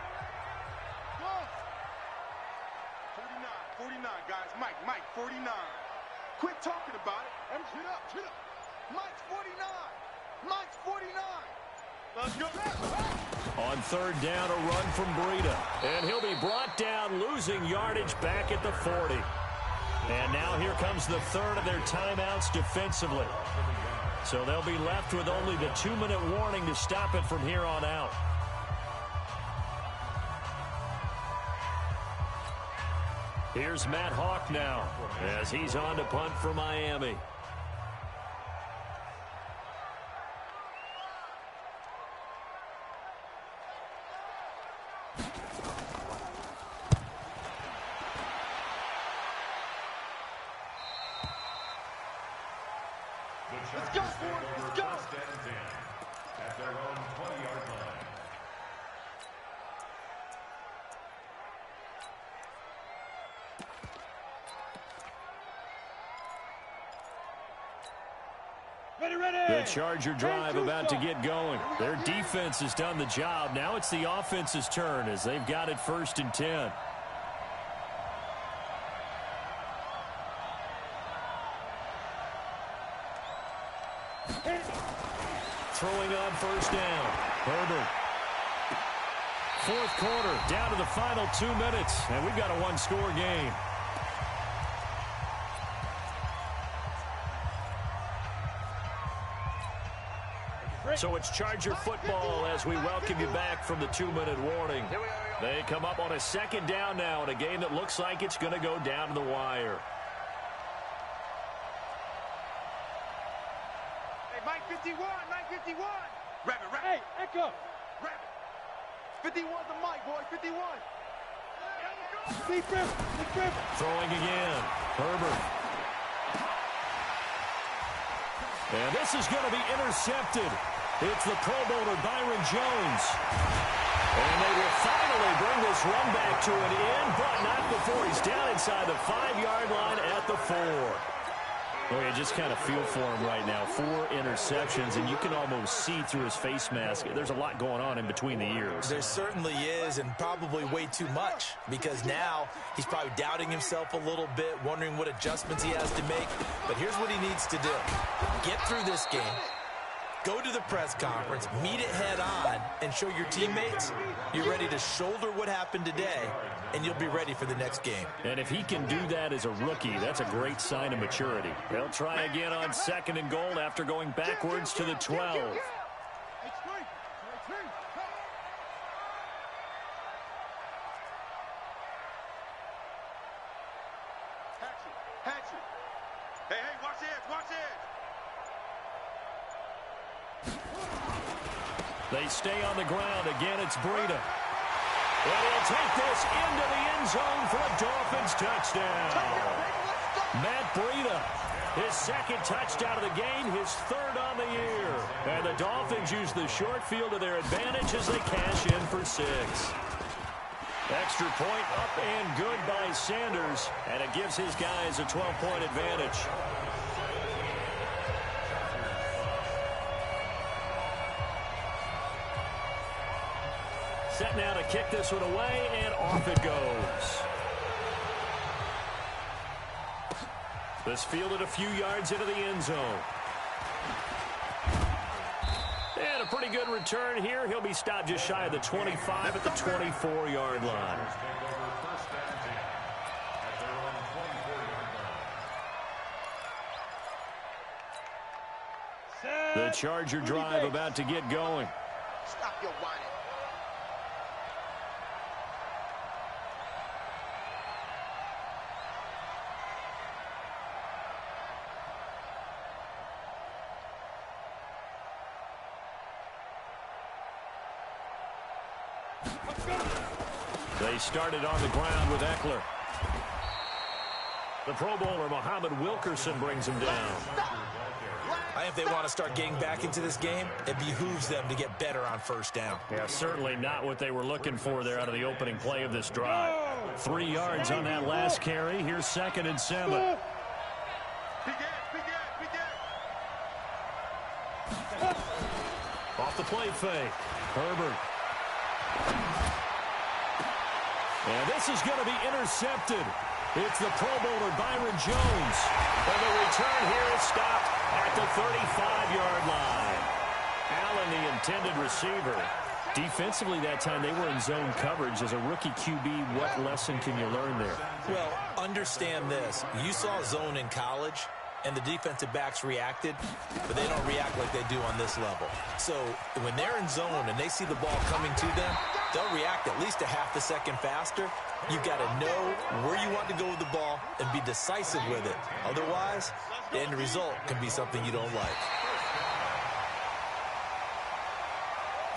49, guys. Mike, 49. Quit talking about it. Chin up. Mike's 49. Mike's 49. Let's go. On 3rd down, a run from Breida. And he'll be brought down, losing yardage back at the 40. And now here comes the 3rd of their timeouts defensively. So they'll be left with only the 2-minute warning to stop it from here on out. Here's Matt Hawk now as he's on to punt for Miami. Let's go, boys. Let's go. At their own 20-yard line. The Charger drive about to get going. Their defense has done the job. Now it's the offense's turn as they've got it 1st and 10. Throwing on first down. Herbert. Fourth quarter, down to the final 2 minutes, and we've got a one-score game. So it's Charger football as we welcome you back from the 2-minute warning. They come up on a second down now in a game that looks like it's going to go down to the wire. Hey, Mike 51, Mike 51. Rabbit. Hey, Echo. Rabbit. 51's the mic, boy, 51. Deep river. Throwing again. Herbert. And this is going to be intercepted. It's the Pro Bowler Byron Jones. And they will finally bring this run back to an end, but not before he's down inside the 5-yard line at the 4. Well, you just kind of feel for him right now. 4 interceptions, and you can almost see through his face mask. There's a lot going on in between the ears. There certainly is, and probably way too much, because now he's probably doubting himself a little bit, wondering what adjustments he has to make. But here's what he needs to do. Get through this game. Go to the press conference, meet it head on, and show your teammates you're ready to shoulder what happened today, and you'll be ready for the next game. And if he can do that as a rookie, that's a great sign of maturity. They'll try again on 2nd and goal after going backwards to the 12. Hey, watch this. They stay on the ground. Again, it's Breida. And he'll take this into the end zone for a Dolphins touchdown. Matt Breida, his 2nd touchdown of the game, his 3rd on the year. And the Dolphins use the short field to their advantage as they cash in for 6. Extra point up and good by Sanders, and it gives his guys a 12-point advantage. Set now to kick this one away, and off it goes. This fielded a few yards into the end zone. And a pretty good return here. He'll be stopped just shy of the 25 at the 24-yard line. The Charger drive about to get going. Stop your whining. They started on the ground with Eckler. The Pro Bowler, Muhammad Wilkerson, brings him down. I think if they want to start getting back into this game, it behooves them to get better on 1st down. Yeah, certainly not what they were looking for there out of the opening play of this drive. 3 yards on that last carry. Here's 2nd and 7. Off the play fake. Herbert. And this is going to be intercepted. It's the Pro Bowler Byron Jones. And the return here is stopped at the 35-yard line. Allen, the intended receiver. Defensively that time, they were in zone coverage. As a rookie QB, what lesson can you learn there? Well, understand this. You saw zone in college, and the defensive backs reacted, but they don't react like they do on this level. So when they're in zone and they see the ball coming to them, they'll react at least a half a second faster. You've got to know where you want to go with the ball and be decisive with it. Otherwise, the end result can be something you don't like.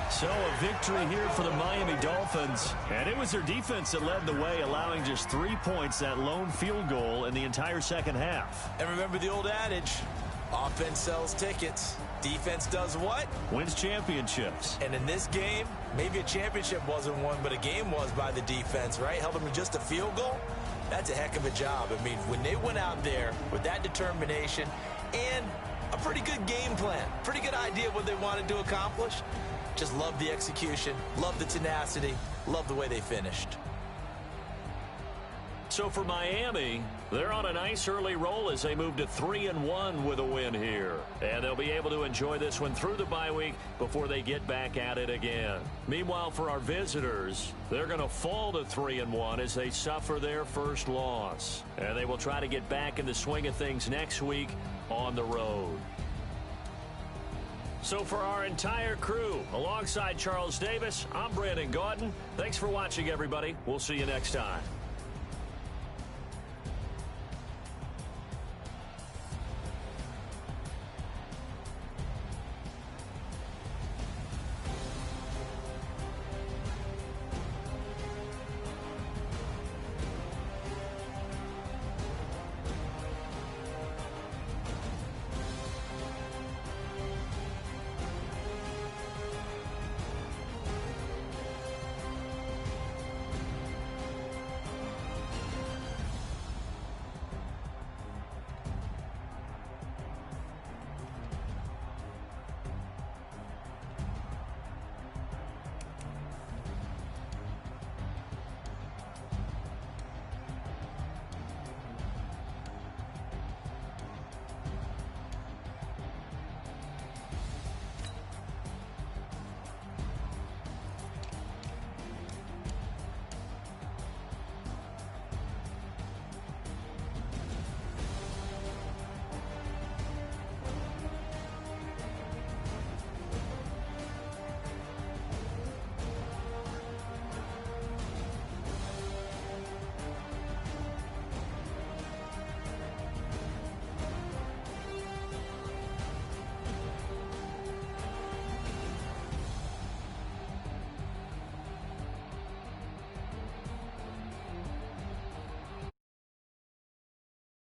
So a victory here for the Miami Dolphins. And it was their defense that led the way, allowing just 3 points, that lone field goal in the entire second half. And remember the old adage, offense sells tickets. Defense does what? Wins championships. And in this game, maybe a championship wasn't won, but a game was by the defense, right? Held them to just a field goal. That's a heck of a job. I mean, when they went out there with that determination and a pretty good game plan, pretty good idea of what they wanted to accomplish, just love the execution, love the tenacity, love the way they finished. So for Miami, they're on a nice early roll as they move to 3-1 with a win here. And they'll be able to enjoy this one through the bye week before they get back at it again. Meanwhile, for our visitors, they're going to fall to 3-1 as they suffer their first loss. And they will try to get back in the swing of things next week on the road. So for our entire crew, alongside Charles Davis, I'm Brandon Gaudin. Thanks for watching, everybody. We'll see you next time.